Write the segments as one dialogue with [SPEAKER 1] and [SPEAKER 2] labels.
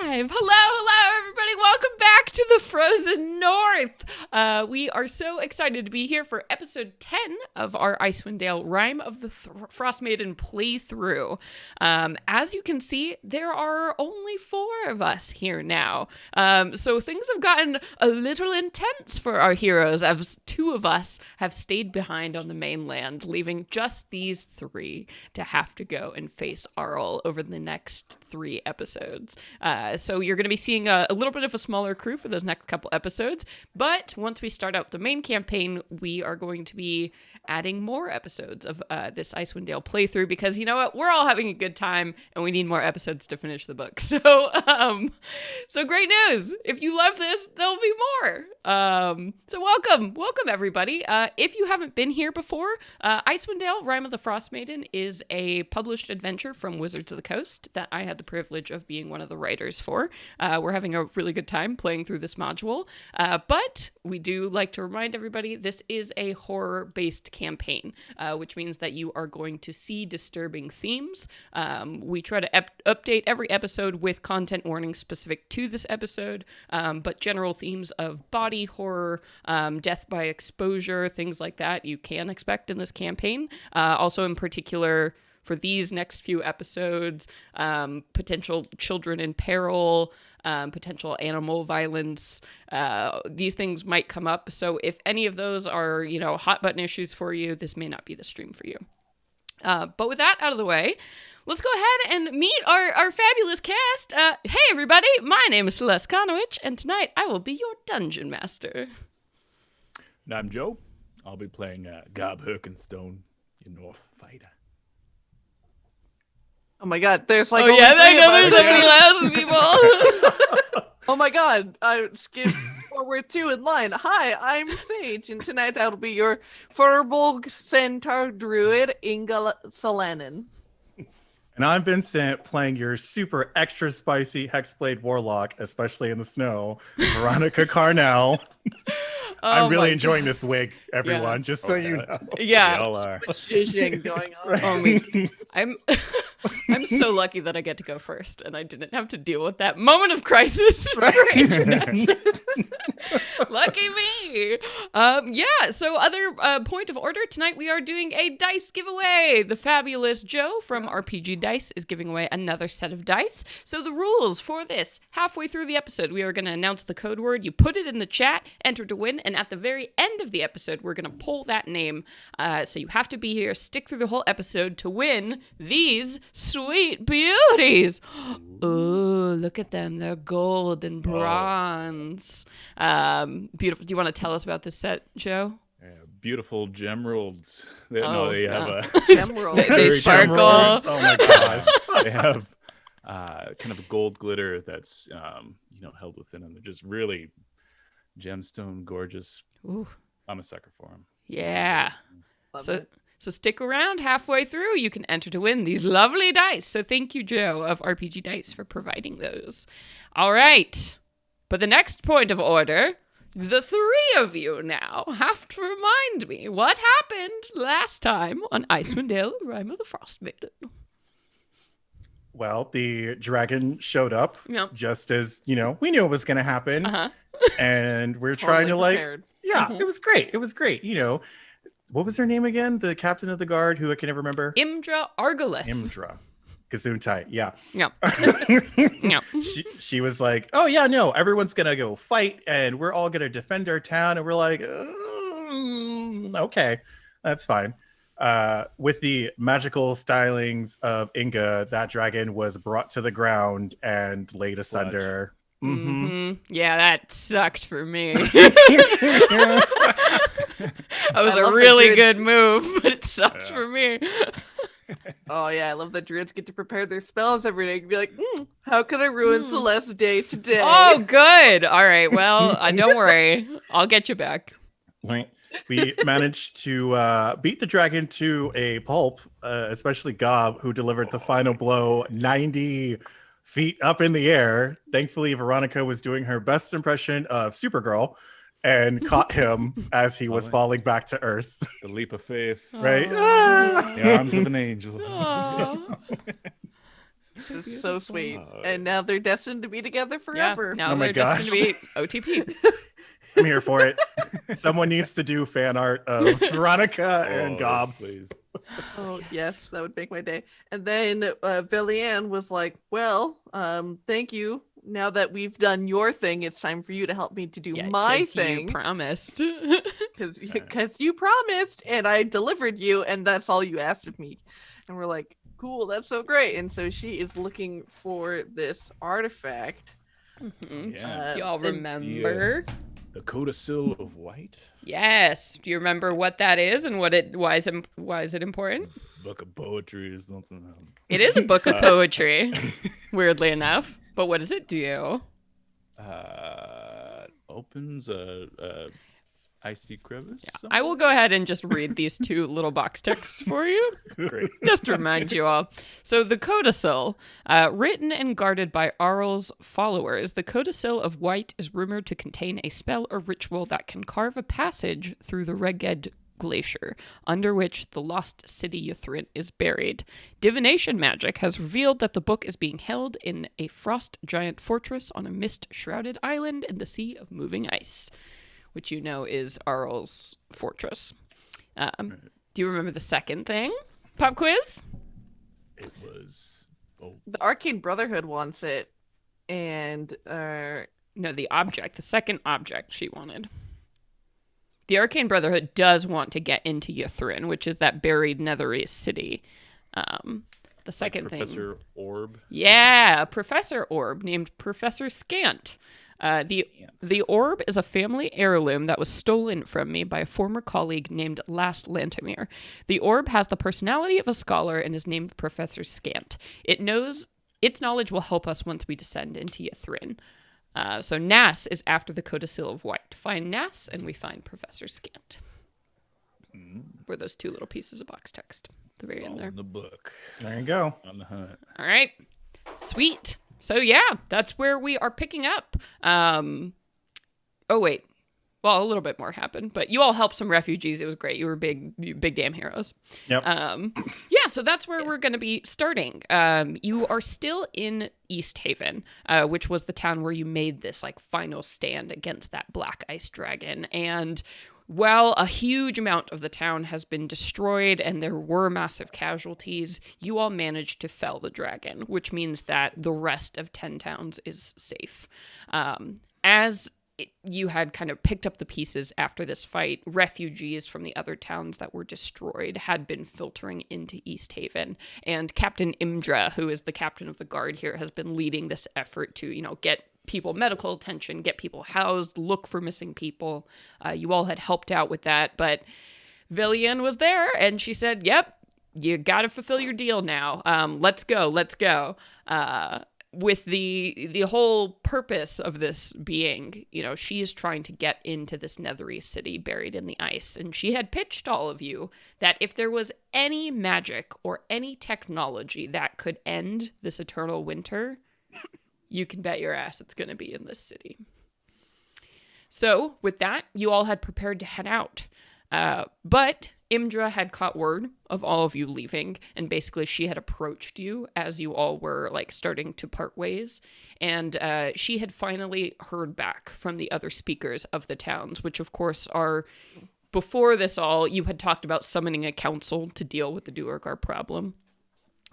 [SPEAKER 1] live. Hello, everybody. Welcome back to the Frozen North. We are so excited to be here for episode 10 of our Icewind Dale Rime of the Frostmaiden playthrough. As you can see, there are only 4 of us here now. So things have gotten a little intense for our heroes, as 2 of us have stayed behind on the mainland, leaving just these 3 to have to go and face Arl over the next 3 episodes. So you're going to be seeing a little bit of a smaller crew for those next couple episodes, but once we start out the main campaign, we are going to be adding more episodes of this Icewind Dale playthrough, because you know what, we're all having a good time and we need more episodes to finish the book. So great news, if you love this, there'll be more. So welcome everybody. If you haven't been here before, Icewind Dale Rime of the Frostmaiden is a published adventure from Wizards of the Coast that I had the privilege of being one of the writers for. We're having a really good time playing through this module, but we do like to remind everybody this is a horror-based campaign, which means that you are going to see disturbing themes. We try to update every episode with content warnings specific to this episode, but general themes of body horror, death by exposure, things like that you can expect in this campaign. Also in particular, for these next few episodes, potential children in peril, potential animal violence, these things might come up. So if any of those are, hot button issues for you, this may not be the stream for you. But with that out of the way, let's go ahead and meet our fabulous cast. Hey everybody, my name is Celeste Conowich, and tonight I will be your dungeon master.
[SPEAKER 2] And I'm Joe. I'll be playing Gob Herkenstone, your North fighter.
[SPEAKER 3] Oh my god, there's like
[SPEAKER 1] I know there's only people.
[SPEAKER 3] Oh my god, I skipped forward 2 in line. Hi, I'm Sage, and tonight I'll be your Furbolg Centaur Druid, Inga Solanin.
[SPEAKER 4] And I'm Vincent, playing your super extra spicy Hexblade Warlock, especially in the snow, Veronica Carnell. I'm really enjoying this wig, everyone, just so you know.
[SPEAKER 1] Yeah.
[SPEAKER 2] We all are.
[SPEAKER 3] Zhizhing going on.
[SPEAKER 4] Right.
[SPEAKER 1] Oh, me. I'm so lucky that I get to go first, and I didn't have to deal with that moment of crisis for introductions. Lucky me. So other point of order, tonight we are doing a dice giveaway. The fabulous Joe from RPG Dice is giving away another set of dice. So the rules for this, halfway through the episode, we are going to announce the code word. You put it in the chat, enter to win, and at the very end of the episode, we're going to pull that name. So you have to be here, stick through the whole episode to win these sweet beauties. Ooh, look at them. They're gold and bronze. Beautiful. Do you want to tell us about this set, Joe?
[SPEAKER 2] Beautiful gemeralds. They have
[SPEAKER 3] Gemerald.
[SPEAKER 1] They sparkle.
[SPEAKER 4] Gemeralds. Oh my god.
[SPEAKER 2] they have kind of a gold glitter that's held within them. They're just really gemstone gorgeous.
[SPEAKER 1] Ooh.
[SPEAKER 2] I'm a sucker for them.
[SPEAKER 1] Yeah.
[SPEAKER 3] Love
[SPEAKER 1] So
[SPEAKER 3] it.
[SPEAKER 1] stick around. Halfway through, you can enter to win these lovely dice. So thank you, Joe of RPG Dice, for providing those. All right. But the next point of order, the 3 of you now have to remind me what happened last time on Icewind Dale, Rime of the Frostmaiden.
[SPEAKER 4] Well, the dragon showed up,
[SPEAKER 1] Yep.
[SPEAKER 4] just as, we knew it was going to happen.
[SPEAKER 1] Uh-huh.
[SPEAKER 4] And we're trying
[SPEAKER 3] Totally
[SPEAKER 4] to
[SPEAKER 3] prepared.
[SPEAKER 4] it was great. It was great. What was her name again? The captain of the guard, who I can never remember.
[SPEAKER 1] Imdra Argalith.
[SPEAKER 4] Imdra. Gesundheit, yeah.
[SPEAKER 1] Yep. Yep.
[SPEAKER 4] She was like, oh yeah, no, everyone's gonna go fight and we're all gonna defend our town. And we're like, okay, that's fine. With the magical stylings of Inga, that dragon was brought to the ground and laid asunder.
[SPEAKER 1] Yeah, that sucked for me. That was
[SPEAKER 3] I
[SPEAKER 1] a
[SPEAKER 3] love the
[SPEAKER 1] really
[SPEAKER 3] druids.
[SPEAKER 1] good move, but it sucked for me.
[SPEAKER 3] Oh yeah, I love that druids get to prepare their spells every day. And be like, how could I ruin Celeste's day today?
[SPEAKER 1] Oh, good. All right. Well, don't worry. I'll get you back.
[SPEAKER 4] Right. We managed to beat the dragon to a pulp, especially Gob, who delivered the final blow 90 feet up in the air. Thankfully, Veronica was doing her best impression of Supergirl and caught him as he was falling back to earth.
[SPEAKER 2] The leap of faith.
[SPEAKER 4] Right?
[SPEAKER 1] Aw.
[SPEAKER 2] The arms of an angel.
[SPEAKER 1] Aw. So
[SPEAKER 3] It's
[SPEAKER 1] beautiful.
[SPEAKER 3] so sweet.
[SPEAKER 2] Oh,
[SPEAKER 3] And now they're destined to be together forever.
[SPEAKER 1] Yeah, now
[SPEAKER 4] Oh my
[SPEAKER 1] they're just
[SPEAKER 4] gosh.
[SPEAKER 1] going to be OTP.
[SPEAKER 4] I'm here for it. Someone needs to do fan art of Veronica and Gob.
[SPEAKER 2] Please.
[SPEAKER 3] Oh, yes, that would make my day. And then Villian was like, well, thank you. Now that we've done your thing, it's time for you to help me to do
[SPEAKER 1] Yeah,
[SPEAKER 3] my
[SPEAKER 1] 'cause
[SPEAKER 3] thing.
[SPEAKER 1] You promised.
[SPEAKER 3] Because you promised and I delivered you, and that's all you asked of me. And we're like, cool, that's so great. And so she is looking for this artifact.
[SPEAKER 1] Mhm.
[SPEAKER 2] Yeah.
[SPEAKER 1] Do y'all
[SPEAKER 3] and-
[SPEAKER 1] remember?
[SPEAKER 2] The Codicil of White.
[SPEAKER 1] Yes. Do you remember what that is and why is it important?
[SPEAKER 2] Book of poetry or something.
[SPEAKER 1] It is a book of poetry, weirdly enough. But what does it do?
[SPEAKER 2] Opens a icy crevice.
[SPEAKER 1] I will go ahead and just read these two little box texts for you.
[SPEAKER 2] Great.
[SPEAKER 1] Just to remind you all. So the Codicil, written and guarded by Arl's followers, the Codicil of White is rumored to contain a spell or ritual that can carve a passage through the Reged Glacier, under which the lost city Ythrin is buried. Divination magic has revealed that the book is being held in a frost giant fortress on a mist-shrouded island in the Sea of Moving Ice, which you know is Arl's fortress. Do you remember the second thing? Pop quiz?
[SPEAKER 2] It was. Oh,
[SPEAKER 3] The Arcane Brotherhood wants it. And
[SPEAKER 1] No, the object. The second object she wanted. The Arcane Brotherhood does want to get into Ythrin, which is that buried Netherese city. The second thing.
[SPEAKER 2] Professor Orb.
[SPEAKER 1] Yeah, a Professor Orb named Professor Scant. The orb is a family heirloom that was stolen from me by a former colleague named Las Lantimir. The orb has the personality of a scholar and is named Professor Scant. Its knowledge will help us once we descend into Ythrin. So Nass is after the Codicil of White. Find Nass and we find Professor Scant. Were those two little pieces of box text at the very end
[SPEAKER 2] All
[SPEAKER 1] there.
[SPEAKER 2] in the book.
[SPEAKER 4] There you go.
[SPEAKER 2] On the hunt.
[SPEAKER 1] All right. Sweet. So yeah, that's where we are picking up. Oh wait. Well, a little bit more happened, but you all helped some refugees. It was great. You were big damn heroes.
[SPEAKER 4] Yep.
[SPEAKER 1] Yeah, so that's where we're going to be starting. You are still in East Haven, which was the town where you made this like final stand against that black ice dragon. And while a huge amount of the town has been destroyed and there were massive casualties, you all managed to fell the dragon, which means that the rest of 10 towns is safe. You had kind of picked up the pieces after this fight, refugees from the other towns that were destroyed had been filtering into East Haven. And Captain Imdra, who is the captain of the guard here, has been leading this effort to, get people medical attention, get people housed, look for missing people. You all had helped out with that, but Villian was there and she said, yep, you got to fulfill your deal now. Let's go. With the whole purpose of this being, she is trying to get into this Netherese city buried in the ice. And she had pitched all of you that if there was any magic or any technology that could end this eternal winter, you can bet your ass it's going to be in this city. So with that, you all had prepared to head out. But Imdra had caught word of all of you leaving, and basically she had approached you as you all were starting to part ways, and she had finally heard back from the other speakers of the towns, which of course are, before this all, you had talked about summoning a council to deal with the Duergar problem.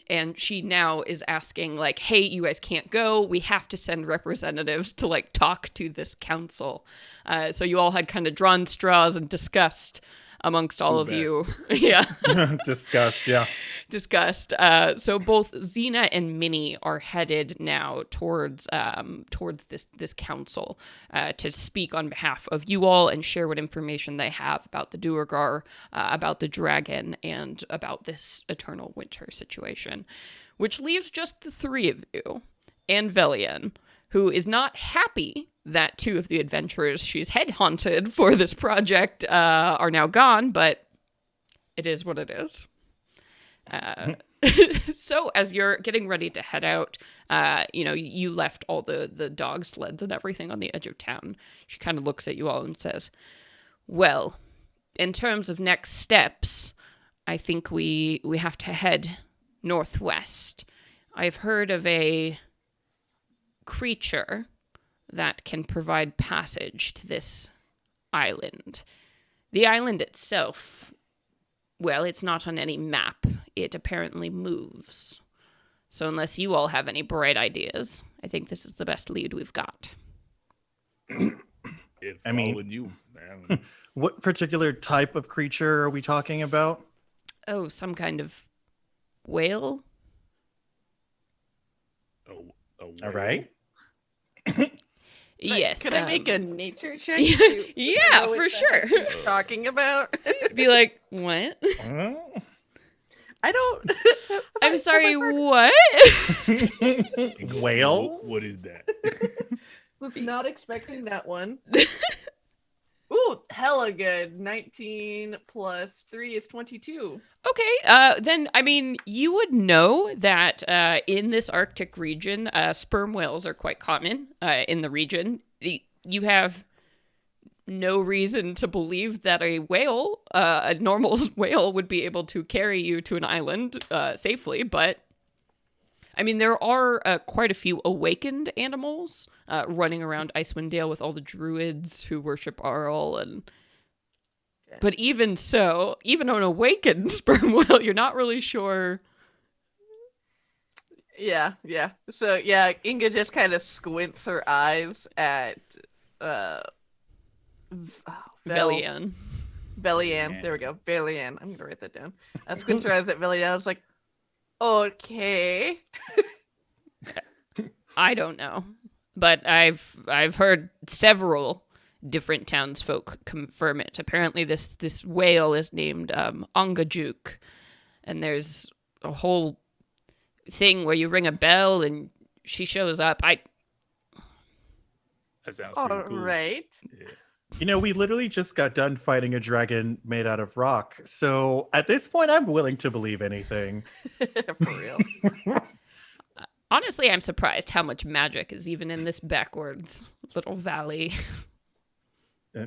[SPEAKER 1] And she now is asking, hey, you guys can't go. We have to send representatives to, talk to this council. So you all had kind of drawn straws and discussed amongst all of you. Yeah.
[SPEAKER 4] Discussed, yeah.
[SPEAKER 1] Discussed. So both Xena and Minnie are headed now towards this council to speak on behalf of you all and share what information they have about the Duergar, about the dragon, and about this eternal winter situation. Which leaves just the three of you and Velian, who is not happy that two of the adventurers she's headhunted for this project are now gone, but it is what it is. So as you're getting ready to head out, you left all the dog sleds and everything on the edge of town. She kind of looks at you all and says, well, in terms of next steps, I think we have to head northwest. I've heard of a creature that can provide passage to this island. The island itself, well, it's not on any map. It apparently moves. So unless you all have any bright ideas, I think this is the best lead we've got.
[SPEAKER 2] It
[SPEAKER 4] I mean-
[SPEAKER 2] followed you, man.
[SPEAKER 4] What particular type of creature are we talking about?
[SPEAKER 1] Oh, some kind of whale?
[SPEAKER 2] A
[SPEAKER 4] All right.
[SPEAKER 1] Yes.
[SPEAKER 3] Can I make a nature check? to
[SPEAKER 1] Yeah,
[SPEAKER 3] know what
[SPEAKER 1] for
[SPEAKER 3] the heck
[SPEAKER 1] sure.
[SPEAKER 3] she's talking about.
[SPEAKER 1] Be like, what?
[SPEAKER 3] I don't.
[SPEAKER 1] I'm sorry, what?
[SPEAKER 4] Whale?
[SPEAKER 2] What is that?
[SPEAKER 3] Was not expecting that one. Ooh, hella good. 19 plus 3 is 22.
[SPEAKER 1] Okay, then, I mean, you would know that in this Arctic region, sperm whales are quite common in the region. You have no reason to believe that a whale, a normal whale, would be able to carry you to an island safely, but I mean, there are quite a few awakened animals running around Icewind Dale with all the druids who worship Arl, and but even so, even an awakened sperm whale, you're not really sure.
[SPEAKER 3] Yeah. So, yeah, Inga just kind of squints her eyes at
[SPEAKER 1] Velian.
[SPEAKER 3] Velian. There we go. Velian. I'm going to write that down. Squints her eyes at Velian. I was like, okay.
[SPEAKER 1] I don't know, but I've heard several different townsfolk confirm it. Apparently, this whale is named Ongajuk, and there's a whole thing where you ring a bell and she shows up.
[SPEAKER 2] That sounds
[SPEAKER 3] All
[SPEAKER 2] pretty cool.
[SPEAKER 3] right.
[SPEAKER 2] Yeah.
[SPEAKER 4] You know, we literally just got done fighting a dragon made out of rock. So at this point, I'm willing to believe anything.
[SPEAKER 3] For real.
[SPEAKER 1] Honestly, I'm surprised how much magic is even in this backwards little valley.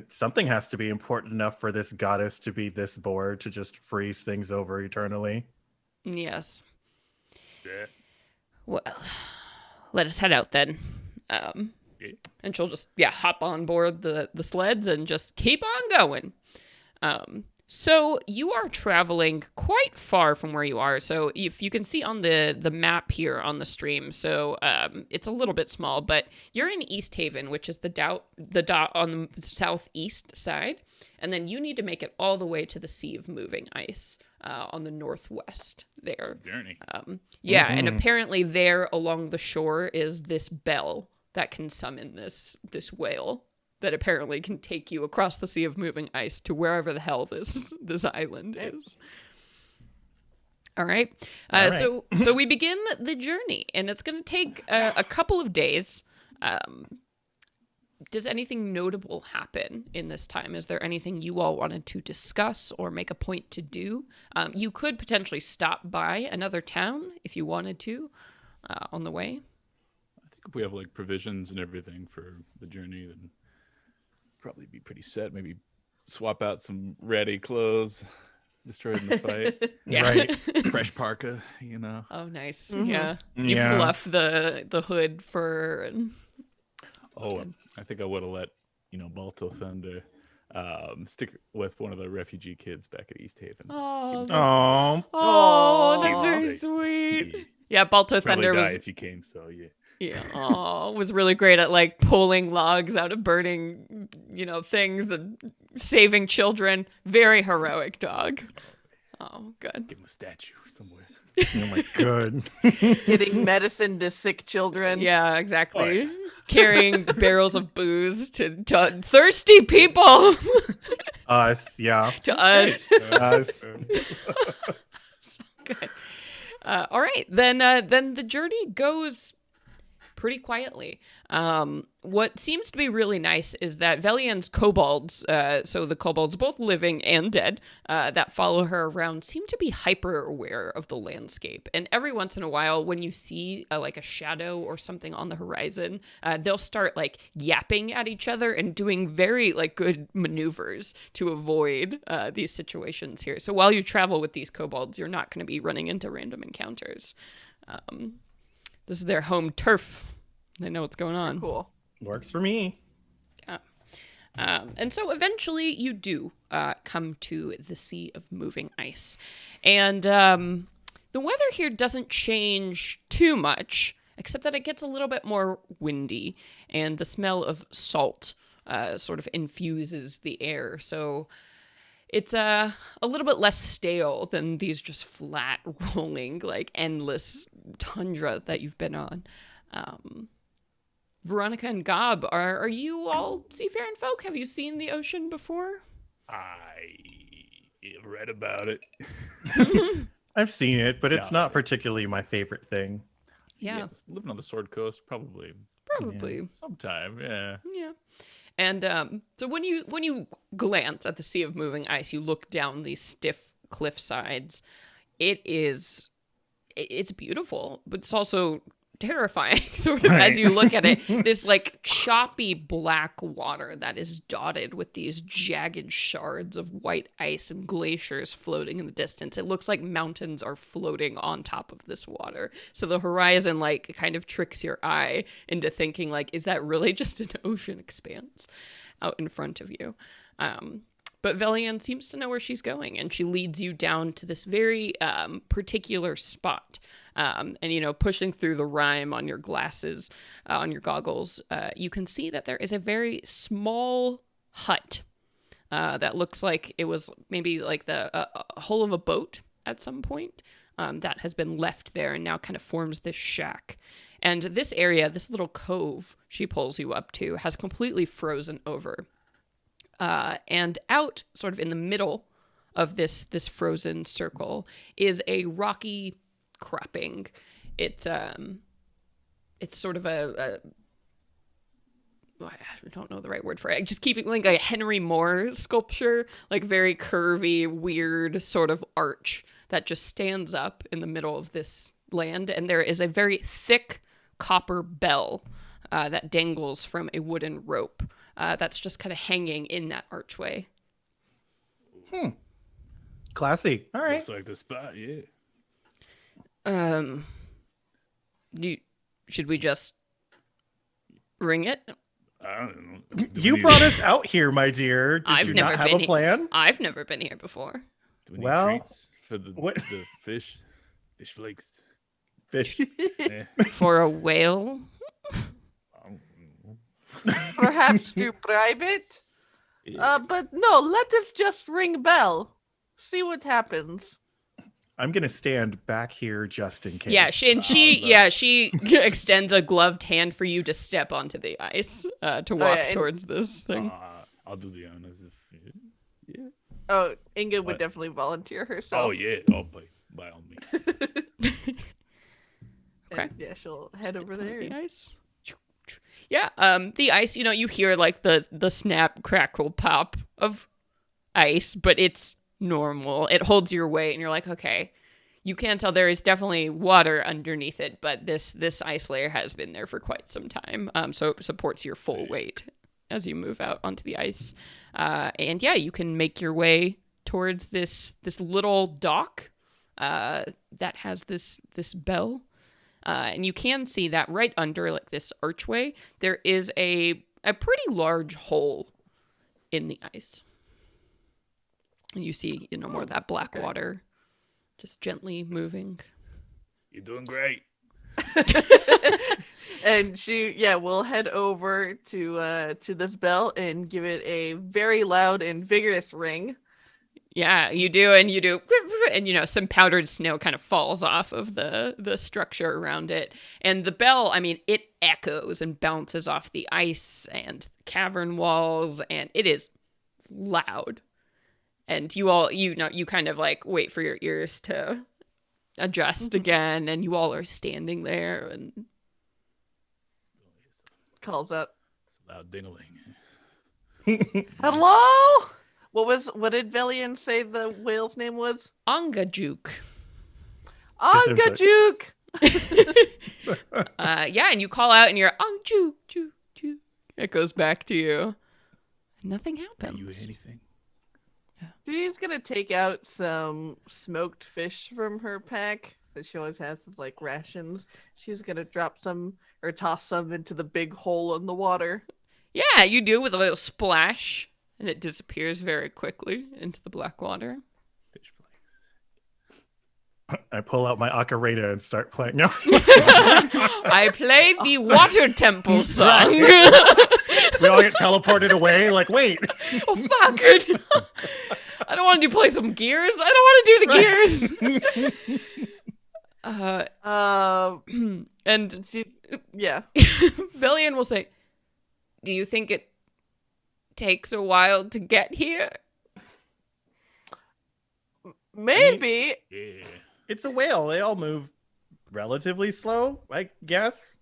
[SPEAKER 4] Something has to be important enough for this goddess to be this bored to just freeze things over eternally.
[SPEAKER 1] Yes.
[SPEAKER 2] Yeah.
[SPEAKER 1] Well, let us head out then. And she'll just, hop on board the sleds and just keep on going. So you are traveling quite far from where you are. So if you can see on the map here on the stream, so it's a little bit small, but you're in East Haven, which is the dot on the southeast side. And then you need to make it all the way to the Sea of Moving Ice on the northwest there.
[SPEAKER 2] Journey.
[SPEAKER 1] And apparently there along the shore is this bell that can summon this whale that apparently can take you across the Sea of Moving Ice to wherever the hell this island is. All right. So we begin the journey, and it's going to take a couple of days. Does anything notable happen in this time? Is there anything you all wanted to discuss or make a point to do? You could potentially stop by another town if you wanted to on the way.
[SPEAKER 2] I think if we have like provisions and everything for the journey, then probably be pretty set. Maybe swap out some ratty clothes destroyed in the fight.
[SPEAKER 1] Yeah.
[SPEAKER 4] Right.
[SPEAKER 2] Fresh parka, you know.
[SPEAKER 1] Oh, nice.
[SPEAKER 3] Mhm.
[SPEAKER 1] Yeah. You
[SPEAKER 4] Yeah.
[SPEAKER 1] fluff the hood fur and
[SPEAKER 2] Oh, I think I would have let, Balto Thunder stick with one of the refugee kids back at East Haven.
[SPEAKER 1] oh,
[SPEAKER 4] Oh,
[SPEAKER 1] that's
[SPEAKER 3] Aw.
[SPEAKER 1] very
[SPEAKER 2] Like,
[SPEAKER 1] sweet.
[SPEAKER 2] He'd
[SPEAKER 1] Yeah, Balto
[SPEAKER 2] probably
[SPEAKER 1] Thunder
[SPEAKER 2] die
[SPEAKER 1] was
[SPEAKER 2] if you came, so yeah.
[SPEAKER 1] was really great at like pulling logs out of burning, things and saving children. Very heroic dog. Oh, good.
[SPEAKER 2] Give him a statue somewhere.
[SPEAKER 4] Oh my god.
[SPEAKER 3] Getting medicine to sick children.
[SPEAKER 1] Yeah, exactly.
[SPEAKER 2] Oh, yeah.
[SPEAKER 1] Carrying barrels of booze to thirsty people.
[SPEAKER 4] Us, yeah.
[SPEAKER 1] To us.
[SPEAKER 4] Us.
[SPEAKER 1] So good. All right, then the journey goes pretty quietly. What seems to be really nice is that Velian's kobolds, so the kobolds, both living and dead, that follow her around, seem to be hyper aware of the landscape. And every once in a while, when you see like a shadow or something on the horizon, they'll start like yapping at each other and doing very like good maneuvers to avoid these situations here. So while you travel with these kobolds, you're not going to be running into random encounters. This is their home turf. They know what's going on.
[SPEAKER 3] Cool.
[SPEAKER 4] Works for me.
[SPEAKER 1] And so eventually you do come to the Sea of Moving Ice. And the weather here doesn't change too much, except that it gets a little bit more windy, and the smell of salt sort of infuses the air. So it's a little bit less stale than these just flat, rolling, like endless tundra that you've been on. Veronica and Gob, are you all seafaring folk? Have you seen the ocean before?
[SPEAKER 2] I read about it.
[SPEAKER 4] I've seen it, but it's
[SPEAKER 2] No.
[SPEAKER 4] not particularly my favorite thing.
[SPEAKER 1] Yeah,
[SPEAKER 2] Living on the Sword Coast, probably
[SPEAKER 1] probably.
[SPEAKER 2] sometime. Yeah.
[SPEAKER 1] Yeah. And so when you glance at the Sea of Moving Ice, you look down these stiff cliff sides. It's beautiful, but it's also terrifying, sort of, as you look at it. This like choppy black water that is dotted with these jagged shards of white ice and glaciers floating in the distance. It looks like mountains are floating on top of this water. So the horizon like kind of tricks your eye into thinking like, is that really just an ocean expanse out in front of you? But Velian seems to know where she's going, and she leads you down to this very particular spot. And, pushing through the rime on your glasses, on your goggles, you can see that there is a very small hut that looks like it was maybe like the hull of a boat at some point that has been left there and now kind of forms this shack. And this area, this little cove she pulls you up to, has completely frozen over. And out sort of in the middle of this frozen circle is a rocky cropping. It's sort of I don't know the right word for it. Just keeping like a Henry Moore sculpture, like very curvy, weird sort of arch that just stands up in the middle of this land. And there is a very thick copper bell that dangles from a wooden rope that's just kind of hanging in that archway.
[SPEAKER 4] Classy. All right.
[SPEAKER 2] Looks like the spot. Yeah.
[SPEAKER 1] Should we just ring it?
[SPEAKER 2] I don't know. Do we
[SPEAKER 4] You
[SPEAKER 2] need-
[SPEAKER 4] brought us out here, my dear. Did
[SPEAKER 1] I've
[SPEAKER 4] you
[SPEAKER 1] never
[SPEAKER 4] not have
[SPEAKER 1] been
[SPEAKER 4] a plan?
[SPEAKER 1] I've never been here before.
[SPEAKER 2] Do we need
[SPEAKER 4] Well,
[SPEAKER 2] treats for the
[SPEAKER 4] what-
[SPEAKER 2] the fish flakes?
[SPEAKER 4] Fish.
[SPEAKER 2] Yeah.
[SPEAKER 1] For a whale?
[SPEAKER 2] I don't know.
[SPEAKER 3] Perhaps to bribe it?
[SPEAKER 2] Yeah.
[SPEAKER 3] But no, let us just ring bell. See what happens.
[SPEAKER 4] I'm gonna stand back here just in case.
[SPEAKER 1] Yeah, she extends a gloved hand for you to step onto the ice to walk
[SPEAKER 3] and-
[SPEAKER 1] towards this thing.
[SPEAKER 2] I'll do the honors if. Yeah.
[SPEAKER 3] Oh, Inga would
[SPEAKER 2] What?
[SPEAKER 3] definitely volunteer herself.
[SPEAKER 2] Oh yeah. Oh, by all means.
[SPEAKER 1] Okay.
[SPEAKER 3] And, yeah, she'll head over there.
[SPEAKER 1] The ice. Yeah, the ice, you hear like the snap, crackle, pop of ice, but it's normal. It holds your weight, and you're like, okay, you can tell there is definitely water underneath it, but this ice layer has been there for quite some time, so it supports your full weight as you move out onto the ice. And yeah, you can make your way towards this little dock that has this bell. And you can see that right under like this archway, there is a pretty large hole in the ice. And you see, more of that black water just gently moving.
[SPEAKER 2] You're doing great.
[SPEAKER 3] And we'll head over to this bell and give it a very loud and vigorous ring.
[SPEAKER 1] Yeah, you do, and some powdered snow kind of falls off of the structure around it. And the bell, it echoes and bounces off the ice and cavern walls, and it is loud. And you all, you kind of like wait for your ears to adjust again, and you all are standing there and
[SPEAKER 3] Calls up.
[SPEAKER 2] Loud dingling.
[SPEAKER 3] Hello? What did Velian say the whale's name was?
[SPEAKER 1] Ongajuk.
[SPEAKER 3] Ongajuk!
[SPEAKER 1] Yeah, and you call out and you're Ongjuk, juk, juk. It goes back to you. Nothing happens.
[SPEAKER 2] You anything?
[SPEAKER 3] She's gonna take out some smoked fish from her pack that she always has as like rations. She's gonna drop some or toss some into the big hole in the water.
[SPEAKER 1] Yeah, you do with a little splash, and it disappears very quickly into the black water.
[SPEAKER 2] Fish flags.
[SPEAKER 4] I pull out my ocarina and start playing. No.
[SPEAKER 1] I play the Water Temple song.
[SPEAKER 4] We all get teleported away. Like, wait.
[SPEAKER 1] Oh, fuck. I don't want to play some gears. I don't want to do the gears. And
[SPEAKER 3] She, yeah.
[SPEAKER 1] Villian will say, do you think it takes a while to get here?
[SPEAKER 3] Maybe.
[SPEAKER 2] Yeah.
[SPEAKER 4] It's a whale. They all move relatively slow, I guess.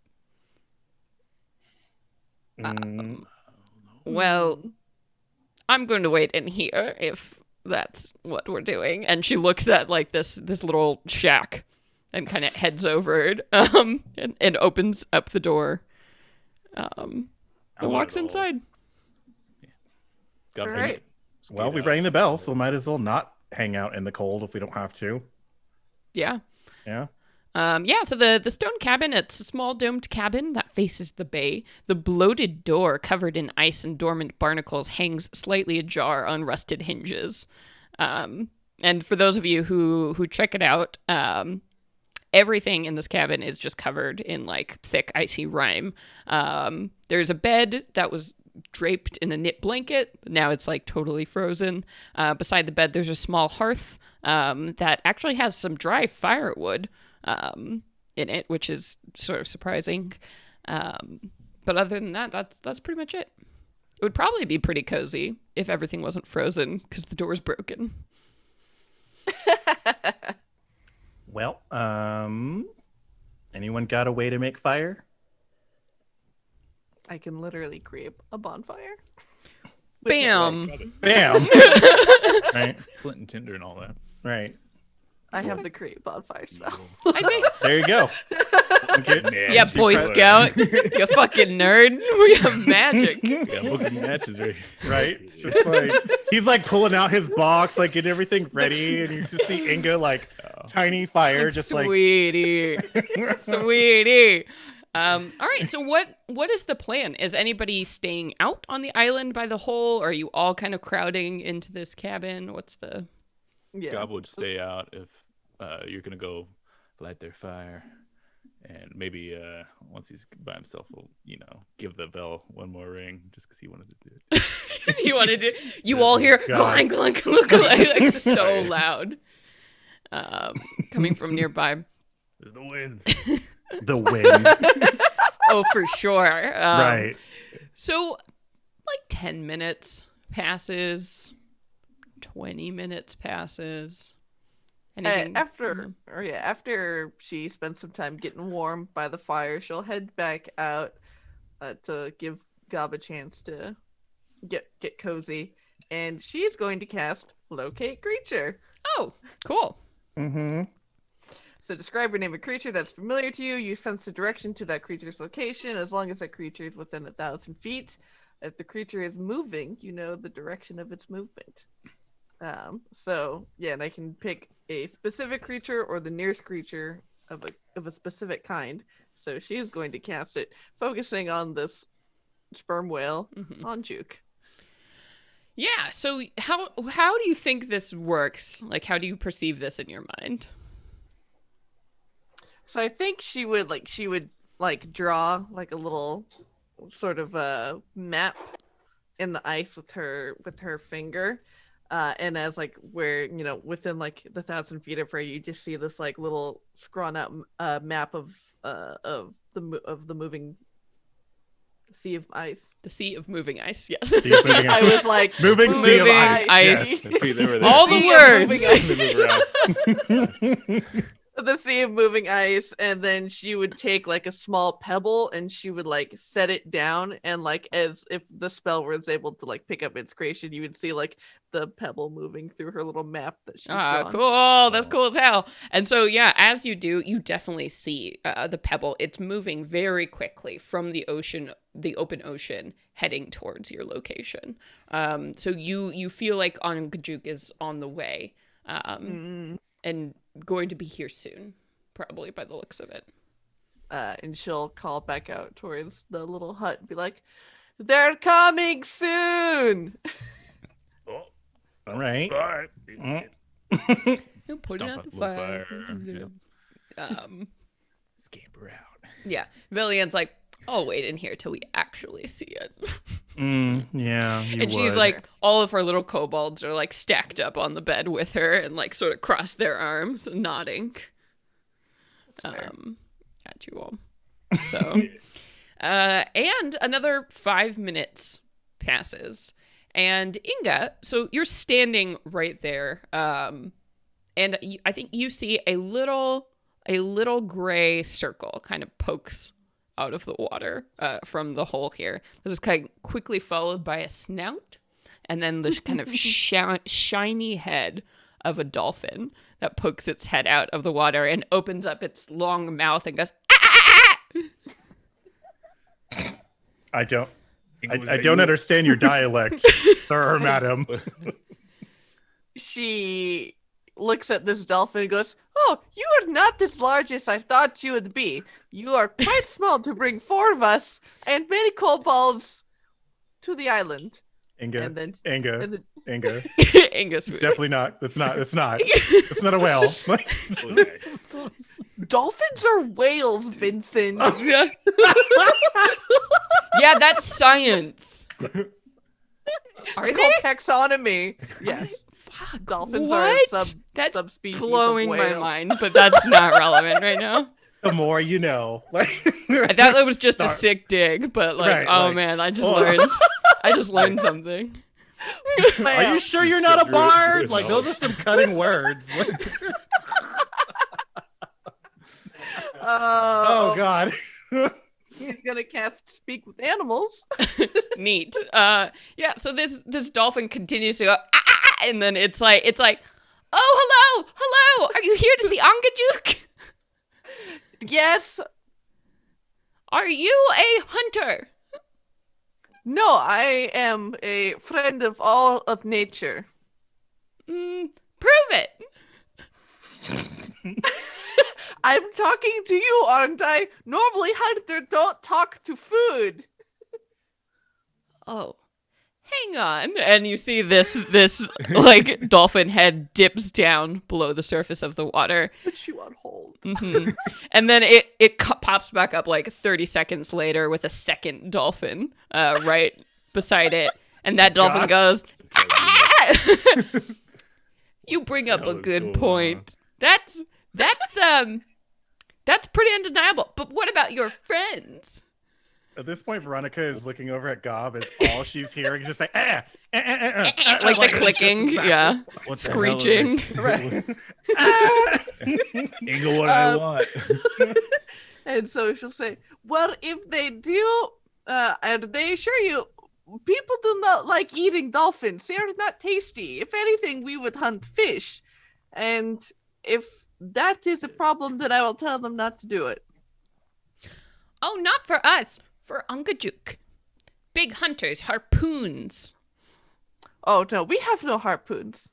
[SPEAKER 1] Well, I'm going to wait in here if that's what we're doing. And she looks at like this little shack and kind of heads over and opens up the door. And walks inside.
[SPEAKER 2] Gob's
[SPEAKER 3] All
[SPEAKER 2] like,
[SPEAKER 3] right.
[SPEAKER 4] Well, we rang the bell, so might as well not hang out in the cold if we don't have to.
[SPEAKER 1] Yeah.
[SPEAKER 4] Yeah.
[SPEAKER 1] So the stone cabin, it's a small domed cabin that faces the bay. The bloated door covered in ice and dormant barnacles hangs slightly ajar on rusted hinges. And for those of you who check it out, everything in this cabin is just covered in like thick icy rime. There's a bed that was draped in a knit blanket. Now it's like totally frozen. Beside the bed, there's a small hearth that actually has some dry firewood in it, which is sort of surprising. But other than that, that's pretty much it. It would probably be pretty cozy if everything wasn't frozen because the door's broken.
[SPEAKER 4] Well, anyone got a way to make fire?
[SPEAKER 3] I can literally create a bonfire.
[SPEAKER 1] Bam!
[SPEAKER 4] Bam! Right,
[SPEAKER 2] Flint and tinder and all that.
[SPEAKER 4] right.
[SPEAKER 3] I have the create bonfire spell.
[SPEAKER 1] I think.
[SPEAKER 4] There you go. Okay.
[SPEAKER 1] Yeah, Boy Scout. You fucking nerd. We have magic.
[SPEAKER 2] Yeah, book of matches right here.
[SPEAKER 4] Right? Just like he's like pulling out his box, like getting everything ready, and you just see Inga like tiny fire, just like
[SPEAKER 1] Sweetie. Sweetie. All right, so what is the plan? Is anybody staying out on the island by the hole? Or are you all kind of crowding into this cabin? What's the...
[SPEAKER 3] Yeah.
[SPEAKER 2] Gob would stay out if you're gonna go light their fire, and maybe once he's by himself, we'll give the bell one more ring just because he wanted to do it.
[SPEAKER 1] You wanted to... You all hear clank, clank, clank, clank, like so loud. Coming from nearby.
[SPEAKER 2] There's the wind.
[SPEAKER 4] the wind.
[SPEAKER 1] Oh, for sure.
[SPEAKER 4] Right.
[SPEAKER 1] So, like 10 minutes passes, 20 minutes passes. Anything?
[SPEAKER 3] After she spends some time getting warm by the fire, she'll head back out to give Gob a chance to get cozy, and she's going to cast Locate Creature.
[SPEAKER 1] Oh, cool.
[SPEAKER 4] Mm-hmm.
[SPEAKER 3] So describe your name of creature that's familiar to you. You sense the direction to that creature's location as long as that creature is within 1,000 feet. If the creature is moving, you know the direction of its movement. And I can pick a specific creature or the nearest creature of a specific kind. So she's going to cast it, focusing on this sperm whale on Juke.
[SPEAKER 1] Yeah, so how do you think this works? Like, how do you perceive this in your mind?
[SPEAKER 3] So I think she would draw like a little sort of a map in the ice with her finger, and as like where within like the 1,000 feet of her, you just see this like little scrawled out map of the moving sea of ice.
[SPEAKER 1] The sea of moving ice, yes.
[SPEAKER 4] Sea of moving
[SPEAKER 3] I
[SPEAKER 4] ice.
[SPEAKER 3] was like
[SPEAKER 4] Moving sea of ice.
[SPEAKER 1] ice.
[SPEAKER 4] Yes.
[SPEAKER 2] They were there.
[SPEAKER 1] All
[SPEAKER 3] Sea
[SPEAKER 1] the
[SPEAKER 3] of
[SPEAKER 1] words.
[SPEAKER 3] moving ice. The sea of moving ice, and then she would take like a small pebble and she would like set it down, and like as if the spell was able to like pick up its creation, you would see like the pebble moving through her little map that she's drawn.
[SPEAKER 1] Cool. That's cool as hell. And so, yeah, as you do, you definitely see the pebble. It's moving very quickly from the ocean, the open ocean, heading towards your location. So you feel like Ongajuk is on the way, and going to be here soon. probably by the looks of it.
[SPEAKER 3] And she'll call back out towards the little hut and be like, "They're coming soon."
[SPEAKER 2] Oh,
[SPEAKER 4] All right.
[SPEAKER 2] bye.
[SPEAKER 1] You put it
[SPEAKER 2] Stomp
[SPEAKER 1] out
[SPEAKER 2] out
[SPEAKER 1] the
[SPEAKER 2] the
[SPEAKER 1] fire.
[SPEAKER 2] fire. Scamper out.
[SPEAKER 1] Yeah. Villian's like, I'll wait in here till we actually see it.
[SPEAKER 4] Yeah, you
[SPEAKER 1] And she's
[SPEAKER 4] would.
[SPEAKER 1] like, all of her little kobolds are like stacked up on the bed with her and like sort of cross their arms, nodding
[SPEAKER 3] fair.
[SPEAKER 1] at you all. So, and another 5 minutes passes, and Inga, so you're standing right there, and I think you see a little gray circle kind of pokes out of the water from the hole here. This is kind of quickly followed by a snout, and then this kind of shiny head of a dolphin that pokes its head out of the water and opens up its long mouth and goes, "Ah!"
[SPEAKER 4] I don't understand your dialect, sir or madam.
[SPEAKER 3] She looks at this dolphin and goes, "Oh, you are not as large as I thought you would be. You are quite small to bring 4 of us and many kobolds to the island."
[SPEAKER 4] Inga,
[SPEAKER 3] And then-
[SPEAKER 4] Inga,
[SPEAKER 3] and then-
[SPEAKER 4] Inga.
[SPEAKER 1] Angus.
[SPEAKER 4] It's definitely not. It's not. It's not. It's not a whale.
[SPEAKER 3] Dolphins are whales, Vincent.
[SPEAKER 1] Yeah. Yeah, that's science. Are
[SPEAKER 3] It's
[SPEAKER 1] they?
[SPEAKER 3] called taxonomy. Yes.
[SPEAKER 1] Fuck.
[SPEAKER 3] Dolphins
[SPEAKER 1] what?
[SPEAKER 3] are a
[SPEAKER 1] That's
[SPEAKER 3] subspecies
[SPEAKER 1] blowing
[SPEAKER 3] of
[SPEAKER 1] my
[SPEAKER 3] whale.
[SPEAKER 1] mind, but that's not relevant right now.
[SPEAKER 4] The more you know.
[SPEAKER 1] I thought that was just a sick dig, but like,
[SPEAKER 4] Right,
[SPEAKER 1] oh
[SPEAKER 4] like-
[SPEAKER 1] man, I just
[SPEAKER 4] Oh.
[SPEAKER 1] learned. I just learned something.
[SPEAKER 4] Are you sure you're not a
[SPEAKER 2] Through
[SPEAKER 4] bard?
[SPEAKER 2] it
[SPEAKER 4] Like
[SPEAKER 2] all.
[SPEAKER 4] those are some cutting words. Oh God.
[SPEAKER 3] He's gonna cast Speak with Animals.
[SPEAKER 1] Neat. Yeah. So this dolphin continues to go, "Ah, ah, ah," and then it's like, oh hello, are you here to see Angajuk?
[SPEAKER 3] Yes.
[SPEAKER 1] Are you a hunter?
[SPEAKER 3] No, I am a friend of all of nature.
[SPEAKER 1] Prove it.
[SPEAKER 3] I'm talking to you, aren't I? Normally, hunters don't talk to food.
[SPEAKER 1] Oh, hang on. And you see this like dolphin head dips down below the surface of the water.
[SPEAKER 3] Put you on hold.
[SPEAKER 1] Mhm. And then it pops back up like 30 seconds later with a second dolphin right beside it. And that dolphin
[SPEAKER 4] God.
[SPEAKER 1] goes, "Ah!" You bring up
[SPEAKER 2] What
[SPEAKER 1] a
[SPEAKER 2] the hell is
[SPEAKER 1] good
[SPEAKER 2] going
[SPEAKER 1] point. That's pretty undeniable. But what about your friends?
[SPEAKER 4] At this point, Veronica is looking over at Gob as all she's hearing is just like,
[SPEAKER 1] Like the clicking, yeah.
[SPEAKER 2] What the hell is
[SPEAKER 1] Screeching.
[SPEAKER 2] this?
[SPEAKER 4] Right.
[SPEAKER 2] Inga, what I want.
[SPEAKER 3] And so she'll say, "Well, if they do, and they assure you, people do not like eating dolphins. They are not tasty. If anything, we would hunt fish. And if that is a problem, then I will tell them not to do it."
[SPEAKER 1] Oh, not for us. For Angajuk. Big hunters, harpoons.
[SPEAKER 3] Oh, no, we have no harpoons.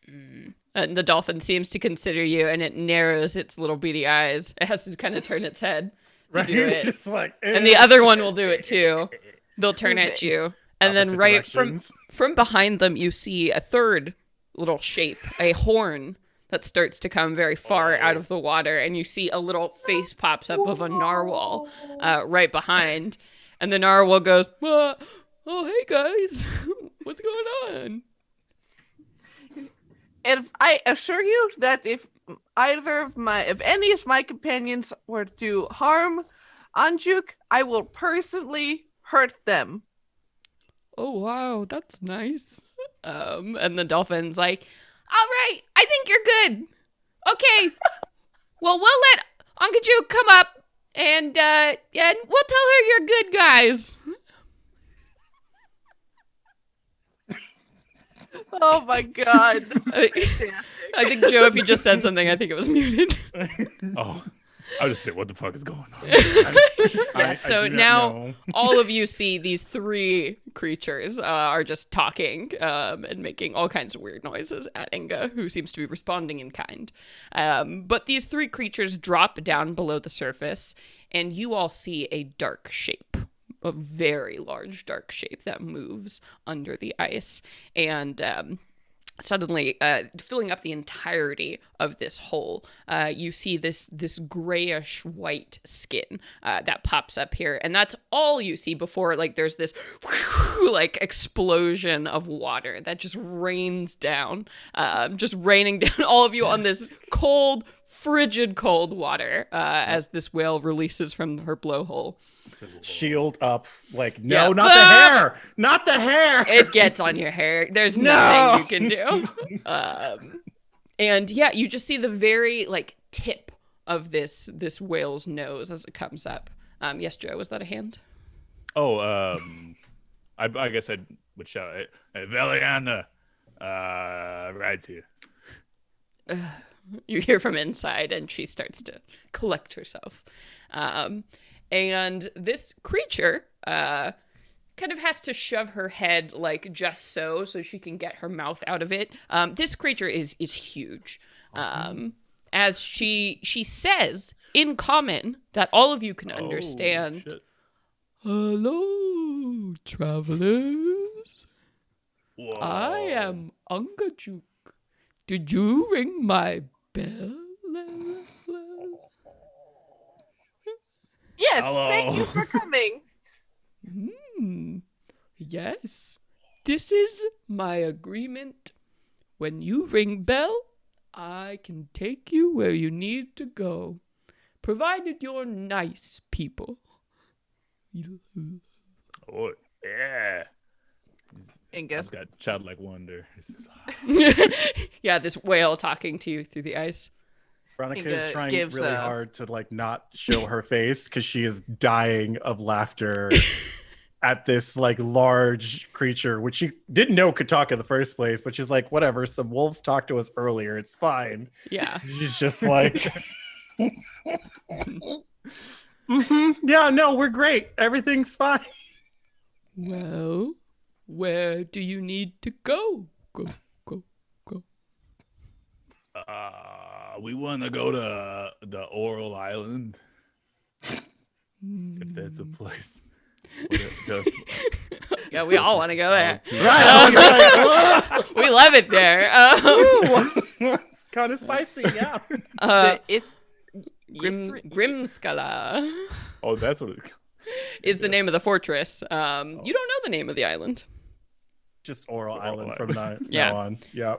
[SPEAKER 1] And the dolphin seems to consider you, and it narrows its little beady eyes. It has to kind of turn its head to
[SPEAKER 4] Right.
[SPEAKER 1] do it.
[SPEAKER 4] It's like,
[SPEAKER 1] And the other one will do it too. They'll turn at you. And then
[SPEAKER 4] opposite
[SPEAKER 1] right
[SPEAKER 4] directions.
[SPEAKER 1] from behind them, you see a third little shape, a horn that starts to come very far out of the water. And you see a little face pops up of a narwhal right behind. And the narwhal goes, oh, hey guys, what's going on?
[SPEAKER 3] And if I assure you that if any of my companions were to harm Anjuk, I will personally hurt them.
[SPEAKER 1] Oh, wow, that's nice. And the dolphin's like, all right, I think you're good. Okay, well, we'll let Angajuk come up, and we'll tell her you're good guys.
[SPEAKER 3] Oh my god.
[SPEAKER 1] I think, Joe, if you just said something, I think it was muted.
[SPEAKER 2] Oh, I'll just say, what the fuck is going on?
[SPEAKER 1] Yeah, so
[SPEAKER 4] do not
[SPEAKER 1] now
[SPEAKER 4] know.
[SPEAKER 1] all of you see these three creatures are just talking and making all kinds of weird noises at Inga, who seems to be responding in kind. But these three creatures drop down below the surface, and you all see a dark shape, a very large dark shape that moves under the ice. And suddenly filling up the entirety of this hole, you see this grayish white skin that pops up here, and that's all you see before like there's this like explosion of water that just rains down, just raining down all of you on this cold, frigid cold water as this whale releases from her blowhole.
[SPEAKER 4] Just shield up, like, no,
[SPEAKER 1] Yeah.
[SPEAKER 4] not the hair, not the hair.
[SPEAKER 1] It gets on your hair. There's
[SPEAKER 4] No!
[SPEAKER 1] nothing you can do. And yeah, you just see the very like tip of this whale's nose as it comes up. Yes, Joe, was that a hand?
[SPEAKER 2] Oh, I guess I would shout, hey, Valiana, rides here.
[SPEAKER 1] You hear from inside, and she starts to collect herself. And this creature kind of has to shove her head like just so she can get her mouth out of it. This creature is huge. As she says in common that all of you can understand.
[SPEAKER 2] Shit.
[SPEAKER 1] Hello, travelers.
[SPEAKER 2] Whoa.
[SPEAKER 1] I am Ungajuk. Did you ring my bell?
[SPEAKER 3] Yes,
[SPEAKER 2] Hello.
[SPEAKER 3] thank you for coming.
[SPEAKER 1] Yes. This is my agreement. When you ring bell, I can take you where you need to go, provided you're nice people.
[SPEAKER 2] Oh, yeah.
[SPEAKER 3] Inga.
[SPEAKER 2] He's got childlike wonder. This is
[SPEAKER 1] Yeah, this whale talking to you through the ice.
[SPEAKER 4] Veronica
[SPEAKER 3] Inga
[SPEAKER 4] is trying
[SPEAKER 3] gives
[SPEAKER 4] really
[SPEAKER 3] a-
[SPEAKER 4] hard to like not show her face because she is dying of laughter at this like large creature, which she didn't know could talk in the first place, but she's like, whatever, some wolves talked to us earlier, it's fine.
[SPEAKER 1] Yeah.
[SPEAKER 4] She's just like, yeah, no, we're great, everything's fine.
[SPEAKER 1] Well, where do you need to go? Go.
[SPEAKER 2] we want to go to the Oral Island, if that's a place.
[SPEAKER 1] Yeah, we all want to go there.
[SPEAKER 4] Right, I was like,
[SPEAKER 1] We love it there.
[SPEAKER 4] it's kind of spicy, yeah.
[SPEAKER 3] It's
[SPEAKER 1] Grimskala
[SPEAKER 2] Oh, that's what it
[SPEAKER 1] is the name of the fortress. You don't know the name of the island.
[SPEAKER 4] Just Oral
[SPEAKER 2] Oral
[SPEAKER 4] Island
[SPEAKER 2] Island.
[SPEAKER 4] from now
[SPEAKER 1] Yeah.
[SPEAKER 4] on. Yeah.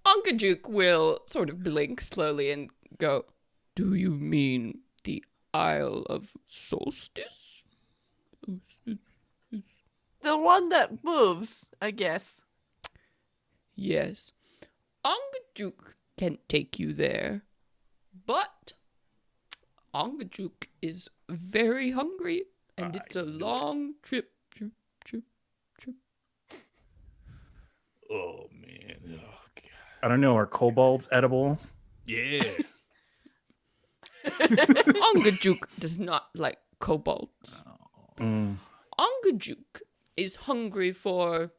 [SPEAKER 1] Angajuk will sort of blink slowly and go, "Do you mean the Isle of Solstice?"
[SPEAKER 3] the one that moves, I guess.
[SPEAKER 1] Yes. Angajuk can take you there, but Angajuk is very hungry, and it's a long trip.
[SPEAKER 2] Oh man. Oh god.
[SPEAKER 4] I don't know, are kobolds edible?
[SPEAKER 2] Yeah.
[SPEAKER 1] Angajuk does not like kobolds.
[SPEAKER 4] Mm.
[SPEAKER 1] Angajuk is hungry for...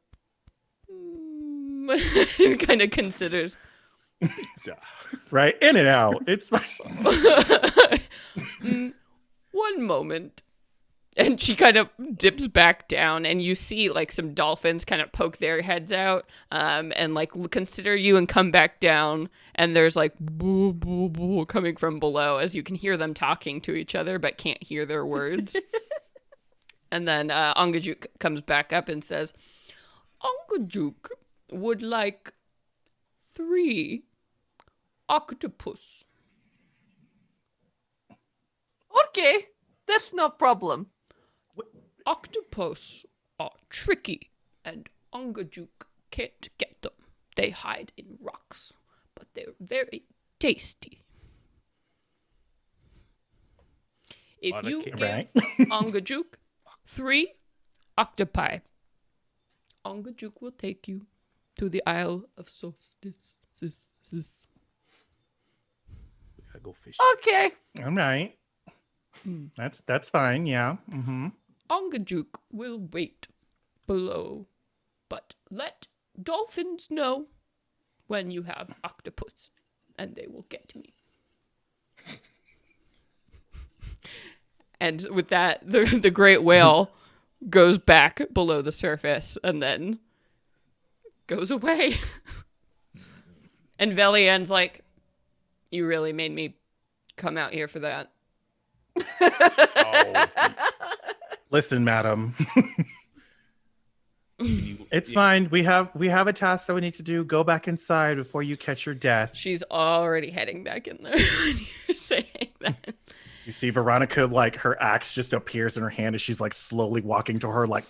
[SPEAKER 1] and kind of considers.
[SPEAKER 4] Right? In and out. It's fine.
[SPEAKER 1] One moment. And she kind of dips back down, and you see like some dolphins kind of poke their heads out and like consider you and come back down. And there's like boo, boo, boo coming from below as you can hear them talking to each other but can't hear their words. And then Angajuk comes back up and says, Angajuk would like 3 octopus.
[SPEAKER 3] Okay, that's no problem.
[SPEAKER 1] Octopus are tricky, and Angajuk can't get them. They hide in rocks, but they're very tasty. If
[SPEAKER 2] Lot of
[SPEAKER 1] you
[SPEAKER 2] ca-
[SPEAKER 1] give
[SPEAKER 4] Right.
[SPEAKER 1] Angajuk 3 octopi, Angajuk will take you to the Isle of Solstice.
[SPEAKER 2] Gotta go fishing.
[SPEAKER 3] Okay.
[SPEAKER 4] All right. That's fine. Yeah. Mm-hmm.
[SPEAKER 1] Ongajuk will wait below, but let dolphins know when you have octopus, and they will get me. And with that, the great whale goes back below the surface and then goes away. And Velian's like, you really made me come out here for that.
[SPEAKER 2] Oh,
[SPEAKER 4] Listen, madam. It's
[SPEAKER 2] yeah.
[SPEAKER 4] fine. We have a task that we need to do. Go back inside before you catch your death.
[SPEAKER 1] She's already heading back in there when you're saying that.
[SPEAKER 4] You see Veronica, like her axe just appears in her hand as she's like slowly walking to her, like.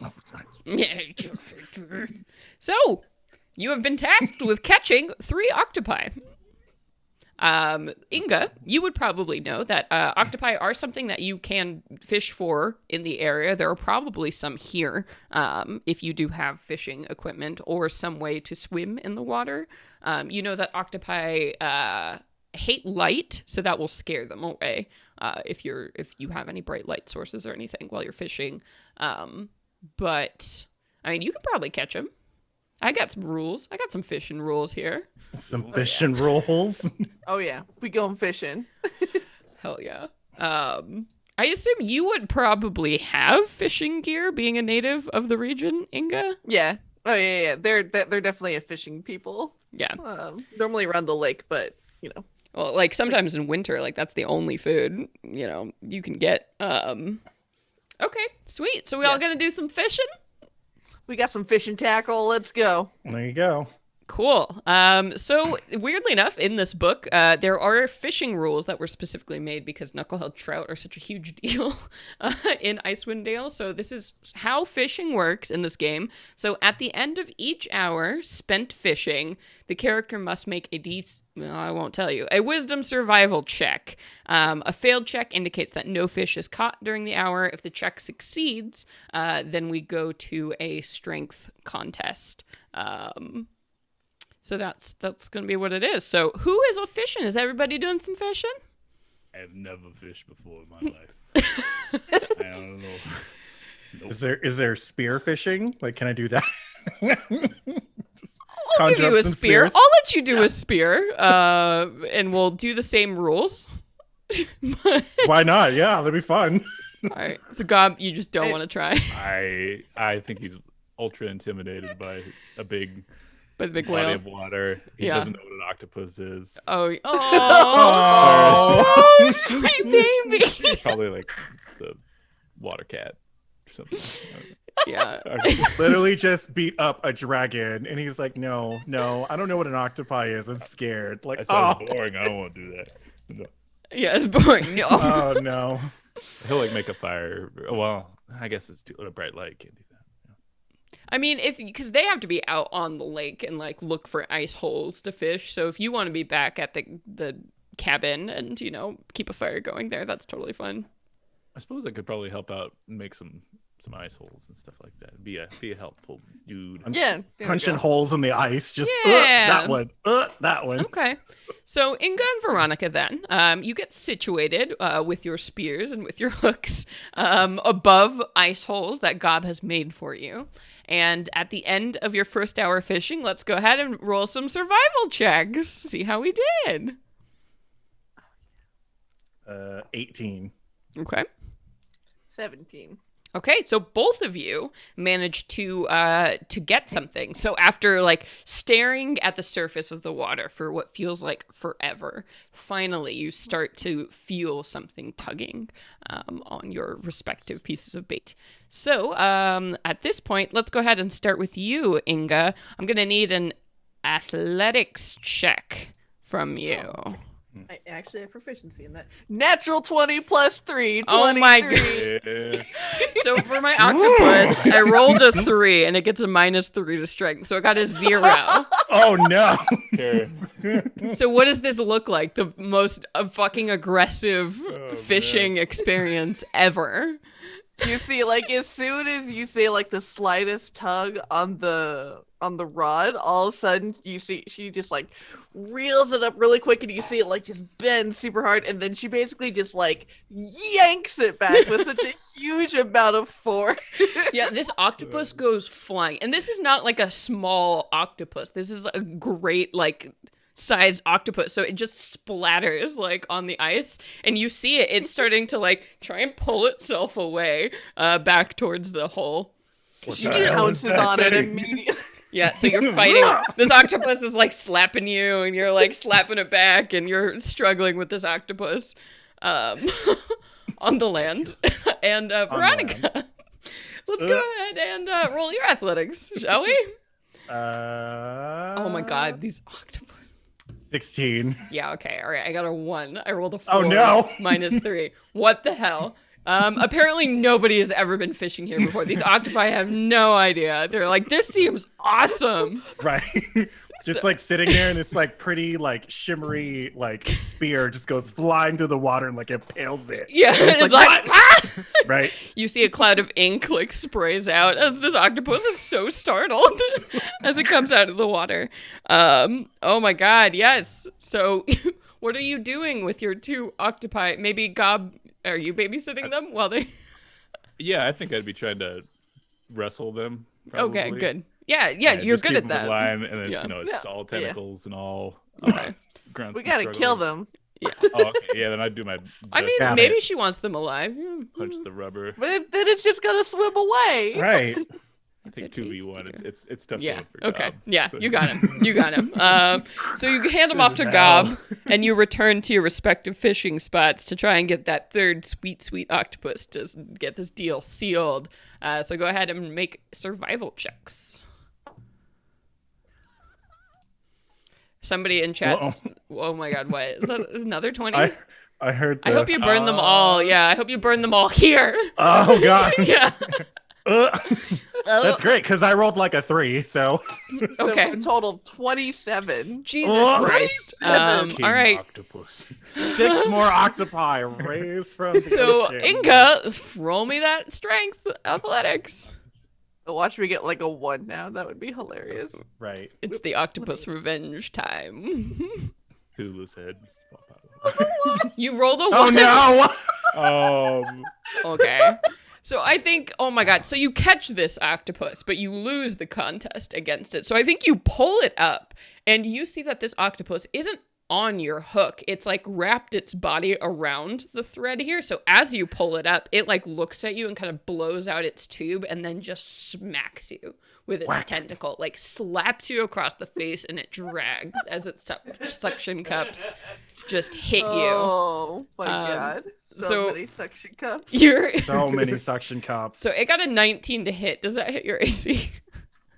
[SPEAKER 1] So, you have been tasked with catching 3 octopi. Inga, you would probably know that octopi are something that you can fish for in the area. There are probably some here if you do have fishing equipment or some way to swim in the water. You know that octopi hate light, so that will scare them away if you have any bright light sources or anything while you're fishing. But I mean, you can probably catch them. I got some rules. I got some fishing rules here.
[SPEAKER 4] Some fishing rules.
[SPEAKER 3] Oh yeah, we going fishing.
[SPEAKER 1] Hell yeah. I assume you would probably have fishing gear, being a native of the region, Inga?
[SPEAKER 3] Yeah. Oh yeah. They're definitely a fishing people.
[SPEAKER 1] Yeah.
[SPEAKER 3] Normally around the lake, but you know.
[SPEAKER 1] Well, like sometimes in winter, like that's the only food, you can get. Okay, sweet. So we all gonna do some fishing?
[SPEAKER 3] We got some fishing tackle. Let's go.
[SPEAKER 4] There you go.
[SPEAKER 1] Cool. So weirdly enough, in this book, there are fishing rules that were specifically made because knucklehead trout are such a huge deal in Icewind Dale. So this is how fishing works in this game. So at the end of each hour spent fishing, the character must make I won't tell you, a wisdom survival check. A failed check indicates that no fish is caught during the hour. If the check succeeds, then we go to a strength contest. So that's going to be what it is. So who is fishing? Is everybody doing some fishing?
[SPEAKER 2] I have never fished before in my life. I don't know. Nope.
[SPEAKER 4] Is there spear fishing? Like, can I do that?
[SPEAKER 1] I'll give
[SPEAKER 4] conjure
[SPEAKER 1] you
[SPEAKER 4] up
[SPEAKER 1] a
[SPEAKER 4] some
[SPEAKER 1] spear.
[SPEAKER 4] spears?
[SPEAKER 1] I'll let you do a spear, and we'll do the same rules.
[SPEAKER 4] Why not? Yeah, that'd be fun.
[SPEAKER 1] All right. So Gob, you just don't want to try.
[SPEAKER 2] I think he's ultra intimidated by a big
[SPEAKER 1] By the big
[SPEAKER 2] body
[SPEAKER 1] whale.
[SPEAKER 2] of water. He
[SPEAKER 1] Yeah.
[SPEAKER 2] doesn't know what an octopus is.
[SPEAKER 1] Oh,
[SPEAKER 4] Oh.
[SPEAKER 1] sweet baby.
[SPEAKER 2] Probably like it's a water cat or something.
[SPEAKER 1] Yeah.
[SPEAKER 4] Literally just beat up a dragon, and he's like, no, I don't know what an octopi is. I'm scared. Like,
[SPEAKER 2] That sounds boring. I don't want to do that. No.
[SPEAKER 1] Yeah, it's boring. No.
[SPEAKER 4] oh no.
[SPEAKER 2] He'll like make a fire. Well, I guess it's too a bright light. Can't do that.
[SPEAKER 1] I mean, because they have to be out on the lake and like look for ice holes to fish. So if you want to be back at the cabin and keep a fire going there, that's totally fun.
[SPEAKER 2] I suppose I could probably help out and make some ice holes and stuff like that. Be a helpful dude.
[SPEAKER 3] Yeah. there we
[SPEAKER 4] Punching
[SPEAKER 3] go.
[SPEAKER 4] holes in the ice. Just
[SPEAKER 1] Yeah.
[SPEAKER 4] that one.
[SPEAKER 1] Okay. So Inga and Veronica then, you get situated with your spears and with your hooks above ice holes that Gob has made for you. And at the end of your first hour fishing, let's go ahead and roll some survival checks. See how we did.
[SPEAKER 4] 18.
[SPEAKER 1] Okay.
[SPEAKER 3] 17.
[SPEAKER 1] Okay, so both of you managed to get something. So after like staring at the surface of the water for what feels like forever, finally you start to feel something tugging on your respective pieces of bait. So at this point, let's go ahead and start with you, Inga. I'm gonna need an athletics check from you.
[SPEAKER 3] I actually have proficiency in that. Natural 20 plus 3. 23.
[SPEAKER 1] Oh my God.
[SPEAKER 2] Yeah.
[SPEAKER 1] So for my octopus, I rolled a 3 and it gets a -3 to strength. So I got a 0.
[SPEAKER 4] Oh no.
[SPEAKER 2] Here.
[SPEAKER 1] So what does this look like? The most fucking aggressive fishing experience ever.
[SPEAKER 3] You see, like, as soon as you say like the slightest tug on the rod, all of a sudden you see she just like reels it up really quick, and you see it like just bend super hard, and then she basically just like yanks it back with such a huge amount of force.
[SPEAKER 1] Yeah, this octopus goes flying. And this is not like a small octopus. This is a great, like, sized octopus. So it just splatters, like, on the ice. And you see it. It's starting to, like, try and pull itself away back towards the hole.
[SPEAKER 3] She pounces on it immediately.
[SPEAKER 1] Yeah, so you're fighting. This octopus is, like, slapping you, and you're, like, slapping it back, and you're struggling with this octopus on the land. And Veronica, let's go ahead and roll your athletics, shall we? Oh my god, these octopus.
[SPEAKER 4] 16.
[SPEAKER 1] Yeah, okay, all right. I got a 1. I rolled a 4.
[SPEAKER 4] Oh, no.
[SPEAKER 1] Minus 3. What the hell? Apparently nobody has ever been fishing here before. These octopi have no idea. They're like, this seems awesome.
[SPEAKER 4] Right. Just like sitting there, and this like pretty like shimmery like spear just goes flying through the water and like impales it.
[SPEAKER 1] Yeah,
[SPEAKER 4] And
[SPEAKER 1] it's like ah!
[SPEAKER 4] right.
[SPEAKER 1] You see a cloud of ink like sprays out as this octopus is so startled as it comes out of the water. Oh my god, yes. So what are you doing with your 2 octopi? Maybe Gob, are you babysitting them while they...
[SPEAKER 2] Yeah, I think I'd be trying to wrestle them. Probably.
[SPEAKER 1] Okay, good. Yeah, you're
[SPEAKER 2] just
[SPEAKER 1] good
[SPEAKER 2] keep
[SPEAKER 1] at
[SPEAKER 2] them
[SPEAKER 1] that.
[SPEAKER 2] Alive, and it's,
[SPEAKER 1] Yeah.
[SPEAKER 2] it's all tentacles and all.
[SPEAKER 1] Okay.
[SPEAKER 2] grunts
[SPEAKER 3] We
[SPEAKER 2] and
[SPEAKER 3] gotta kill
[SPEAKER 2] struggling.
[SPEAKER 3] them.
[SPEAKER 1] Yeah.
[SPEAKER 2] Oh, okay. Yeah, then I'd do my best.
[SPEAKER 1] I mean,
[SPEAKER 4] Got
[SPEAKER 1] maybe
[SPEAKER 4] it.
[SPEAKER 1] she wants them alive. Yeah.
[SPEAKER 2] punch the rubber.
[SPEAKER 3] But then it's just gonna swim away.
[SPEAKER 4] Right.
[SPEAKER 2] I think
[SPEAKER 1] They're
[SPEAKER 2] 2v1.
[SPEAKER 1] tastier.
[SPEAKER 2] It's tough.
[SPEAKER 1] Yeah.
[SPEAKER 2] going for
[SPEAKER 1] Okay.
[SPEAKER 2] Gob,
[SPEAKER 1] Yeah.
[SPEAKER 2] so-
[SPEAKER 1] You got him. You got him. So you hand him off to
[SPEAKER 4] This is
[SPEAKER 1] Gob,
[SPEAKER 4] hell.
[SPEAKER 1] and you return to your respective fishing spots to try and get that third sweet, sweet octopus to get this deal sealed. So go ahead and make survival checks. Somebody in chat. Oh my God! What is that? Another 20?
[SPEAKER 4] I heard.
[SPEAKER 1] I hope you burn them all. Yeah, I hope you burn them all here.
[SPEAKER 4] Oh god.
[SPEAKER 1] Yeah.
[SPEAKER 4] That's great because I rolled like a 3. So
[SPEAKER 3] So
[SPEAKER 1] Okay.
[SPEAKER 3] a total of 27.
[SPEAKER 1] Jesus
[SPEAKER 4] Oh.
[SPEAKER 1] Christ.
[SPEAKER 2] King
[SPEAKER 1] All right.
[SPEAKER 2] Octopus.
[SPEAKER 4] 6 more octopi raised from the
[SPEAKER 1] So
[SPEAKER 4] ocean.
[SPEAKER 1] Inga, roll me that strength athletics.
[SPEAKER 3] Watch me get like a 1 now. That would be hilarious.
[SPEAKER 4] Right.
[SPEAKER 1] It's the Octopus Revenge time.
[SPEAKER 2] Hulu's head. just pop out.
[SPEAKER 1] You rolled a 1.
[SPEAKER 4] Oh no.
[SPEAKER 1] Okay. So I think, oh my god, so you catch this octopus, but you lose the contest against it. So I think you pull it up, and you see that this octopus isn't on your hook. It's like wrapped its body around the thread here. So as you pull it up, it like looks at you and kind of blows out its tube and then just smacks you with its
[SPEAKER 4] Whack.
[SPEAKER 1] tentacle, like slaps you across the face, and it drags as its suction cups just hit you.
[SPEAKER 3] Oh my god.
[SPEAKER 1] so-
[SPEAKER 3] So many suction cups.
[SPEAKER 1] You're
[SPEAKER 4] So many suction cups.
[SPEAKER 1] So it got a 19 to hit. Does that hit your AC?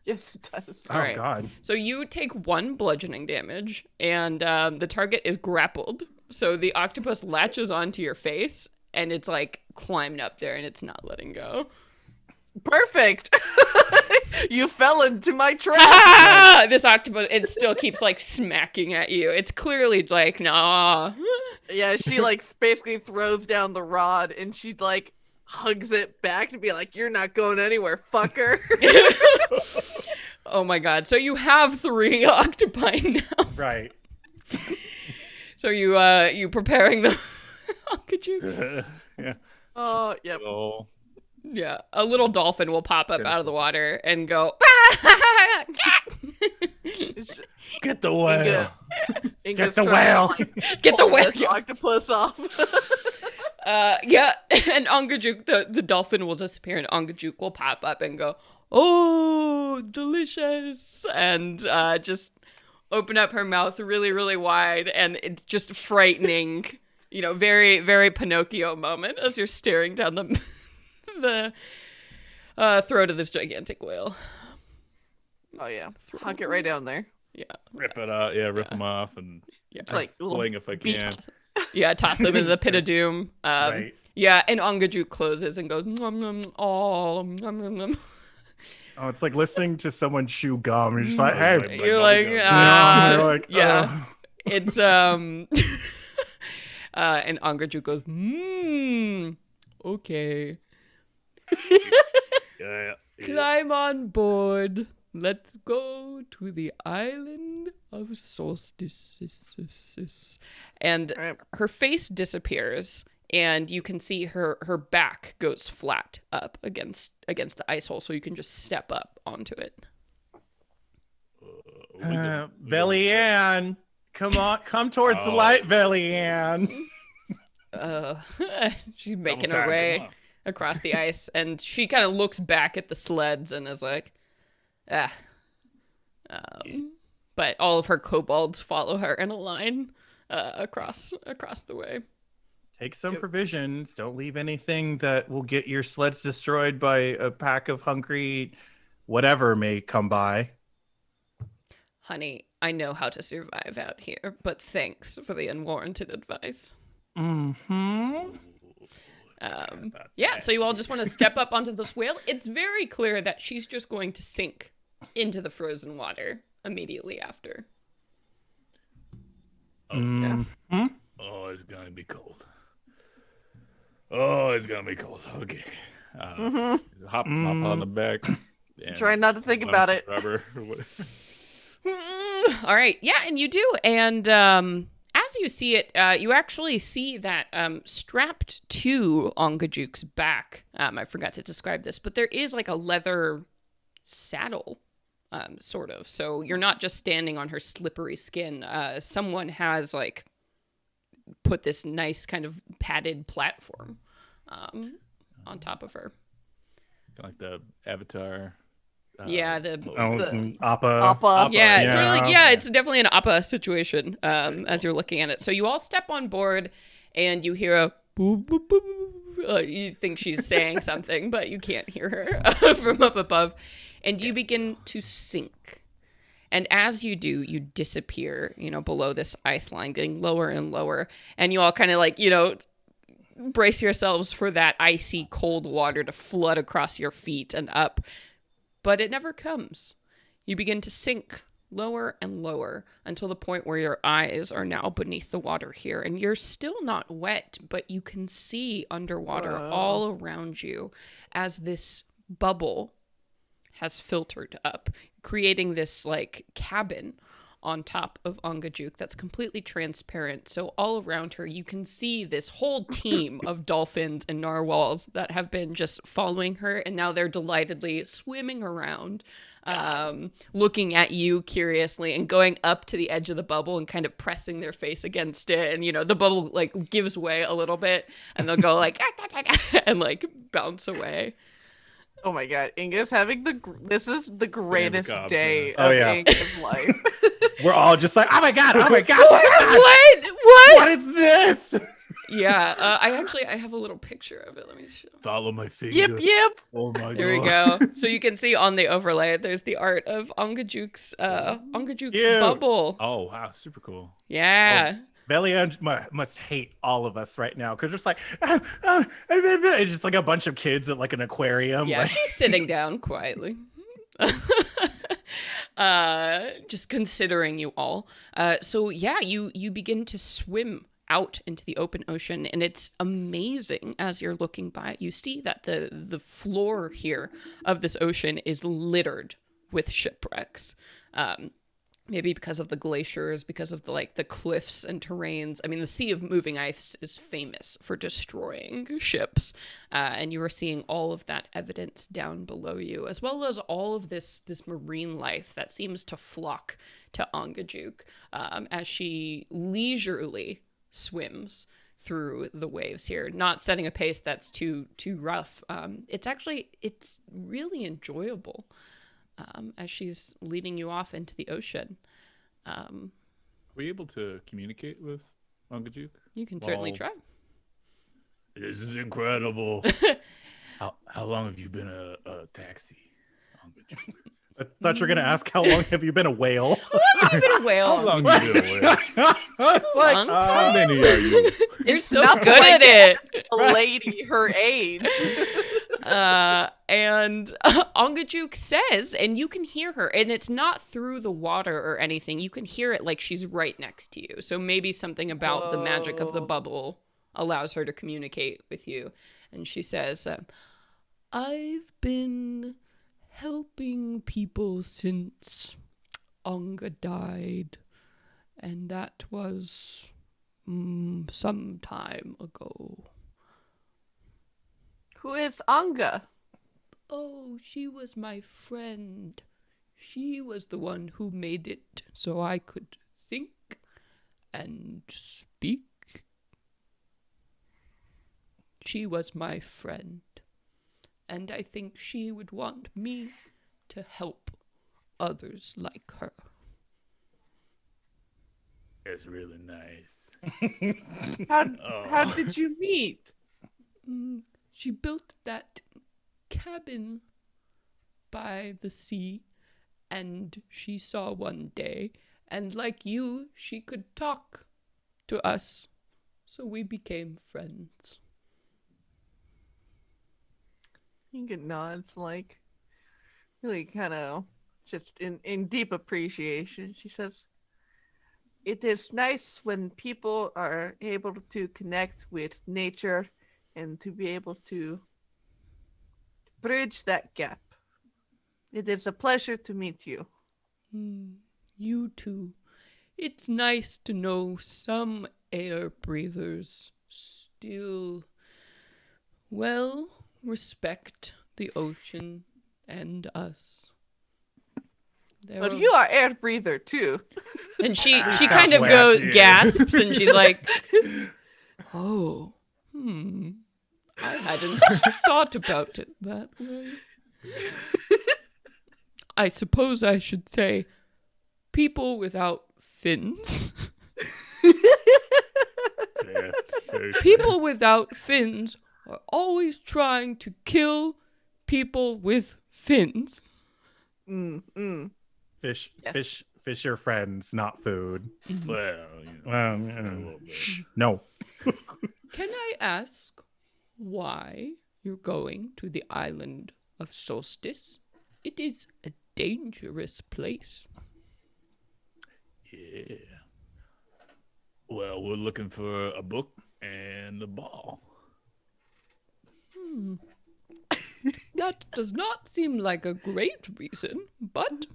[SPEAKER 3] Yes, it does.
[SPEAKER 4] Oh
[SPEAKER 1] Alright.
[SPEAKER 4] god.
[SPEAKER 1] So you take 1 bludgeoning damage, and the target is grappled. So the octopus latches onto your face, and it's like climbed up there, and it's not letting go.
[SPEAKER 3] Perfect. You fell into my trap.
[SPEAKER 1] Ah! This octopus, it still keeps like smacking at you. It's clearly like, nah.
[SPEAKER 3] Yeah, she like basically throws down the rod, and she like hugs it back to be like, "You're not going anywhere, fucker."
[SPEAKER 1] Oh my god. So you have 3 octopi now.
[SPEAKER 4] Right.
[SPEAKER 1] So you preparing them. How could you?
[SPEAKER 2] yeah.
[SPEAKER 3] Oh, yep.
[SPEAKER 2] Oh.
[SPEAKER 1] Yeah, a little dolphin will pop up out of the water and go.
[SPEAKER 3] It's-
[SPEAKER 2] Get the whale.
[SPEAKER 3] Inga's
[SPEAKER 4] Get the
[SPEAKER 3] trying to,
[SPEAKER 4] whale.
[SPEAKER 3] like,
[SPEAKER 1] Get the
[SPEAKER 3] pull
[SPEAKER 1] whale.
[SPEAKER 3] this octopus off.
[SPEAKER 1] Yeah, and Ongajuk, the dolphin will disappear, and Ongajuk will pop up and go, "Oh, delicious!" and just open up her mouth really, really wide, and it's just frightening. You know, very, very Pinocchio moment as you're staring down the throat of this gigantic whale.
[SPEAKER 3] Oh yeah, huck it right down there.
[SPEAKER 1] Yeah,
[SPEAKER 2] Rip it out. Yeah, rip them off and
[SPEAKER 1] yeah,
[SPEAKER 3] It's like a little
[SPEAKER 2] fling if I
[SPEAKER 3] beach-
[SPEAKER 2] can.
[SPEAKER 1] yeah. Toss them into the pit of doom.
[SPEAKER 4] Right.
[SPEAKER 1] Yeah, and Ongajuk closes and goes, nom, nom, oh, nom, nom, nom.
[SPEAKER 4] Oh, it's like listening to someone chew gum. You're just like, hey.
[SPEAKER 2] Like
[SPEAKER 1] You're like,
[SPEAKER 2] bubblegum.
[SPEAKER 1] ah,
[SPEAKER 4] You're like,
[SPEAKER 1] yeah.
[SPEAKER 4] "Ugh."
[SPEAKER 1] It's and Ongajuk goes, okay.
[SPEAKER 2] Yeah.
[SPEAKER 1] Climb on board. Let's go to the island of solstice. And
[SPEAKER 3] Right.
[SPEAKER 1] her face disappears, and you can see her back goes flat up against the ice hole, so you can just step up onto it.
[SPEAKER 4] Belly-Ann, come on, come towards the light, Belly-Ann.
[SPEAKER 1] She's making
[SPEAKER 2] Double
[SPEAKER 1] her
[SPEAKER 2] time,
[SPEAKER 1] way
[SPEAKER 2] come on.
[SPEAKER 1] across the ice, and she kind of looks back at the sleds and is like, ah. But all of her kobolds follow her in a line across the way.
[SPEAKER 4] Take some provisions. Don't leave anything that will get your sleds destroyed by a pack of hungry whatever may come by.
[SPEAKER 1] Honey, I know how to survive out here, but thanks for the unwarranted advice.
[SPEAKER 4] Mm-hmm.
[SPEAKER 1] Yeah, so you all just want to step up onto the swale. It's very clear that she's just going to sink into the frozen water immediately after.
[SPEAKER 2] Oh, it's gonna be cold. Oh, it's gonna be cold. Okay. Hop on the back. And
[SPEAKER 3] Try not to think about it.
[SPEAKER 2] Rubber or whatever.
[SPEAKER 1] All right, yeah, and you do, and as you see it, you actually see that strapped to Ongajuke's back. I forgot to describe this, but there is like a leather saddle, sort of. So you're not just standing on her slippery skin. Someone has like put this nice kind of padded platform on top of her.
[SPEAKER 2] Kind of like the Avatar.
[SPEAKER 1] Yeah,
[SPEAKER 4] Appa.
[SPEAKER 3] Appa.
[SPEAKER 1] Yeah, it's
[SPEAKER 4] Yeah.
[SPEAKER 1] really it's definitely an Appa situation as you're looking at it. So you all step on board, and you hear a boop boop boop. You think she's saying something, but you can't hear her from up above, and you begin to sink. And as you do, you disappear, below this ice line, getting lower and lower, and you all kind of like, brace yourselves for that icy cold water to flood across your feet and up. But it never comes. You begin to sink lower and lower until the point where your eyes are now beneath the water here. And you're still not wet, but you can see underwater all around you as this bubble has filtered up, creating this like cabin on top of Ongajuke that's completely transparent. So all around her, you can see this whole team of dolphins and narwhals that have been just following her, and now they're delightedly swimming around, looking at you curiously and going up to the edge of the bubble and kind of pressing their face against it. And, the bubble like gives way a little bit, and they'll go like, and like bounce away.
[SPEAKER 3] Oh my god, Inga's having this is the greatest
[SPEAKER 2] Cobb,
[SPEAKER 3] day
[SPEAKER 4] yeah. Oh,
[SPEAKER 3] of
[SPEAKER 4] yeah.
[SPEAKER 3] Inga's life.
[SPEAKER 4] We're all just like, oh my god,
[SPEAKER 1] What?
[SPEAKER 4] what is this?
[SPEAKER 1] Yeah, I have a little picture of it. Let me show.
[SPEAKER 2] Follow my finger.
[SPEAKER 3] Yep.
[SPEAKER 2] Oh my god.
[SPEAKER 1] There we go. So you can see on the overlay, there's the art of Ongajuke's
[SPEAKER 4] Ew.
[SPEAKER 1] bubble.
[SPEAKER 2] Oh wow, super cool.
[SPEAKER 1] Yeah.
[SPEAKER 4] Belly-Ann must hate all of us right now because just like it's just like a bunch of kids at like an aquarium.
[SPEAKER 1] Yeah,
[SPEAKER 4] like-
[SPEAKER 1] she's sitting down quietly. Just considering you all. So yeah, you begin to swim out into the open ocean, and it's amazing as you're looking by it. You see that the floor here of this ocean is littered with shipwrecks. Maybe because of the glaciers, because of the cliffs and terrains. I mean, the Sea of Moving Ice is famous for destroying ships, and you are seeing all of that evidence down below you, as well as all of this marine life that seems to flock to Ongajuke as she leisurely swims through the waves here, not setting a pace that's too rough. It's really enjoyable. As she's leading you off into the ocean.
[SPEAKER 2] Were you able to communicate with Ongajuke?
[SPEAKER 1] You can certainly
[SPEAKER 2] Well,
[SPEAKER 1] try.
[SPEAKER 2] This is incredible. How long have you been a taxi, Ongajuke?
[SPEAKER 4] I thought you were gonna ask how long have you been a whale?
[SPEAKER 1] I've been a whale.
[SPEAKER 2] How long have you been a whale?
[SPEAKER 4] It's like
[SPEAKER 1] Long
[SPEAKER 2] How
[SPEAKER 1] time.
[SPEAKER 2] many are you?
[SPEAKER 1] You're so
[SPEAKER 3] not
[SPEAKER 1] good
[SPEAKER 3] like
[SPEAKER 1] at it.
[SPEAKER 3] A lady her age.
[SPEAKER 1] And Ongajuke says, and you can hear her, and it's not through the water or anything. You can hear it like she's right next to you. So maybe something about the magic of the
[SPEAKER 3] Whoa.
[SPEAKER 1] bubble allows her to communicate with you. And she says, I've been helping people since Onga died, and that was some time ago.
[SPEAKER 3] Who is Anga?
[SPEAKER 1] Oh, she was my friend. She was the one who made it so I could think and speak. She was my friend, and I think she would want me to help others like her.
[SPEAKER 2] It's really nice.
[SPEAKER 3] How did you meet?
[SPEAKER 1] She built that cabin by the sea, and she saw one day, and like you, she could talk to us, so we became friends.
[SPEAKER 3] Inga nods, like, really kind of just in deep appreciation. She says, "It is nice when people are able to connect with nature and to be able to bridge that gap. It is a pleasure to meet you."
[SPEAKER 1] You too. It's nice to know some air breathers still, well, respect the ocean and us.
[SPEAKER 3] But you are air breather too.
[SPEAKER 1] And she
[SPEAKER 4] Sounds
[SPEAKER 1] kind of
[SPEAKER 4] wacky.
[SPEAKER 1] gasps, and she's like, "Oh, I hadn't thought about it that way. I suppose I should say, people without fins."
[SPEAKER 2] Yeah, very true.
[SPEAKER 1] People without fins are always trying to kill people with fins.
[SPEAKER 4] Fish,
[SPEAKER 3] Yes.
[SPEAKER 4] fish are friends, not food.
[SPEAKER 2] Well,
[SPEAKER 4] Well,
[SPEAKER 2] a little bit.
[SPEAKER 4] no.
[SPEAKER 1] Can I ask why you're going to the island of Solstice? It is a dangerous place.
[SPEAKER 2] Yeah. Well, we're looking for a book and a ball.
[SPEAKER 1] That does not seem like a great reason, but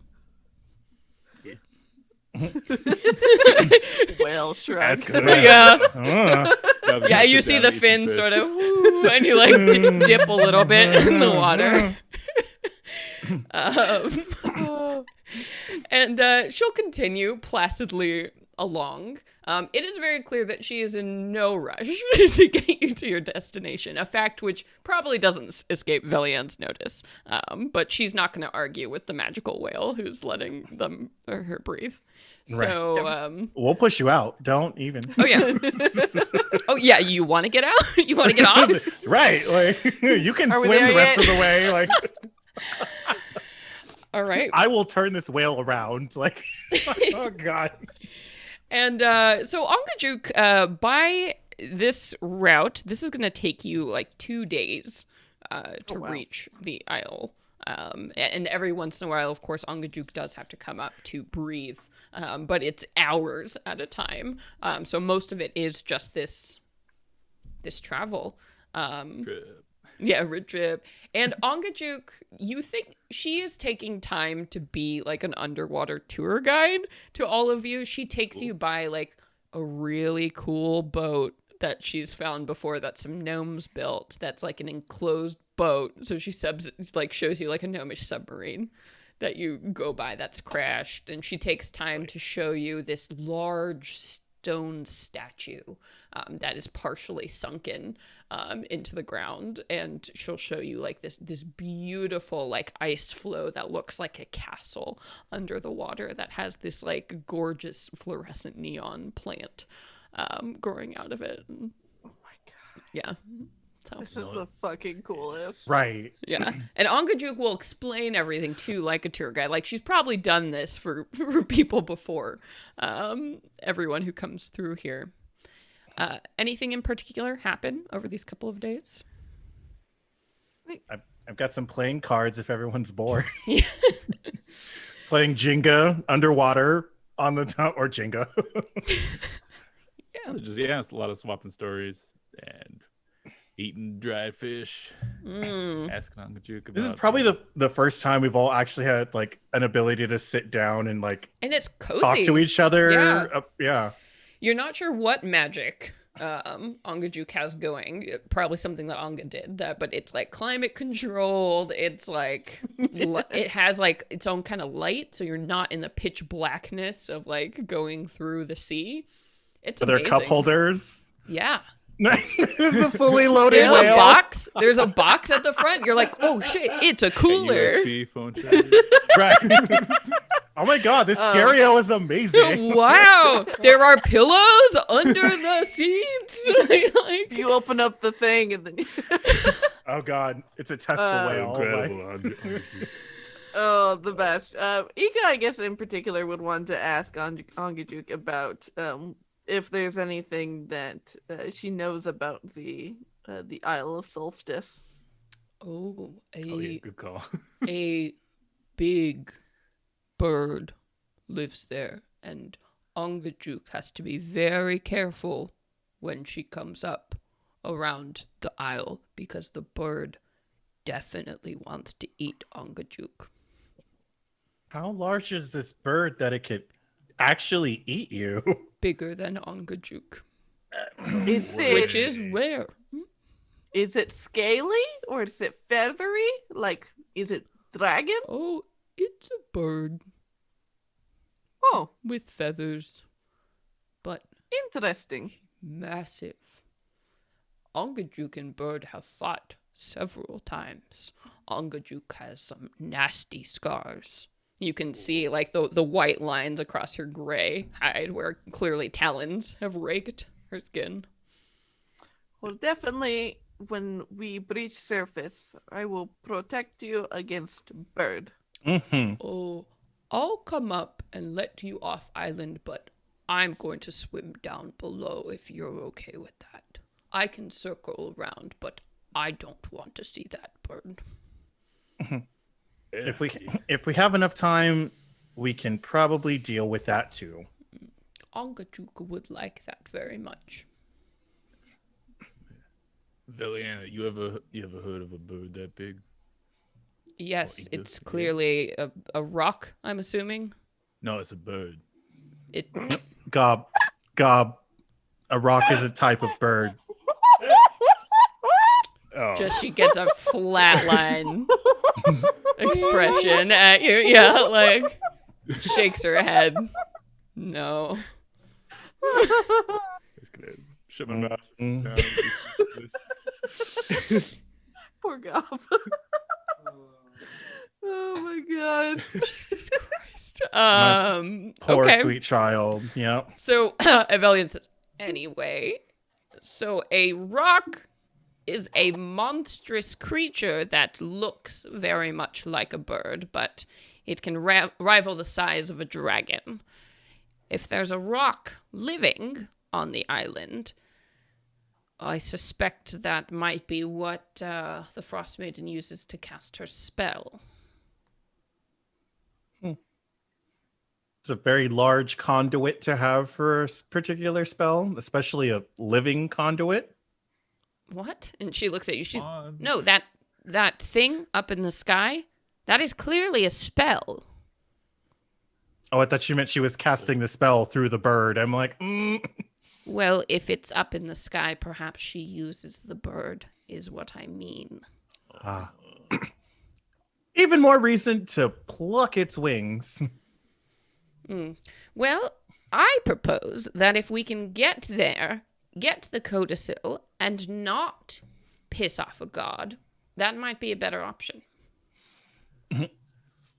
[SPEAKER 3] Whale shrug.
[SPEAKER 2] That's good.
[SPEAKER 1] yeah.
[SPEAKER 4] Uh,
[SPEAKER 1] Yeah, you see the fins sort of, whoo, and you like dip a little bit in the water. And she'll continue placidly along. It is very clear that she is in no rush to get you to your destination, a fact which probably doesn't escape Velian's notice. But she's not going to argue with the magical whale who's letting them or her breathe. So,
[SPEAKER 4] we'll push you out. Don't even.
[SPEAKER 1] oh yeah, oh yeah, you want to get out? You want to get off?
[SPEAKER 4] Right. Like you can
[SPEAKER 3] Are we
[SPEAKER 4] swim
[SPEAKER 3] there
[SPEAKER 4] the rest
[SPEAKER 3] yet?
[SPEAKER 4] of the way. Like
[SPEAKER 1] All right.
[SPEAKER 4] I will turn this whale around. Like oh god.
[SPEAKER 1] And so Ongajuk, by this route, this is going to take you like 2 days to
[SPEAKER 3] wow.
[SPEAKER 1] reach the isle. And every once in a while, of course, Ongajuk does have to come up to breathe, but it's hours at a time. So most of it is just this travel. Yeah, road trip. And Ongajuk, you think she is taking time to be like an underwater tour guide to all of you. She takes you by like a really cool boat that she's found before that some gnomes built. That's like an enclosed boat. So she shows you like a gnomish submarine that you go by that's crashed. And she takes time to show you this large stone statue that is partially sunken into the ground, and she'll show you like this beautiful like ice flow that looks like a castle under the water that has this like gorgeous fluorescent neon plant growing out of it.
[SPEAKER 3] Oh my god.
[SPEAKER 1] Yeah. So
[SPEAKER 3] This is the fucking coolest.
[SPEAKER 4] Right.
[SPEAKER 1] yeah, and Ongajuk will explain everything too, like a tour guide. Like she's probably done this for people before. Everyone who comes through here. Anything in particular happen over these couple of days?
[SPEAKER 4] I've got some playing cards if everyone's bored.
[SPEAKER 1] Yeah.
[SPEAKER 4] Playing Jenga underwater on the top or Jenga.
[SPEAKER 2] It's a lot of swapping stories and eating dried fish.
[SPEAKER 1] Mm.
[SPEAKER 2] Asking Angajuk about.
[SPEAKER 4] This is probably the first time we've all actually had like an ability to sit down and like
[SPEAKER 1] And it's cozy.
[SPEAKER 4] talk to each other.
[SPEAKER 1] Yeah.
[SPEAKER 4] Yeah.
[SPEAKER 1] You're not sure what magic Angajuk has going. Probably something that Anga did. But it's like climate controlled. It's like it has like its own kind of light, so you're not in the pitch blackness of like going through the sea. It's
[SPEAKER 4] Are there
[SPEAKER 1] amazing.
[SPEAKER 4] cup holders?
[SPEAKER 1] Yeah.
[SPEAKER 4] This is a fully loaded
[SPEAKER 1] There's a
[SPEAKER 4] whale.
[SPEAKER 1] box. There's a box at the front. You're like, oh shit, it's a cooler.
[SPEAKER 2] USB phone charger.
[SPEAKER 4] Right. Oh my god, this stereo is amazing.
[SPEAKER 1] Wow, there are pillows under the seats. Like,
[SPEAKER 3] You open up the thing and then
[SPEAKER 4] Oh god, it's a Tesla whale.
[SPEAKER 2] Incredible.
[SPEAKER 4] Like,
[SPEAKER 3] oh, the best. Ika, I guess in particular, would want to ask Angajuk about if there's anything that she knows about the Isle of Solstice.
[SPEAKER 1] oh,
[SPEAKER 2] Oh yeah, good call.
[SPEAKER 1] a big bird lives there, and Angajuk has to be very careful when she comes up around the isle because the bird definitely wants to eat Angajuk.
[SPEAKER 4] how large is this bird that it could actually eat you?
[SPEAKER 1] Bigger than Angajuk.
[SPEAKER 3] Is
[SPEAKER 1] Which
[SPEAKER 3] it
[SPEAKER 1] is where?
[SPEAKER 3] is it scaly or is it feathery? Like, is it dragon?
[SPEAKER 1] Oh, it's a bird
[SPEAKER 3] Oh,
[SPEAKER 1] with feathers, but
[SPEAKER 3] interesting.
[SPEAKER 1] massive. Angajuk and bird have fought several times. Angajuk has some nasty scars. You can see like the white lines across her gray hide where clearly talons have raked her skin.
[SPEAKER 3] Well, definitely when we breach surface, I will protect you against bird.
[SPEAKER 4] Mm-hmm.
[SPEAKER 1] Oh, I'll come up and let you off island, but I'm going to swim down below if you're okay with that. I can circle around, but I don't want to see that bird.
[SPEAKER 4] If we have enough time, we can probably deal with that too.
[SPEAKER 1] Angajuk would like that very much.
[SPEAKER 2] Veliana, you ever heard of a bird that big?
[SPEAKER 1] Yes,
[SPEAKER 2] Well,
[SPEAKER 1] it's
[SPEAKER 2] yeah.
[SPEAKER 1] clearly a rock, I'm assuming.
[SPEAKER 2] No, it's a bird.
[SPEAKER 1] It
[SPEAKER 4] Gob. A rock is a type of bird.
[SPEAKER 2] Oh,
[SPEAKER 1] just she gets a flatline expression at you. Yeah, like shakes her head. No.
[SPEAKER 2] it's gonna shut my mouth.
[SPEAKER 4] Mm.
[SPEAKER 2] down.
[SPEAKER 3] Poor Gob. Oh my god.
[SPEAKER 1] Jesus Christ.
[SPEAKER 4] Poor
[SPEAKER 1] okay.
[SPEAKER 4] sweet child. Yep.
[SPEAKER 1] So Evelian says, anyway, so a rock is a monstrous creature that looks very much like a bird, but it can rival the size of a dragon. If there's a rock living on the island, I suspect that might be what the Frostmaiden uses to cast her spell.
[SPEAKER 4] It's a very large conduit to have for a particular spell, especially a living conduit.
[SPEAKER 1] What? And she looks at you. She's
[SPEAKER 2] On.
[SPEAKER 1] no, that thing up in the sky, that is clearly a spell.
[SPEAKER 4] Oh, I thought she meant she was casting the spell through the bird. I'm like,
[SPEAKER 1] Well, if it's up in the sky, perhaps she uses the bird, is what I mean.
[SPEAKER 4] even more reason to pluck its wings.
[SPEAKER 1] Well, I propose that if we can get there, get the Codicil, and not piss off a god, that might be a better option.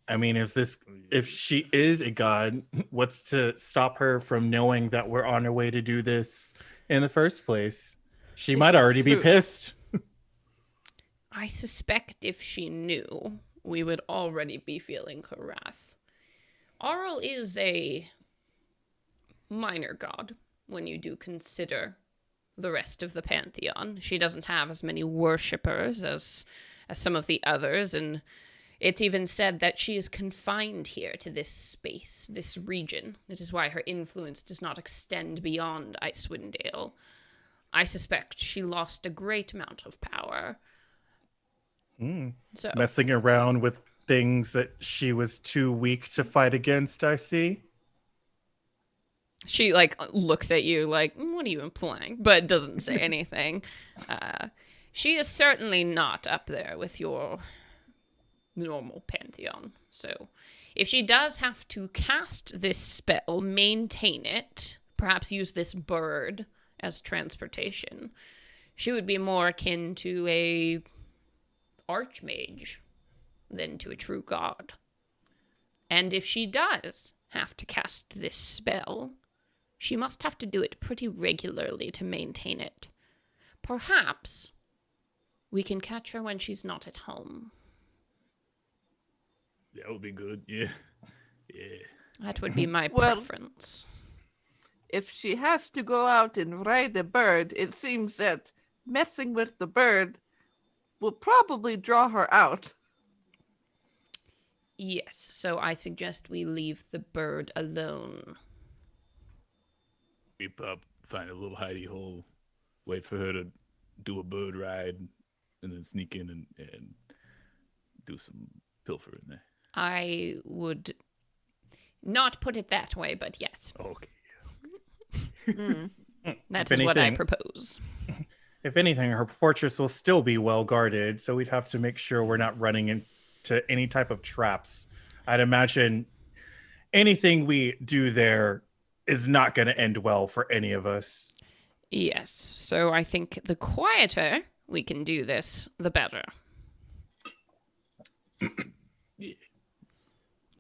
[SPEAKER 4] I mean, if she is a god, what's to stop her from knowing that we're on our way to do this in the first place? She might
[SPEAKER 3] is
[SPEAKER 4] already be
[SPEAKER 3] true.
[SPEAKER 4] pissed.
[SPEAKER 1] I suspect if she knew, we would already be feeling her wrath. Auril is a minor god when you do consider the rest of the pantheon. She doesn't have as many worshippers as some of the others, and it's even said that she is confined here to this space, this region. That is why her influence does not extend beyond Icewind Dale. I suspect she lost a great amount of power. So
[SPEAKER 4] Messing around with things that she was too weak to fight against, I see.
[SPEAKER 1] she like looks at you like, what are you implying? But doesn't say anything. She is certainly not up there with your normal pantheon. So if she does have to cast this spell, maintain it, perhaps use this bird as transportation, she would be more akin to a archmage than to a true god. And if she does have to cast this spell, she must have to do it pretty regularly to maintain it. Perhaps we can catch her when she's not at home.
[SPEAKER 2] That would be good. Yeah.
[SPEAKER 1] That would be my
[SPEAKER 3] Well-
[SPEAKER 1] preference.
[SPEAKER 3] If she has to go out and ride a bird, it seems that messing with the bird will probably draw her out.
[SPEAKER 1] Yes, so I suggest we leave the bird alone.
[SPEAKER 2] We find a little hidey hole, wait for her to do a bird ride, and then sneak in and do some pilfering there.
[SPEAKER 1] I would not put it that way, but yes,
[SPEAKER 2] Okay.
[SPEAKER 1] that
[SPEAKER 4] If
[SPEAKER 1] is what I
[SPEAKER 4] anything-
[SPEAKER 1] propose.
[SPEAKER 4] If anything, her fortress will still be well guarded, so we'd have to make sure we're not running into any type of traps. I'd imagine anything we do there is not going to end well for any of us.
[SPEAKER 1] Yes, so I think the quieter we can do this, the better.
[SPEAKER 2] Yeah.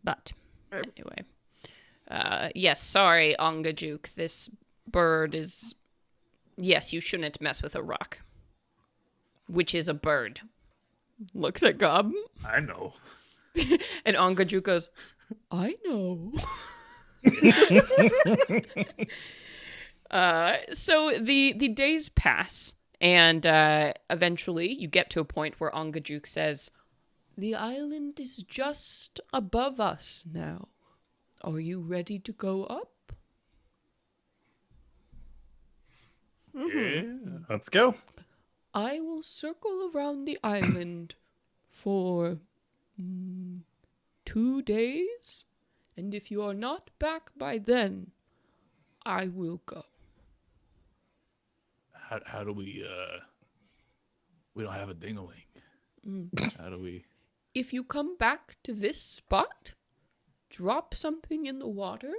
[SPEAKER 1] But anyway, yes, sorry, Ongajuk, this bird is... Yes, you shouldn't mess with a rock, which is a bird. Looks at Gob,
[SPEAKER 2] I know.
[SPEAKER 1] and Ongajuk goes, I know. So the days pass, and eventually you get to a point where Ongajuk says, the island is just above us now. Are you ready to go up?
[SPEAKER 2] Yeah.
[SPEAKER 4] Let's go.
[SPEAKER 1] I will circle around the island for 2 days, and if you are not back by then, I will go.
[SPEAKER 2] How do we don't have a ding-a-ling. How do we...
[SPEAKER 1] If you come back to this spot, drop something in the water,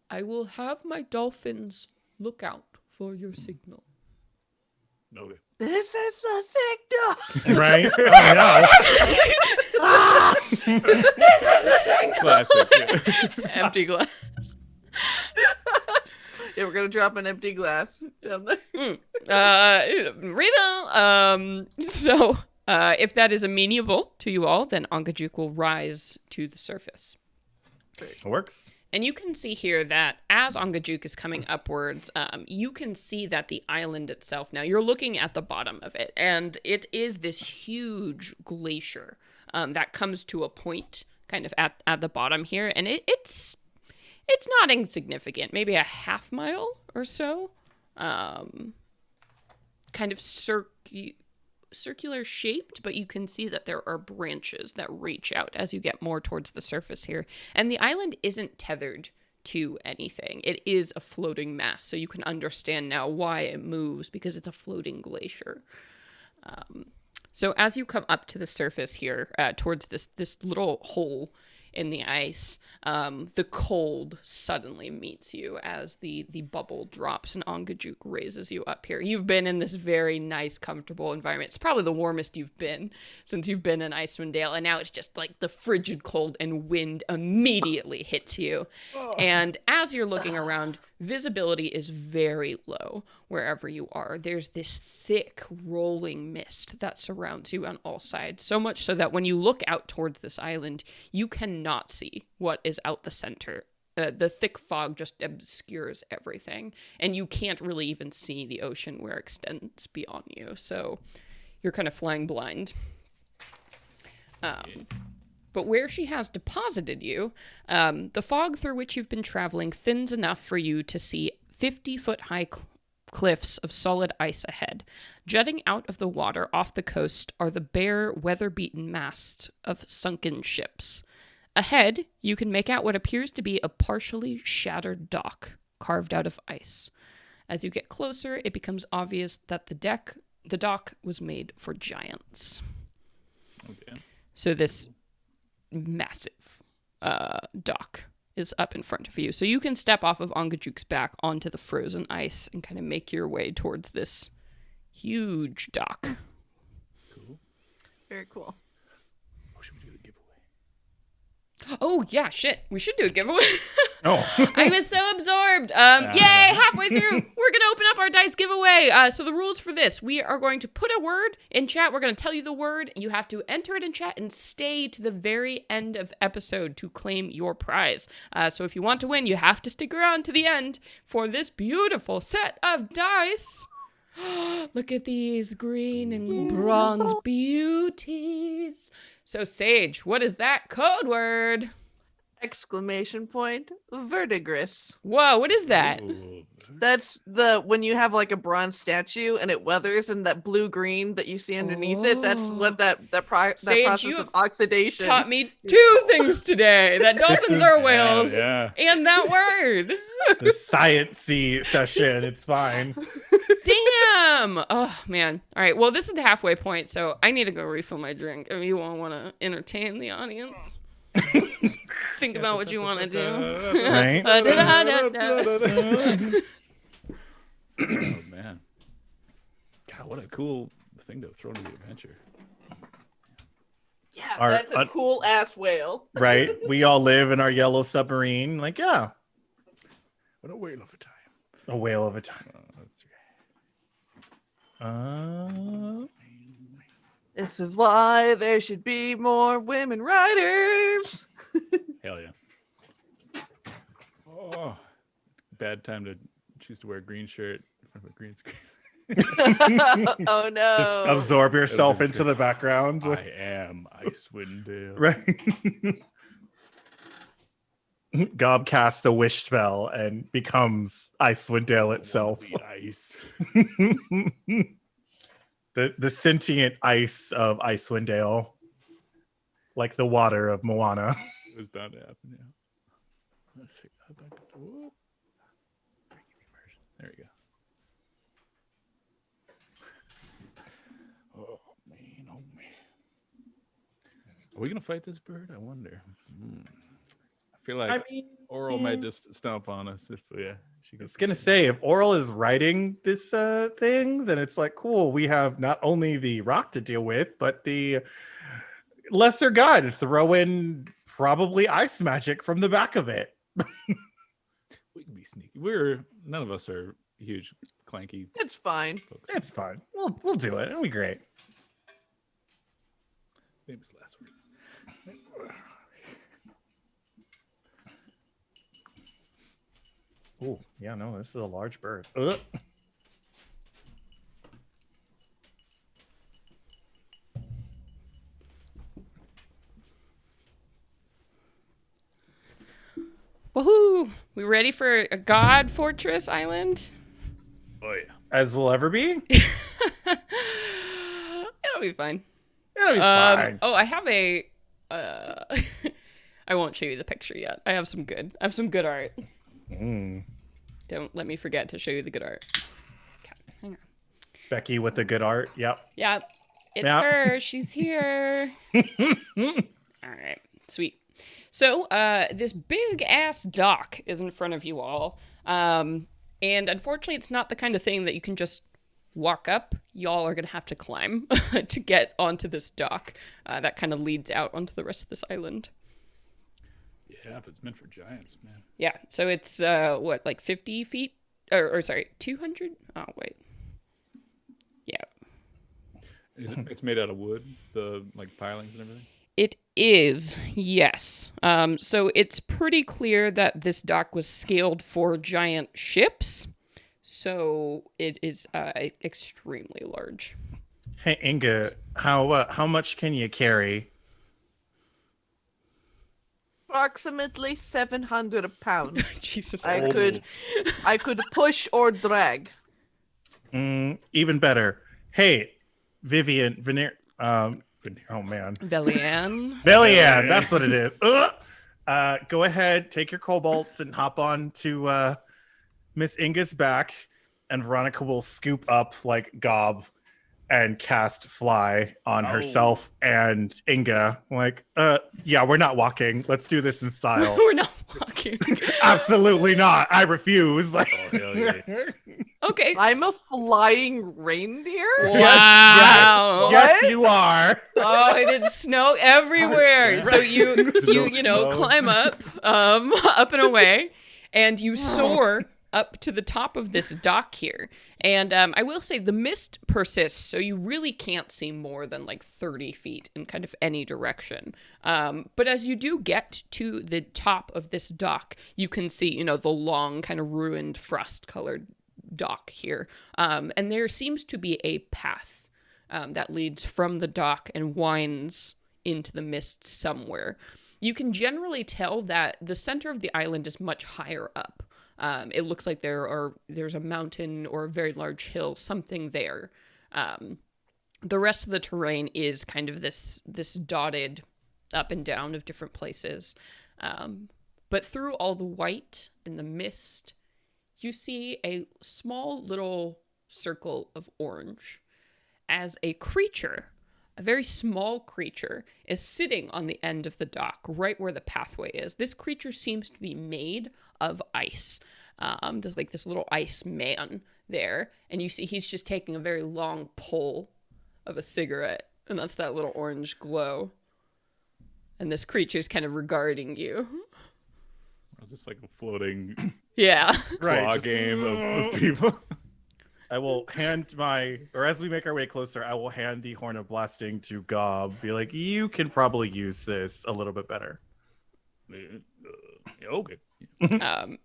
[SPEAKER 1] I will have my dolphins look out for your signal.
[SPEAKER 2] Okay.
[SPEAKER 3] This is the signal.
[SPEAKER 4] Right? Oh,
[SPEAKER 2] Classic. Yeah.
[SPEAKER 1] Empty glass.
[SPEAKER 3] Yeah, we're gonna drop an empty glass down there.
[SPEAKER 1] Rita, so if that is amenable to you all, then Ongajuk will rise to the surface.
[SPEAKER 4] It works.
[SPEAKER 1] And you can see here that as Ongajuk is coming upwards, you can see that the island itself, now you're looking at the bottom of it, and it is this huge glacier that comes to a point kind of at the bottom here, and it's not insignificant, maybe a half mile or so, kind of circular shaped, but you can see that there are branches that reach out as you get more towards the surface here. And the island isn't tethered to anything. It is a floating mass, so you can understand now why it moves, because it's a floating glacier. So as you come up to the surface here, towards this little hole in the ice, the cold suddenly meets you as the bubble drops and Ongajuk raises you up here. You've been in this very nice, comfortable environment. It's probably the warmest you've been since you've been in Icewind Dale, and now it's just like the frigid cold and wind immediately hits you. And as you're looking around, visibility is very low wherever you are. There's this thick, rolling mist that surrounds you on all sides, so much so that when you look out towards this island, you cannot see what is out the center. The thick fog just obscures everything, and you can't really even see the ocean where it extends beyond you, so you're kind of flying blind. But where she has deposited you, the fog through which you've been traveling thins enough for you to see 50-foot high cliffs of solid ice ahead. Jutting out of the water off the coast are the bare, weather-beaten masts of sunken ships. Ahead, you can make out what appears to be a partially shattered dock, carved out of ice. As you get closer, it becomes obvious that the dock was made for giants.
[SPEAKER 2] Okay.
[SPEAKER 1] So this massive dock is up in front of you. So you can step off of Angajuk's back onto the frozen ice and kind of make your way towards this huge dock.
[SPEAKER 2] Cool.
[SPEAKER 3] Very cool.
[SPEAKER 2] Oh, should we do the giveaway?
[SPEAKER 1] Oh, yeah, shit. We should do a giveaway.
[SPEAKER 4] Oh.
[SPEAKER 1] I was so absorbed. Yay, halfway through, we're going to open up our dice giveaway. So the rules for this, we are going to put a word in chat. We're going to tell you the word. You have to enter it in chat and stay to the very end of episode to claim your prize. So if you want to win, you have to stick around to the end for this beautiful set of dice. Look at these green and bronze beauties. So Sage, what is that code word?
[SPEAKER 3] Exclamation point, verdigris.
[SPEAKER 1] Whoa, what is that?
[SPEAKER 2] Ooh.
[SPEAKER 3] That's when you have like a bronze statue and it weathers and that blue green that you see underneath it. That's what that
[SPEAKER 1] Sage,
[SPEAKER 3] process
[SPEAKER 1] you
[SPEAKER 3] of oxidation.
[SPEAKER 1] Taught me two things today: that dolphins are whales,
[SPEAKER 2] Yeah.
[SPEAKER 1] and that word.
[SPEAKER 4] The science-y session. It's fine.
[SPEAKER 1] Damn! Oh man. All right. Well, this is the halfway point, so I need to go refill my drink. If you all want to entertain the audience, think about what you want to do.
[SPEAKER 4] Right?
[SPEAKER 2] Oh man. God, what a cool thing to throw into the adventure.
[SPEAKER 3] Yeah,
[SPEAKER 4] Our-
[SPEAKER 3] that's a cool ass whale.
[SPEAKER 4] Right? We all live in our yellow submarine. Like, yeah,
[SPEAKER 2] What a whale of a time.
[SPEAKER 4] a whale of a time.
[SPEAKER 2] That's
[SPEAKER 3] This is why there should be more women writers.
[SPEAKER 2] hell yeah. Oh, bad time to choose to wear a green shirt in front of a green screen.
[SPEAKER 3] Oh no.
[SPEAKER 4] Just absorb yourself
[SPEAKER 2] been
[SPEAKER 4] into the background.
[SPEAKER 2] I am Icewind Dale.
[SPEAKER 4] Right. Gob casts a wish spell and becomes Icewind Dale itself.
[SPEAKER 2] The ice.
[SPEAKER 4] The sentient ice of Icewind Dale. Like the water of Moana.
[SPEAKER 2] It was bound to happen, yeah. Let's see. Whoop. There we go. Oh man, oh man. Are we gonna fight this bird? I wonder. I feel like Oral might just stomp on us if she
[SPEAKER 4] I
[SPEAKER 2] gets
[SPEAKER 4] was gonna say, if Oral is writing this thing, then it's like, cool, we have not only the rock to deal with, but the lesser god. Throw in probably ice magic from the back of it.
[SPEAKER 2] we can be sneaky. None of us are huge clanky
[SPEAKER 3] It's fine.
[SPEAKER 2] folks.
[SPEAKER 4] It's fine. We'll do it. It'll be great.
[SPEAKER 2] Famous last word.
[SPEAKER 4] Oh, yeah, no, this is a large bird.
[SPEAKER 1] Woohoo! We ready for a God Fortress Island?
[SPEAKER 2] Oh yeah.
[SPEAKER 4] As will ever be.
[SPEAKER 1] It'll be fine.
[SPEAKER 4] It'll be fine.
[SPEAKER 1] Oh, I have a. I won't show you the picture yet. I have some good art. Don't let me forget to show you the good art. Okay, hang on.
[SPEAKER 4] Becky with the good art. Yep.
[SPEAKER 1] Yeah, it's
[SPEAKER 4] Yep.
[SPEAKER 1] her. She's here. All right, sweet. So, this big ass dock is in front of you all, and unfortunately, it's not the kind of thing that you can just walk up. Y'all are gonna have to climb to get onto this dock. That kind of leads out onto the rest of this island.
[SPEAKER 2] Yeah, if it's meant for giants, man.
[SPEAKER 1] Yeah, so it's what, like 50 feet, or sorry, 200. Oh wait, yeah.
[SPEAKER 2] It's made out of wood, the like pilings and everything.
[SPEAKER 1] It is, yes. So it's pretty clear that this dock was scaled for giant ships. So it is extremely large.
[SPEAKER 4] Hey, Inga, how much can you carry?
[SPEAKER 3] Approximately 700 pounds.
[SPEAKER 1] Jesus.
[SPEAKER 3] I could push or drag.
[SPEAKER 4] Even better. Hey, Vivian, oh man.
[SPEAKER 1] Velian.
[SPEAKER 4] Villian, that's what it is. Go ahead, take your kobolds and hop on to Miss Inga's back, and Veronica will scoop up like Gob and cast fly on herself and Inga. Like, yeah, we're not walking. Let's do this in style.
[SPEAKER 1] We're not walking.
[SPEAKER 4] Absolutely not. I refuse. Like,
[SPEAKER 2] hell yeah.
[SPEAKER 1] Okay.
[SPEAKER 3] I'm a flying reindeer?
[SPEAKER 1] Wow.
[SPEAKER 4] Yes, you are.
[SPEAKER 1] Oh, it did snow everywhere. So you know, climb up and away, and you soar up to the top of this dock here. And I will say the mist persists, so you really can't see more than like 30 feet in kind of any direction. But as you do get to the top of this dock, you can see, you know, the long kind of ruined frost-colored dock here. And there seems to be a path that leads from the dock and winds into the mist somewhere. You can generally tell that the center of the island is much higher up. It looks like there's a mountain or a very large hill, something there. The rest of the terrain is kind of this dotted up and down of different places. But through all the white and the mist, you see a small little circle of orange as a creature, a very small creature, is sitting on the end of the dock, right where the pathway is. This creature seems to be made of ice. There's like this little ice man there, and you see he's just taking a very long pull of a cigarette, and that's that little orange glow. And this creature's kind of regarding you.
[SPEAKER 2] Just like a floating
[SPEAKER 1] Yeah.
[SPEAKER 2] claw
[SPEAKER 4] Just-
[SPEAKER 2] game of people.
[SPEAKER 4] I will hand as we make our way closer, I will hand the Horn of Blasting to Gob. Be like, you can probably use this a little bit better.
[SPEAKER 2] Yeah, okay.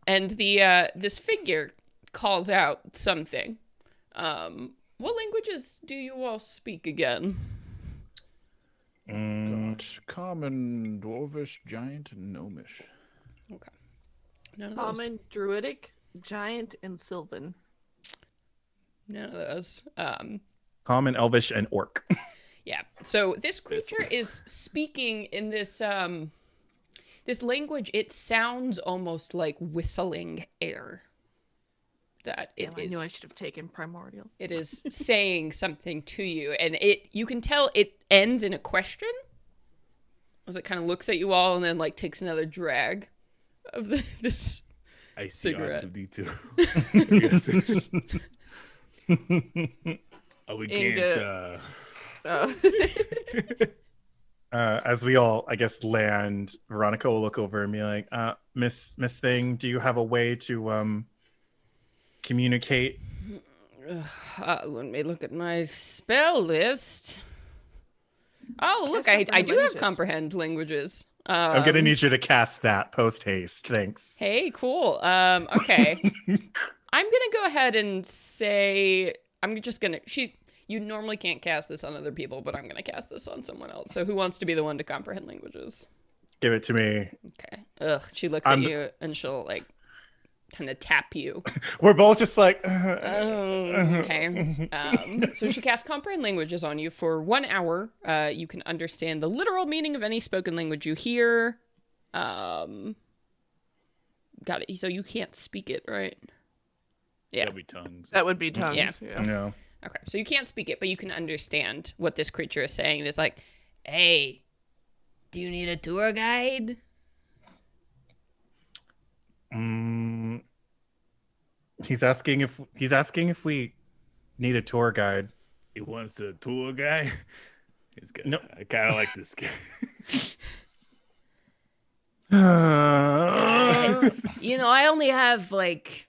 [SPEAKER 1] And the this figure calls out something. What languages do you all speak again?
[SPEAKER 2] Got common, dwarvish, giant, and gnomish.
[SPEAKER 1] Okay. None of those.
[SPEAKER 3] Common, druidic, giant, and sylvan.
[SPEAKER 1] None of those.
[SPEAKER 4] Common, Elvish, and Orc.
[SPEAKER 1] Yeah. So this creature is speaking in this this language. It sounds almost like whistling air. That it
[SPEAKER 3] Damn, I
[SPEAKER 1] is.
[SPEAKER 3] knew I should have taken primordial.
[SPEAKER 1] It is saying something to you, and you can tell it ends in a question as it kind of looks at you all and then like takes another drag of this
[SPEAKER 2] I see
[SPEAKER 1] cigarette.
[SPEAKER 2] R2D2. Oh, we can't.
[SPEAKER 3] Oh.
[SPEAKER 4] As we all, I guess, land, Veronica will look over and be like, Miss Thing, do you have a way to communicate?
[SPEAKER 1] Let me look at my spell list. Oh, look,
[SPEAKER 3] Cast
[SPEAKER 1] I do have
[SPEAKER 3] languages.
[SPEAKER 1] comprehend languages.
[SPEAKER 4] I'm gonna need you to cast that post haste. Thanks.
[SPEAKER 1] Hey, cool. Okay. I'm gonna go ahead and say I'm just gonna you normally can't cast this on other people, but I'm gonna cast this on someone else. So who wants to be the one to comprehend languages?
[SPEAKER 4] Give it to me.
[SPEAKER 1] Okay. Ugh. She looks at you and she'll like kind of tap you.
[SPEAKER 4] We're both just like.
[SPEAKER 1] Okay. So she casts comprehend languages on you for 1 hour. You can understand the literal meaning of any spoken language you hear. Got it. So you can't speak it, right? Yeah.
[SPEAKER 2] That'd be tongues.
[SPEAKER 3] That would be tongues.
[SPEAKER 1] Yeah.
[SPEAKER 3] Yeah.
[SPEAKER 4] No.
[SPEAKER 1] Okay. So you can't speak it, but you can understand what this creature is saying. It's like, hey, do you need a tour guide?
[SPEAKER 4] He's asking if we need a tour guide.
[SPEAKER 2] He wants a tour guy. He's got.
[SPEAKER 4] No.
[SPEAKER 2] I kind of like this guy.
[SPEAKER 1] You know, I only have like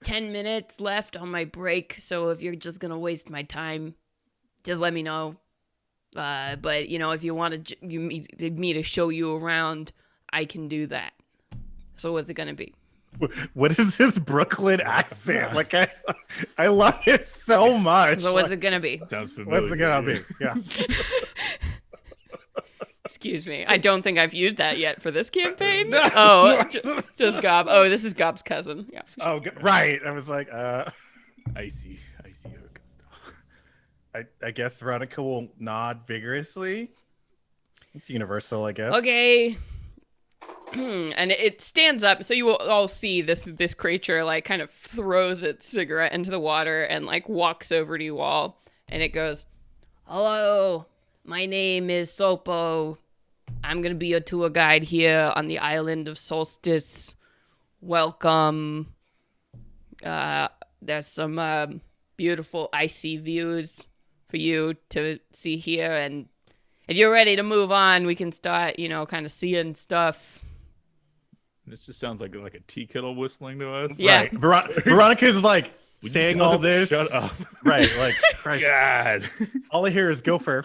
[SPEAKER 1] 10 minutes left on my break, so if you're just gonna waste my time, just let me know. But you know, if you want me to show you around, I can do that. So what's it gonna be?
[SPEAKER 4] What is this Brooklyn accent? Like I love it so much.
[SPEAKER 1] So what's it gonna be?
[SPEAKER 2] Sounds familiar.
[SPEAKER 4] What's it gonna be? Yeah.
[SPEAKER 1] Excuse me. I don't think I've used that yet for this campaign.
[SPEAKER 4] No.
[SPEAKER 1] Oh, just Gob. Oh, this is Gob's cousin. Yeah.
[SPEAKER 4] Oh, right. I was like,
[SPEAKER 2] Icy.
[SPEAKER 4] I guess Veronica will nod vigorously. It's universal, I guess.
[SPEAKER 1] Okay. And it stands up, so you will all see this creature like kind of throws its cigarette into the water and like walks over to you all, and it goes, "Hello, my name is Sopo. I'm gonna be your tour guide here on the island of Solstice. Welcome. There's some beautiful icy views for you to see here, and if you're ready to move on, we can start, kind of seeing stuff."
[SPEAKER 2] This just sounds like a tea kettle whistling to us.
[SPEAKER 1] Yeah.
[SPEAKER 4] Right. Veronica's like
[SPEAKER 2] Would you
[SPEAKER 4] saying
[SPEAKER 2] tell
[SPEAKER 4] all
[SPEAKER 2] him to
[SPEAKER 4] this.
[SPEAKER 2] Shut up.
[SPEAKER 4] Right. Like, Christ.
[SPEAKER 2] God.
[SPEAKER 4] All I hear is gopher.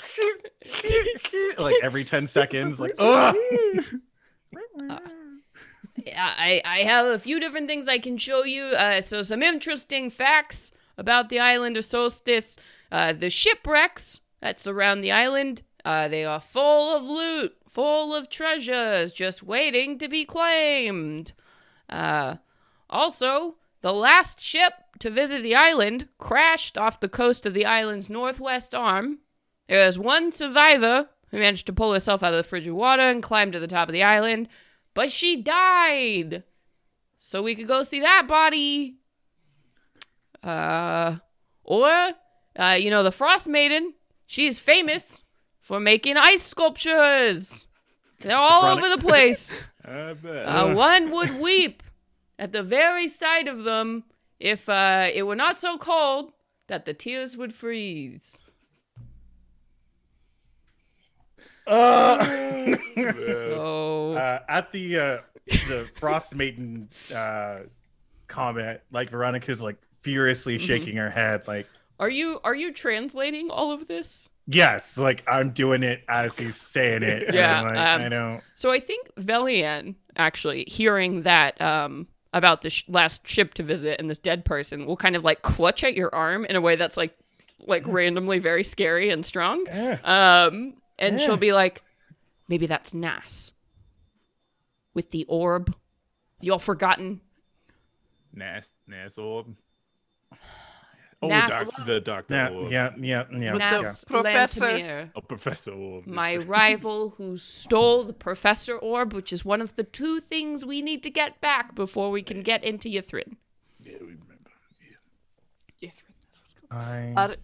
[SPEAKER 4] Like every 10 seconds. Like, ugh.
[SPEAKER 1] I have a few different things I can show you. So some interesting facts about the island of Solstice. The shipwrecks that surround the island, they are full of loot, full of treasures, just waiting to be claimed. Also, the last ship to visit the island crashed off the coast of the island's northwest arm. There was one survivor who managed to pull herself out of the frigid water and climb to the top of the island, but she died. So we could go see that body. Or the Frostmaiden, she's famous for making ice sculptures. They're all over the place.
[SPEAKER 2] I bet.
[SPEAKER 1] One would weep at the very sight of them if it were not so cold that the tears would freeze. So
[SPEAKER 4] At the Frostmaiden comment, like Veronica's like furiously shaking her head, like,
[SPEAKER 1] are you translating all of this?
[SPEAKER 4] yes, like I'm doing it as he's saying it. and
[SPEAKER 1] Yeah,
[SPEAKER 4] I'm like, I don't.
[SPEAKER 1] So I think Velian, actually, hearing that about the last ship to visit and this dead person, will kind of like clutch at your arm in a way that's like randomly very scary and strong. And she'll be like, maybe that's Nas with the orb. The all forgotten.
[SPEAKER 2] Nas orb. Oh,
[SPEAKER 1] Nas-
[SPEAKER 2] the doctor orb.
[SPEAKER 4] Yeah.
[SPEAKER 3] With
[SPEAKER 1] Nas
[SPEAKER 3] the professor.
[SPEAKER 1] Lantamir,
[SPEAKER 2] Oh, Professor Orb.
[SPEAKER 1] my rival who stole the Professor Orb, which is one of the two things we need to get back before we can get into Yithrin.
[SPEAKER 2] Yeah, we remember.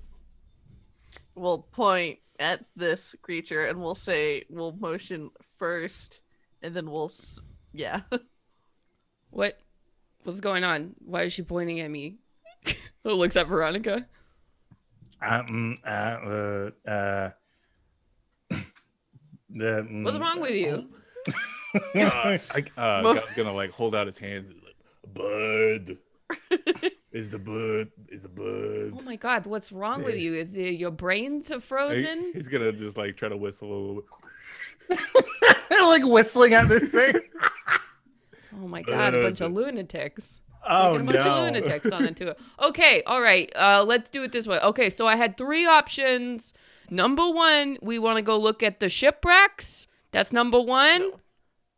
[SPEAKER 3] We'll point at this creature and we'll motion first, and then yeah.
[SPEAKER 1] What's going on? Why is she pointing at me? Who looks at Veronica?
[SPEAKER 4] What's
[SPEAKER 1] What's wrong with you?
[SPEAKER 2] God's gonna like hold out his hands. Like, bud. Is the bud?
[SPEAKER 1] Oh my God, what's wrong with you? Is your brains have frozen?
[SPEAKER 2] He's gonna just like try to whistle a little bit.
[SPEAKER 4] like whistling at this thing.
[SPEAKER 1] Oh my God, a bunch of lunatics.
[SPEAKER 4] Oh
[SPEAKER 1] Get a bunch of
[SPEAKER 4] no.
[SPEAKER 1] lunatics on it too. Okay, all right. Let's do it this way. Okay, so I had 3 options. Number 1, we want to go look at the shipwrecks. That's number 1.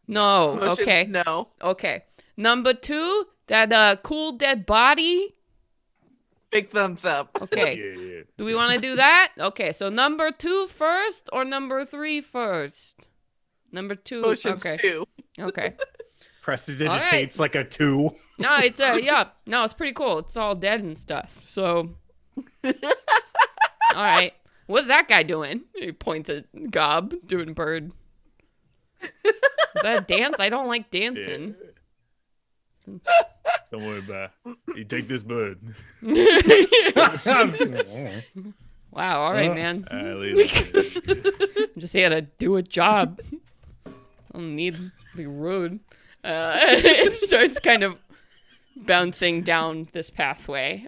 [SPEAKER 1] No.
[SPEAKER 3] Motion's
[SPEAKER 1] Okay.
[SPEAKER 3] no.
[SPEAKER 1] Okay. Number 2, that cool dead body.
[SPEAKER 3] Big thumbs up.
[SPEAKER 1] Okay.
[SPEAKER 2] Yeah.
[SPEAKER 1] Do we want to do that? Okay. So number 2 first or number 3 first? Number 2.
[SPEAKER 3] Motion's
[SPEAKER 1] Okay.
[SPEAKER 3] 2.
[SPEAKER 1] Okay.
[SPEAKER 4] Prestidigitates like a 2.
[SPEAKER 1] No, it's yeah. No, it's pretty cool. It's all dead and stuff. So, all right. What's that guy doing? He points at Gob doing bird. Is that a dance? I don't like dancing.
[SPEAKER 2] Don't worry about it. You take this bird.
[SPEAKER 1] Wow. All right, man.
[SPEAKER 2] Leave it.
[SPEAKER 1] I'm just here to do a job. I don't need to be rude. It starts kind of bouncing down this pathway.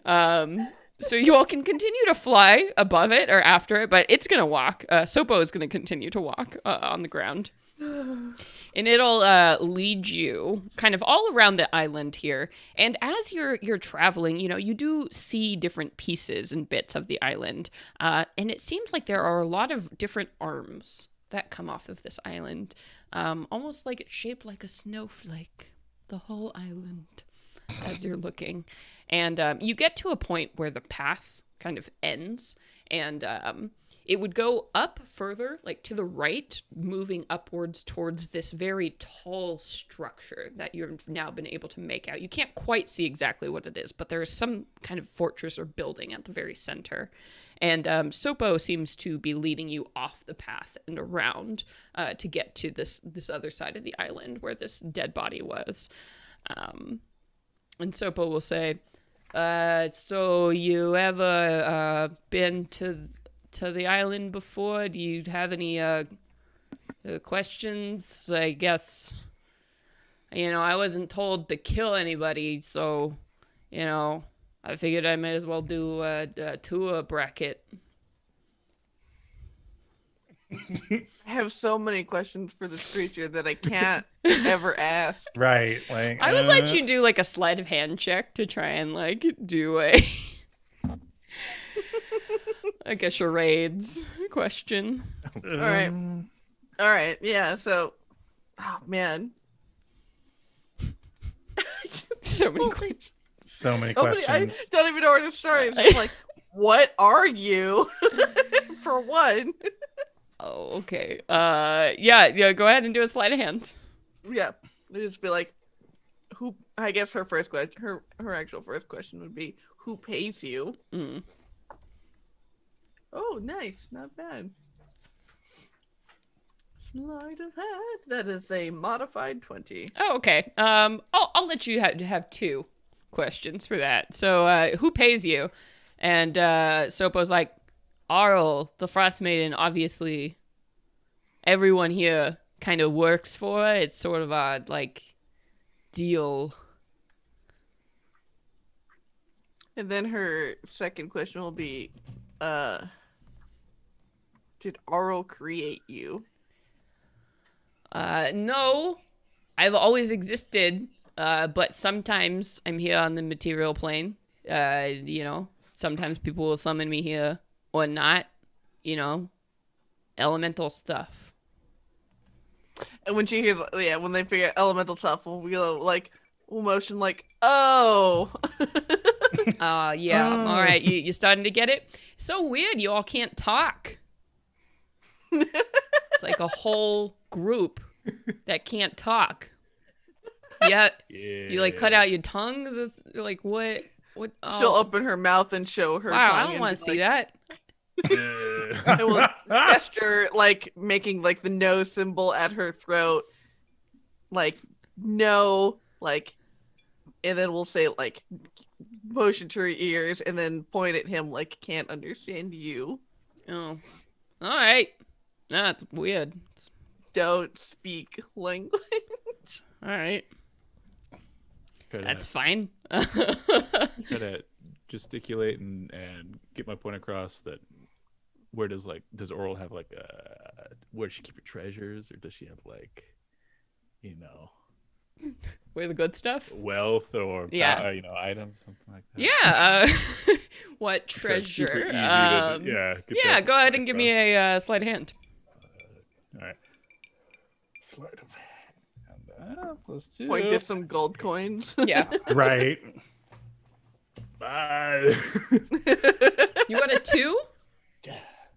[SPEAKER 1] So you all can continue to fly above it or after it, but it's gonna walk. Sopo is gonna continue to walk on the ground, and it'll lead you kind of all around the island here. And as you're traveling, you do see different pieces and bits of the island, and it seems like there are a lot of different arms that come off of this island. Almost like it's shaped like a snowflake, the whole island, as you're looking. And you get to a point where the path kind of ends, and it would go up further, like to the right, moving upwards towards this very tall structure that you've now been able to make out. You can't quite see exactly what it is, but there is some kind of fortress or building at the very center. And Sopo seems to be leading you off the path and around to get to this other side of the island where this dead body was. And Sopo will say, so you ever been to the island before? Do you have any questions? I guess, I wasn't told to kill anybody, so, I figured I might as well do a tour bracket.
[SPEAKER 3] I have so many questions for this creature that I can't ever ask.
[SPEAKER 4] Right. Like
[SPEAKER 1] I would let you do like a sleight of hand check to try and like do a like a charades question.
[SPEAKER 3] All right. Yeah. So, oh man,
[SPEAKER 1] So many questions.
[SPEAKER 4] So many
[SPEAKER 3] I
[SPEAKER 4] questions.
[SPEAKER 3] don't even know where to start. It's just like, what are you? For one.
[SPEAKER 1] Oh, okay. Yeah. Go ahead and do a sleight of hand.
[SPEAKER 3] Yeah. It'd just be like, who? I guess her first question, her actual first question would be, who pays you?
[SPEAKER 1] Mm.
[SPEAKER 3] Oh, nice. Not bad. Sleight of hand. That is a modified 20.
[SPEAKER 1] Oh, okay. I'll let you have two questions for that. So, who pays you? And Sopo's like, Arl, the Frostmaiden, obviously everyone here kind of works for. It's sort of a, like, deal.
[SPEAKER 3] And then her second question will be, did Arl create you?
[SPEAKER 1] No. I've always existed, but sometimes I'm here on the material plane. Sometimes people will summon me here or not, elemental stuff.
[SPEAKER 3] And when she hears, when they figure out elemental stuff, we'll go like, we'll motion like, oh.
[SPEAKER 1] Yeah.
[SPEAKER 4] Oh.
[SPEAKER 1] All right. You starting to get it? So weird. You all can't talk. It's like a whole group that can't talk. Yeah. You like cut out your tongues. It's like what? What? Oh.
[SPEAKER 3] She'll open her mouth and show her
[SPEAKER 1] Wow,
[SPEAKER 3] tongue.
[SPEAKER 1] I don't want to see that.
[SPEAKER 3] It will gesture like making like the no symbol at her throat, like no, like, and then we'll say like motion to her ears and then point at him like can't understand you.
[SPEAKER 1] Oh, all right. That's weird.
[SPEAKER 3] Don't speak language.
[SPEAKER 1] All right,
[SPEAKER 2] Try
[SPEAKER 1] that's
[SPEAKER 2] to,
[SPEAKER 1] fine.
[SPEAKER 2] try to gesticulate and get my point across that where does Oral have like where does she keep her treasures, or does she have like
[SPEAKER 1] Where the good stuff?
[SPEAKER 2] wealth or
[SPEAKER 1] Yeah.
[SPEAKER 2] items, something like that?
[SPEAKER 1] Yeah. What
[SPEAKER 2] Try to super
[SPEAKER 1] treasure?
[SPEAKER 2] easy to- get
[SPEAKER 1] Yeah.
[SPEAKER 2] that
[SPEAKER 1] Go ahead
[SPEAKER 2] point
[SPEAKER 1] and give me
[SPEAKER 2] across.
[SPEAKER 1] a sleight of hand.
[SPEAKER 2] All right. Sleight of hand. And, +2.
[SPEAKER 3] Point to some gold coins.
[SPEAKER 1] Yeah.
[SPEAKER 4] Right.
[SPEAKER 2] Bye.
[SPEAKER 1] You got a 2?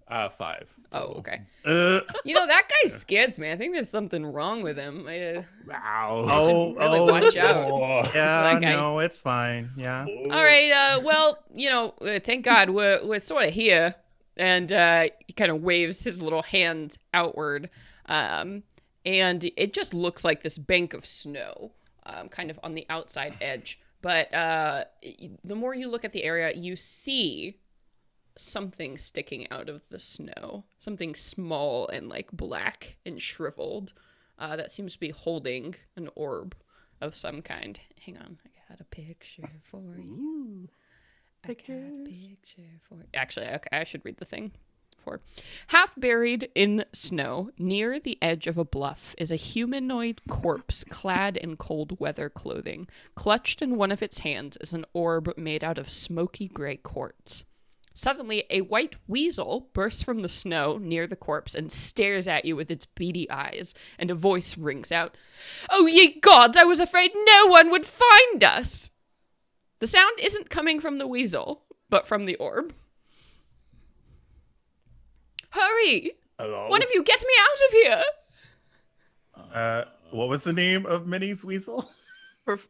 [SPEAKER 2] 5.
[SPEAKER 1] Oh, okay.
[SPEAKER 4] Uh,
[SPEAKER 1] That guy scares me. I think there's something wrong with him.
[SPEAKER 2] Wow.
[SPEAKER 1] really watch out.
[SPEAKER 4] yeah,
[SPEAKER 1] Like
[SPEAKER 4] no, it's fine. Yeah.
[SPEAKER 1] All right. Well, thank God we're sort of here. And he kind of waves his little hand outward. And it just looks like this bank of snow, kind of on the outside edge. But the more you look at the area, you see something sticking out of the snow. Something small and like black and shriveled that seems to be holding an orb of some kind. Hang on, I got a picture for you.
[SPEAKER 3] Pictures.
[SPEAKER 1] Actually, okay, I should read the thing. Half buried in snow, near the edge of a bluff, is a humanoid corpse clad in cold weather clothing. Clutched in one of its hands is an orb made out of smoky gray quartz. Suddenly, a white weasel bursts from the snow near the corpse and stares at you with its beady eyes, and a voice rings out, "Oh, ye gods, I was afraid no one would find us!" The sound isn't coming from the weasel, but from the orb. Hurry!
[SPEAKER 2] Hello?
[SPEAKER 1] One of you, get me out of here!
[SPEAKER 4] What was the name of Minnie's weasel?
[SPEAKER 3] Perf-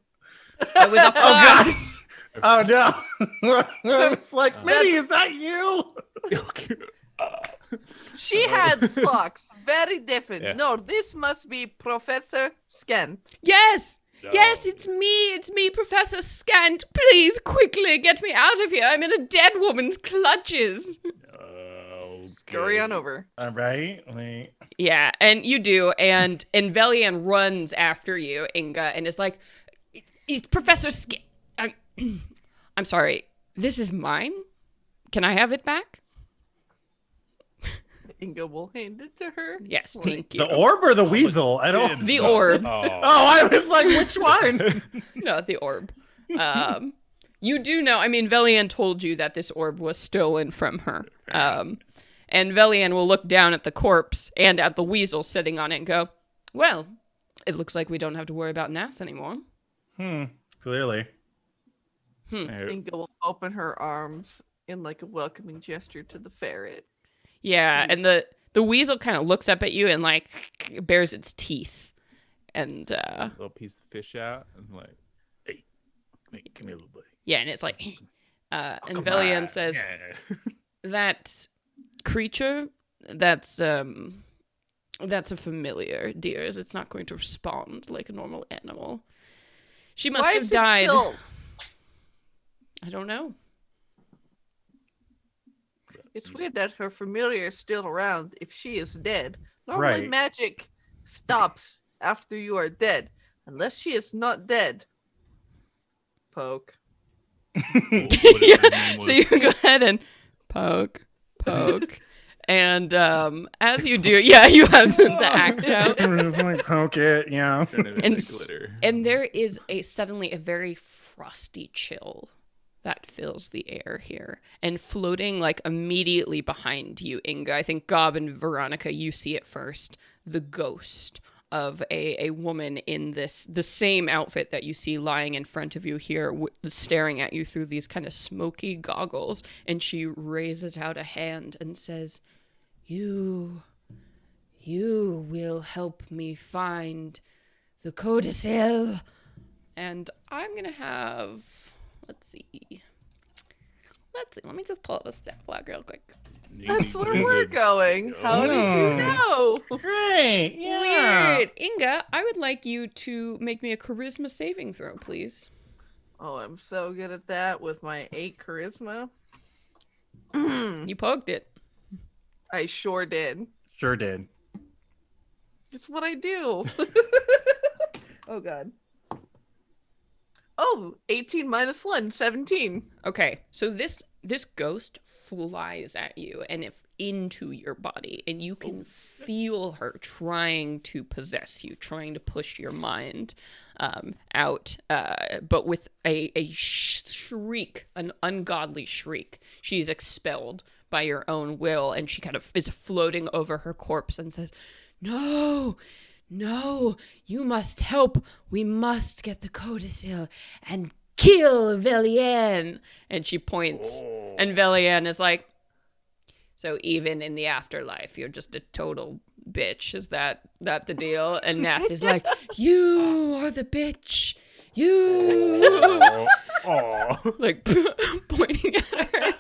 [SPEAKER 1] It was a fox.
[SPEAKER 4] Oh no! It's like, Minnie, is that you?
[SPEAKER 3] She had fox. Very different.
[SPEAKER 2] Yeah.
[SPEAKER 3] No, this must be Professor Scant.
[SPEAKER 1] Yes!
[SPEAKER 2] No.
[SPEAKER 1] Yes, it's me, Professor Scant. Please, quickly, get me out of here. I'm in a dead woman's clutches.
[SPEAKER 3] Scurry on over.
[SPEAKER 4] All right. Wait.
[SPEAKER 1] Yeah, and you do, and Velian runs after you, Inga, and is like, "He's Professor Scant. I'm sorry, this is mine? Can I have it back?"
[SPEAKER 3] Inga will hand it to her.
[SPEAKER 1] Yes, thank you.
[SPEAKER 4] The orb or the weasel? I don't.
[SPEAKER 1] The orb.
[SPEAKER 2] Oh.
[SPEAKER 4] Oh, I was like, which one?
[SPEAKER 1] No, the orb. You do know, I mean, Velian told you that this orb was stolen from her. And Velian will look down at the corpse and at the weasel sitting on it and go, well, it looks like we don't have to worry about Nass anymore.
[SPEAKER 4] Clearly.
[SPEAKER 3] Inga will open her arms in like a welcoming gesture to the ferret.
[SPEAKER 1] Yeah, and the weasel kind of looks up at you and like bares its teeth. And
[SPEAKER 2] Little piece of fish out and like, hey, come here, little buddy.
[SPEAKER 1] yeah, and it's like, and
[SPEAKER 2] Come
[SPEAKER 1] Velian
[SPEAKER 2] on.
[SPEAKER 1] says,
[SPEAKER 2] Yeah.
[SPEAKER 1] that creature, that's a familiar, dears. It's not going to respond like a normal animal. She must
[SPEAKER 3] Why
[SPEAKER 1] have
[SPEAKER 3] is
[SPEAKER 1] died.
[SPEAKER 3] it still?
[SPEAKER 1] I don't know.
[SPEAKER 3] It's weird that her familiar is still around if she is dead. Normally
[SPEAKER 4] Right.
[SPEAKER 3] magic stops after you are dead. Unless she is not dead. Poke.
[SPEAKER 1] Yeah, so you can go ahead and poke. And as you do, yeah, you have the axe out.
[SPEAKER 4] Just like poke it, yeah.
[SPEAKER 1] And there is suddenly a very frosty chill that fills the air here. And floating like immediately behind you, Inga, I think Gob and Veronica, you see it first, the ghost of a woman in the same outfit that you see lying in front of you here, staring at you through these kind of smoky goggles. And she raises out a hand and says, You will help me find the Codicil. And I'm going to have, let's see. Let me just pull up a stat block real quick.
[SPEAKER 3] That's where we're going. How did you know?
[SPEAKER 4] Great, yeah.
[SPEAKER 1] Weird. Inga, I would like you to make me a charisma saving throw, please.
[SPEAKER 3] Oh, I'm so good at that with my 8 charisma.
[SPEAKER 1] You poked it.
[SPEAKER 3] I sure did.
[SPEAKER 4] Sure did.
[SPEAKER 3] It's what I do. Oh, God. Oh, 18 minus 1, 17.
[SPEAKER 1] Okay, so this ghost flies at you and into your body, and you can feel her trying to possess you, trying to push your mind out, but with a shriek, an ungodly shriek. She's expelled by your own will, and she kind of is floating over her corpse and says, No, you must help. We must get the Codicil and kill Velian. And she points, and Velian is like, so even in the afterlife, you're just a total bitch. Is that the deal? And Nass is like, you are the bitch. You. Like, pointing at her.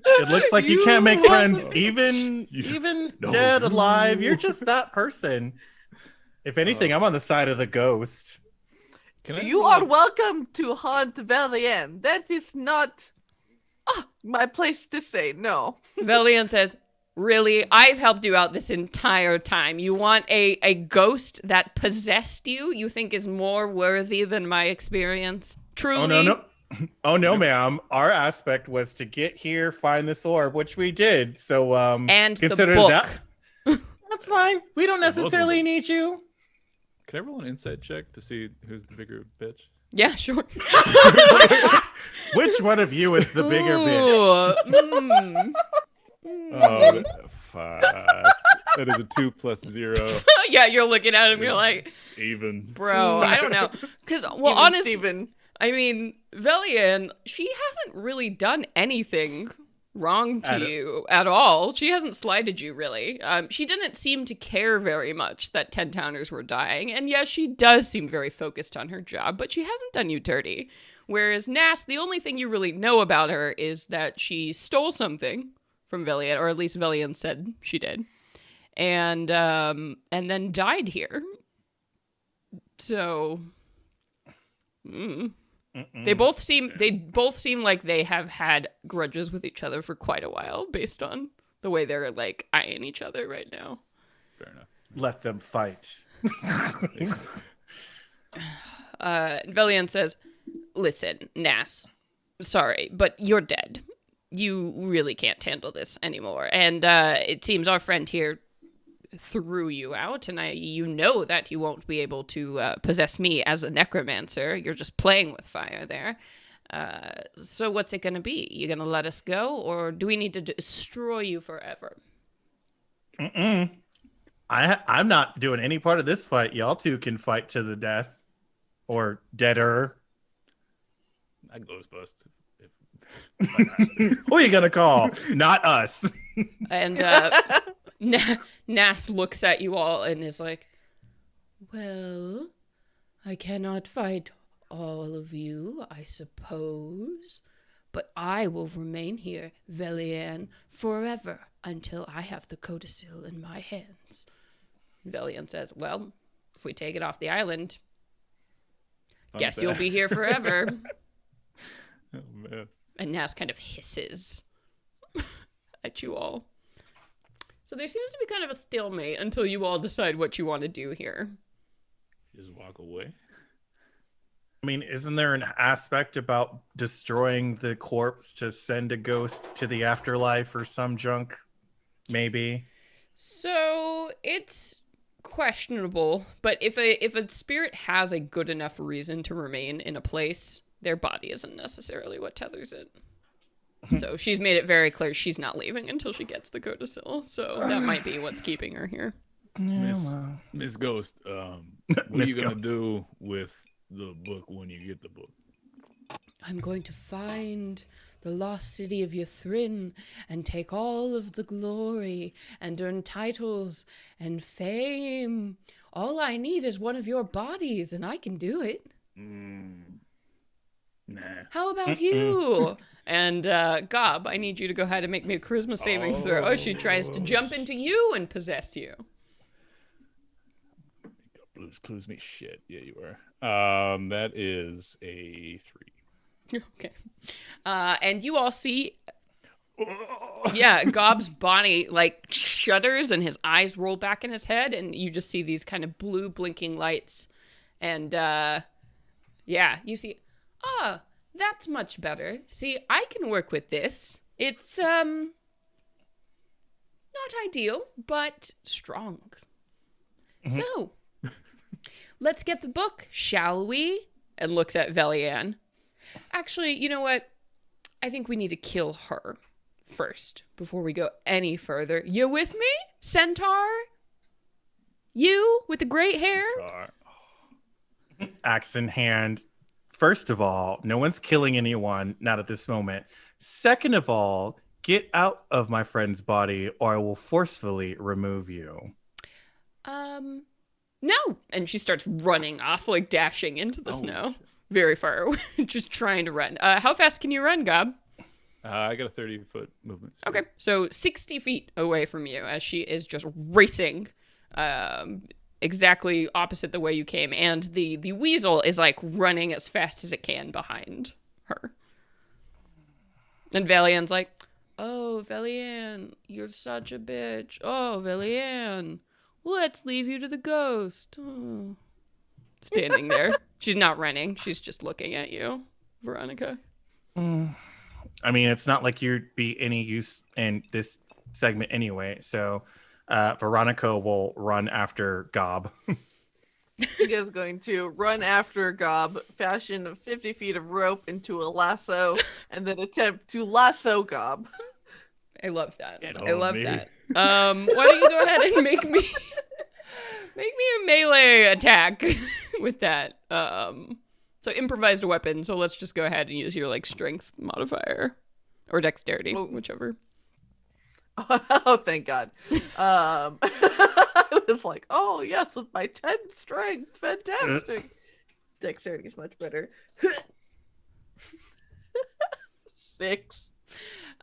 [SPEAKER 4] It looks like you can't make
[SPEAKER 3] You-
[SPEAKER 4] friends even dead, alive. You're just that person. If anything, I'm on the side of the ghost.
[SPEAKER 2] Can I
[SPEAKER 3] You
[SPEAKER 2] roll
[SPEAKER 3] are
[SPEAKER 2] a-
[SPEAKER 3] welcome to haunt Velian. That is not my place to say no.
[SPEAKER 1] Velian says, really? I've helped you out this entire time. You want a ghost that possessed you? You think is more worthy than my experience? Truly?
[SPEAKER 4] Oh, no. Oh, no, ma'am. Our aspect was to get here, find this orb, which we did. So,
[SPEAKER 1] And the
[SPEAKER 4] consider
[SPEAKER 1] book.
[SPEAKER 4] that. That's fine. We don't
[SPEAKER 2] both of
[SPEAKER 4] necessarily
[SPEAKER 2] them.
[SPEAKER 4] need you.
[SPEAKER 2] Can I roll an insight check to see who's the bigger bitch?
[SPEAKER 1] Yeah, sure.
[SPEAKER 4] Which one of you is the bigger bitch?
[SPEAKER 1] Ooh,
[SPEAKER 2] Oh, 5. That is a 2 plus 0.
[SPEAKER 1] Yeah, you're looking at him. You're like,
[SPEAKER 2] Even.
[SPEAKER 1] bro, I don't know. Because, well,
[SPEAKER 3] Even
[SPEAKER 1] honestly,
[SPEAKER 3] Steven.
[SPEAKER 1] I mean, Velian, she hasn't really done anything wrong to you at all. She hasn't slighted you, really. She didn't seem to care very much that 10 towners were dying, and yes, she does seem very focused on her job, but she hasn't done you dirty. Whereas Nas, the only thing you really know about her is that she stole something from Villian, or at least Villian said she did, and then died here. So, they both seem like they have had grudges with each other for quite a while, based on the way they're like eyeing each other right now.
[SPEAKER 2] Fair enough.
[SPEAKER 4] Let them fight.
[SPEAKER 1] Velian says, "Listen, Nas, sorry, but you're dead. You really can't handle this anymore. And it seems our friend here threw you out, and you know that you won't be able to possess me as a necromancer. You're just playing with fire there. So what's it going to be? You going to let us go, or do we need to destroy you forever?"
[SPEAKER 4] I'm not doing any part of this fight. Y'all two can fight to the death, or deader.
[SPEAKER 2] I Ghostbust.
[SPEAKER 4] Who are you gonna call? Not us.
[SPEAKER 1] And Nas looks at you all and is like, "Well, I cannot fight all of you, I suppose, but I will remain here, Velian, forever until I have the codicil in my hands." Velian says, "Well, if we take it off the island, guess you'll be here forever."
[SPEAKER 2] Oh, man.
[SPEAKER 1] And Nas kind of hisses at you all. So there seems to be kind of a stalemate until you all decide what you want to do here.
[SPEAKER 2] Just walk away.
[SPEAKER 4] I mean, isn't there an aspect about destroying the corpse to send a ghost to the afterlife or some junk? Maybe.
[SPEAKER 1] So it's questionable, but if a spirit has a good enough reason to remain in a place, their body isn't necessarily what tethers it. So she's made it very clear she's not leaving until she gets the codicil. So that might be what's keeping her here.
[SPEAKER 2] Miss Ghost, what are you going to do with the book when you get the book?
[SPEAKER 1] I'm going to find the lost city of Ythrin and take all of the glory and earn titles and fame. All I need is one of your bodies, and I can do it.
[SPEAKER 2] Nah.
[SPEAKER 1] How about you? And Gob, I need you to go ahead and make me a charisma saving throw. She tries to jump into you and possess you.
[SPEAKER 2] Blues clues me. Shit. Yeah, you are. That is a 3.
[SPEAKER 1] Okay. And you all see, yeah, Gob's body like shudders and his eyes roll back in his head, and you just see these kind of blue blinking lights. And yeah, you see, that's much better. See, I can work with this. It's not ideal, but strong. So, let's get the book, shall we? And looks at Velian. Actually, you know what? I think we need to kill her first before we go any further. You with me, Centaur? You with the great hair?
[SPEAKER 4] Axe in hand. First of all, no one's killing anyone, not at this moment. Second of all, get out of my friend's body or I will forcefully remove you.
[SPEAKER 1] No. And she starts running off, like dashing into the snow. Very far away, just trying to run. How fast can you run, Gob?
[SPEAKER 2] I got a 30-foot movement speed.
[SPEAKER 1] Okay, so 60 feet away from you as she is just racing exactly opposite the way you came. And the weasel is like running as fast as it can behind her. And Velian's like, "Oh, Velian, you're such a bitch. Oh, Velian, let's leave you to the ghost." Oh. Standing there. She's not running. She's just looking at you, Veronica.
[SPEAKER 4] I mean, it's not like you'd be any use in this segment anyway. So Veronica will run after Gob.
[SPEAKER 3] He is going to run after Gob, fashion 50 feet of rope into a lasso, and then attempt to lasso Gob.
[SPEAKER 1] I love that.
[SPEAKER 2] Get
[SPEAKER 1] I love
[SPEAKER 2] on me.
[SPEAKER 1] that. Why don't you go ahead and make me a melee attack with that. So improvised weapon. So let's just go ahead and use your like strength modifier. Or dexterity,
[SPEAKER 3] Oh.
[SPEAKER 1] whichever.
[SPEAKER 3] Oh, thank God. I was like, oh, yes, with my 10 strength. Fantastic. Dexterity is much better. 6.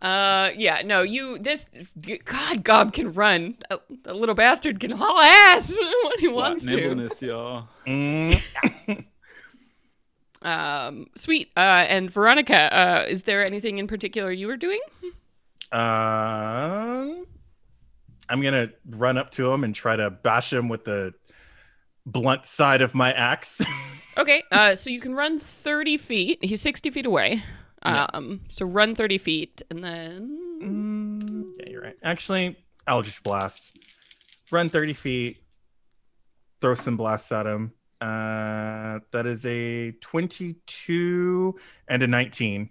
[SPEAKER 1] Yeah, no, God, Gob can run. The little bastard can haul ass when he wants to.
[SPEAKER 2] Nimbleness, y'all.
[SPEAKER 1] Sweet. And Veronica, is there anything in particular you were doing?
[SPEAKER 4] I'm gonna run up to him and try to bash him with the blunt side of my axe.
[SPEAKER 1] Okay, so you can run 30 feet. He's 60 feet away. So run 30 feet, and then...
[SPEAKER 4] Yeah, you're right. Actually, Eldritch Blast. Run 30 feet. Throw some blasts at him. That is a 22 and a 19.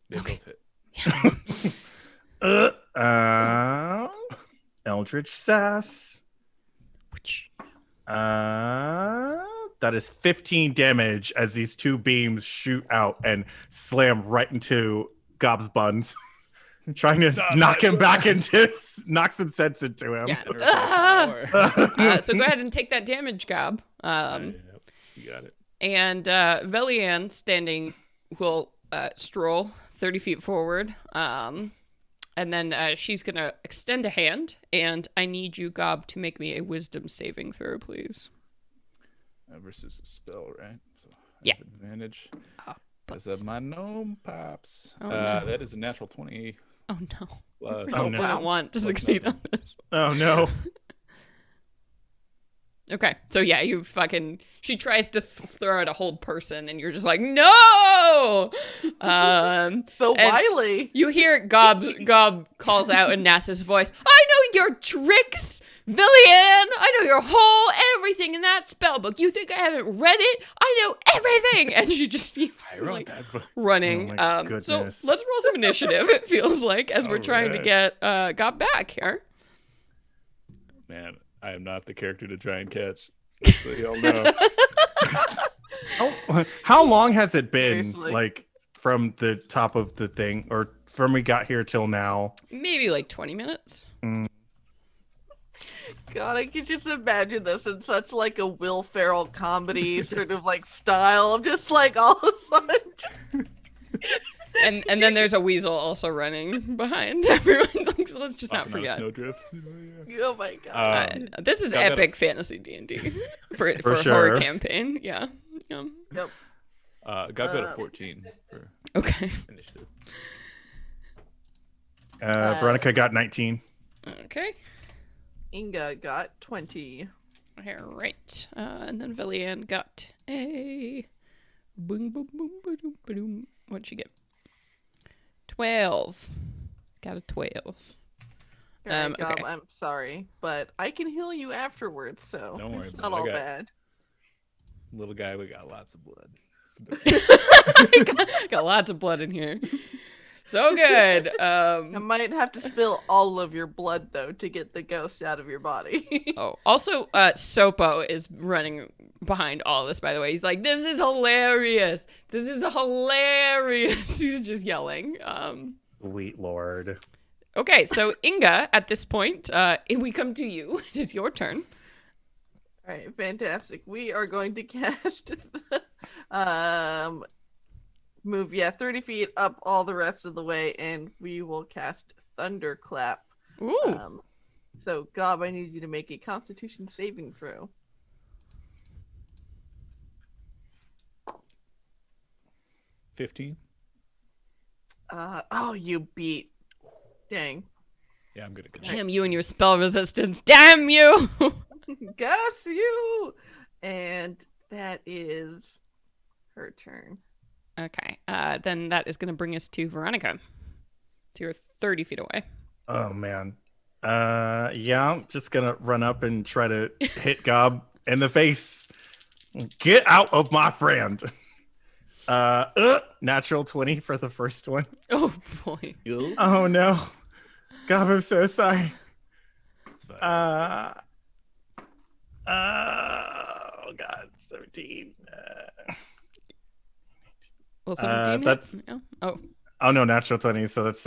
[SPEAKER 2] They both hit.
[SPEAKER 4] Eldritch Sass. That is 15 damage as these two beams shoot out and slam right into Gob's buns, trying to knock some sense into him.
[SPEAKER 1] Yeah. So go ahead and take that damage, Gob.
[SPEAKER 2] Yep, you got it.
[SPEAKER 1] And Velian, standing, will stroll 30 feet forward. And then she's going to extend a hand. And I need you, Gob, to make me a wisdom saving throw, please.
[SPEAKER 2] Versus a spell, right? So I
[SPEAKER 1] Yeah.
[SPEAKER 2] have advantage.
[SPEAKER 1] But...
[SPEAKER 2] Because of my gnome pops.
[SPEAKER 1] Oh, no.
[SPEAKER 2] That is a natural 20.
[SPEAKER 1] Oh, no.
[SPEAKER 2] Plus,
[SPEAKER 4] Oh, no.
[SPEAKER 1] I don't want to
[SPEAKER 2] Plus
[SPEAKER 1] succeed on
[SPEAKER 2] nothing.
[SPEAKER 1] this.
[SPEAKER 4] Oh, no.
[SPEAKER 1] Okay, so yeah, she tries to throw at a hold person, and you're just like, no!
[SPEAKER 3] So
[SPEAKER 1] and
[SPEAKER 3] wily.
[SPEAKER 1] You hear Gob calls out in Nass's voice, I know your tricks, Villian! I know your whole everything in that spell book. You think I haven't read it? I know everything! And she just keeps
[SPEAKER 2] I wrote
[SPEAKER 1] like,
[SPEAKER 2] that book.
[SPEAKER 1] running.
[SPEAKER 4] Oh my
[SPEAKER 1] So
[SPEAKER 4] goodness.
[SPEAKER 1] let's roll some initiative, it feels like, as we're trying to
[SPEAKER 2] Alright.
[SPEAKER 1] get Gob back here.
[SPEAKER 2] Man, I am not the character to try and catch. So y'all know.
[SPEAKER 4] How long has it been,
[SPEAKER 3] Seriously.
[SPEAKER 4] like, from the top of the thing, or from we got here till now?
[SPEAKER 1] Maybe like 20 minutes.
[SPEAKER 3] God, I can just imagine this in such like a Will Ferrell comedy sort of like style. I'm just like all of a sudden.
[SPEAKER 1] And then there's a weasel also running behind everyone. Like, so let's just not
[SPEAKER 2] No,
[SPEAKER 1] forget.
[SPEAKER 2] snowdrifts.
[SPEAKER 3] Oh my God.
[SPEAKER 1] This is
[SPEAKER 2] so I gotta-
[SPEAKER 1] epic fantasy D&D for a
[SPEAKER 4] sure.
[SPEAKER 1] horror campaign. Yeah.
[SPEAKER 3] Yep.
[SPEAKER 2] Got a 14 for
[SPEAKER 1] Okay.
[SPEAKER 2] initiative.
[SPEAKER 4] Veronica got 19.
[SPEAKER 1] Okay.
[SPEAKER 3] Inga got 20.
[SPEAKER 1] All right. And then Villian got a boom, boom, boom, boom, boom, boom. What'd she get? 12. Got a 12.
[SPEAKER 3] Alright, Gob,
[SPEAKER 1] okay.
[SPEAKER 3] I'm sorry, but I can heal you afterwards, so
[SPEAKER 2] Don't worry
[SPEAKER 3] it's
[SPEAKER 2] about
[SPEAKER 3] not
[SPEAKER 2] it. I
[SPEAKER 3] all
[SPEAKER 2] got-
[SPEAKER 3] bad.
[SPEAKER 2] Little guy, we got lots of blood.
[SPEAKER 1] got lots of blood in here. So good.
[SPEAKER 3] I might have to spill all of your blood though to get the ghost out of your body.
[SPEAKER 1] Oh, also, Sopo is running behind all this, by the way. He's like, this is hilarious. This is hilarious. He's just yelling.
[SPEAKER 4] Sweet Lord.
[SPEAKER 1] Okay, so Inga, at this point, we come to you. It is your turn.
[SPEAKER 3] All right, fantastic. We are going to cast move 30 feet up all the rest of the way, and we will cast Thunderclap.
[SPEAKER 1] Ooh.
[SPEAKER 3] So Gob, I need you to make a Constitution saving throw.
[SPEAKER 2] 15?
[SPEAKER 3] Oh, you beat. Dang.
[SPEAKER 2] Yeah, I'm good at
[SPEAKER 1] Damn you and your spell resistance. Damn you.
[SPEAKER 3] Gas you! And that is her turn.
[SPEAKER 1] Okay, then that is going to bring us to Veronica. So you're 30 feet away.
[SPEAKER 4] Oh, man. Yeah, I'm just going to run up and try to hit Gob in the face. Get out of my friend. Natural 20 for the first one.
[SPEAKER 1] Oh, boy.
[SPEAKER 4] Oh, no. Gob, I'm so sorry.
[SPEAKER 2] It's fine.
[SPEAKER 4] Oh God, 17.
[SPEAKER 1] Well, 17
[SPEAKER 4] that's-
[SPEAKER 1] hit? No? Oh,
[SPEAKER 4] Oh no, natural 20. So that's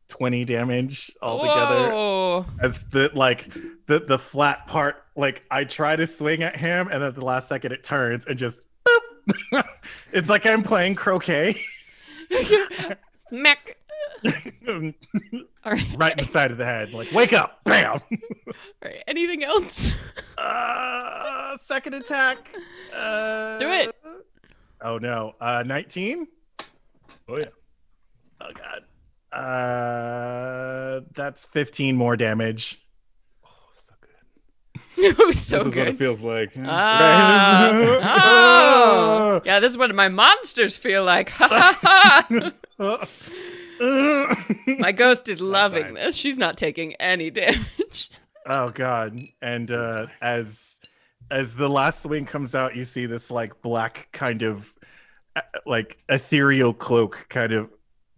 [SPEAKER 4] 20 damage altogether.
[SPEAKER 1] Whoa.
[SPEAKER 4] As the flat part, like I try to swing at him, and at the last second it turns and just boop. It's like I'm playing croquet.
[SPEAKER 1] Smack. All right.
[SPEAKER 4] Right in the side of the head. Like, wake up! Bam!
[SPEAKER 1] All right. Anything else?
[SPEAKER 4] Second attack.
[SPEAKER 1] Let's do it.
[SPEAKER 4] Oh no. 19?
[SPEAKER 2] Oh yeah.
[SPEAKER 4] Oh god. That's 15 more damage.
[SPEAKER 2] Oh, so good.
[SPEAKER 1] It was so
[SPEAKER 2] this is what it
[SPEAKER 1] good.
[SPEAKER 2] feels like. Huh?
[SPEAKER 1] Oh. Yeah, this is what my monsters feel like. Ha ha ha. My ghost is loving
[SPEAKER 2] fine.
[SPEAKER 1] this. She's not taking any damage.
[SPEAKER 4] Oh god. And as the last swing comes out, you see this like black kind of like ethereal cloak kind of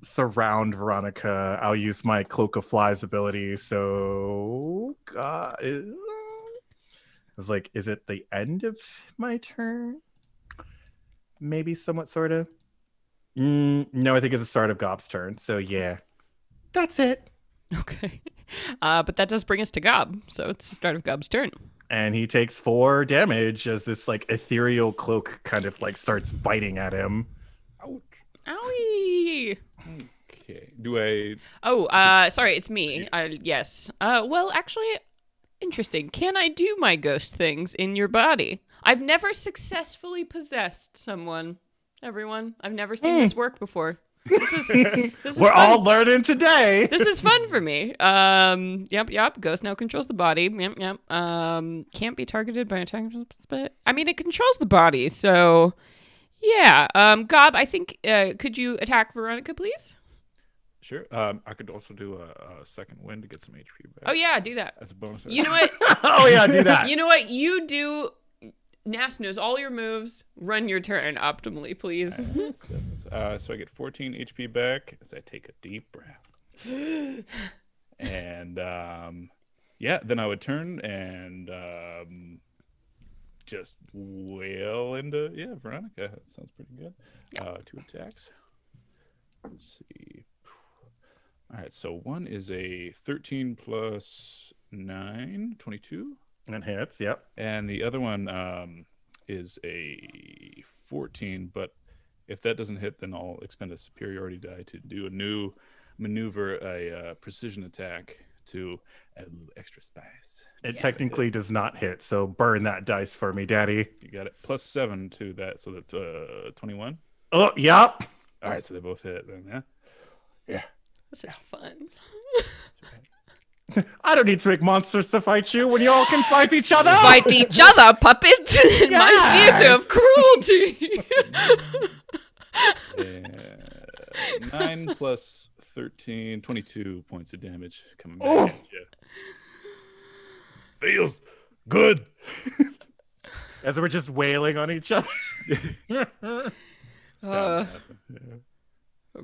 [SPEAKER 4] surround Veronica. I'll use my Cloak of Flies ability. So god, I was like, is it the end of my turn? Maybe somewhat sort of. No, I think it's the start of Gob's turn. So yeah. That's it.
[SPEAKER 1] Okay. But that does bring us to Gob. So it's the start of Gob's turn.
[SPEAKER 4] And he takes 4 damage as this like ethereal cloak kind of like starts biting at him.
[SPEAKER 2] Ouch.
[SPEAKER 1] Owie.
[SPEAKER 2] Okay. Do I?
[SPEAKER 1] Oh, sorry, it's me. Yes. Well, actually, interesting. Can I do my ghost things in your body? I've never successfully possessed someone. Everyone, I've never seen this work before. This is
[SPEAKER 4] We're
[SPEAKER 1] fun.
[SPEAKER 4] all learning today.
[SPEAKER 1] This is fun for me. Yep. Ghost now controls the body. Yep. Can't be targeted by attack. But I mean, it controls the body. So, yeah. Gob, I think. Could you attack Veronica, please?
[SPEAKER 2] Sure. I could also do a second win to get some HP back.
[SPEAKER 1] Oh yeah, do that.
[SPEAKER 2] As a bonus.
[SPEAKER 1] You know what?
[SPEAKER 4] Oh yeah, do that.
[SPEAKER 1] You know what? You do. Nas knows all your moves. Run your turn optimally, please.
[SPEAKER 2] So I get 14 HP back as I take a deep breath. And yeah, then I would turn and just wail into Veronica. That sounds pretty good. 2 attacks. Let's see. All right, so one is a 13 plus 9, 22.
[SPEAKER 4] And hits, yep.
[SPEAKER 2] And the other one is a 14, but if that doesn't hit, then I'll expend a superiority die to do a new maneuver, a precision attack to add a little extra spice.
[SPEAKER 4] It technically does not hit, so burn that dice for me, Daddy.
[SPEAKER 2] You got it. Plus 7 to that, so that's 21.
[SPEAKER 4] Oh, yep.
[SPEAKER 2] All right, so they both hit then, yeah? Yeah.
[SPEAKER 1] This is fun.
[SPEAKER 2] That's right.
[SPEAKER 4] I don't need to make monsters to fight you when you all can fight each other.
[SPEAKER 1] Fight each other, puppet! In my theater of cruelty!
[SPEAKER 2] 9 plus 13, 22 points of damage coming back at you. Feels good.
[SPEAKER 4] As we're just wailing on each other.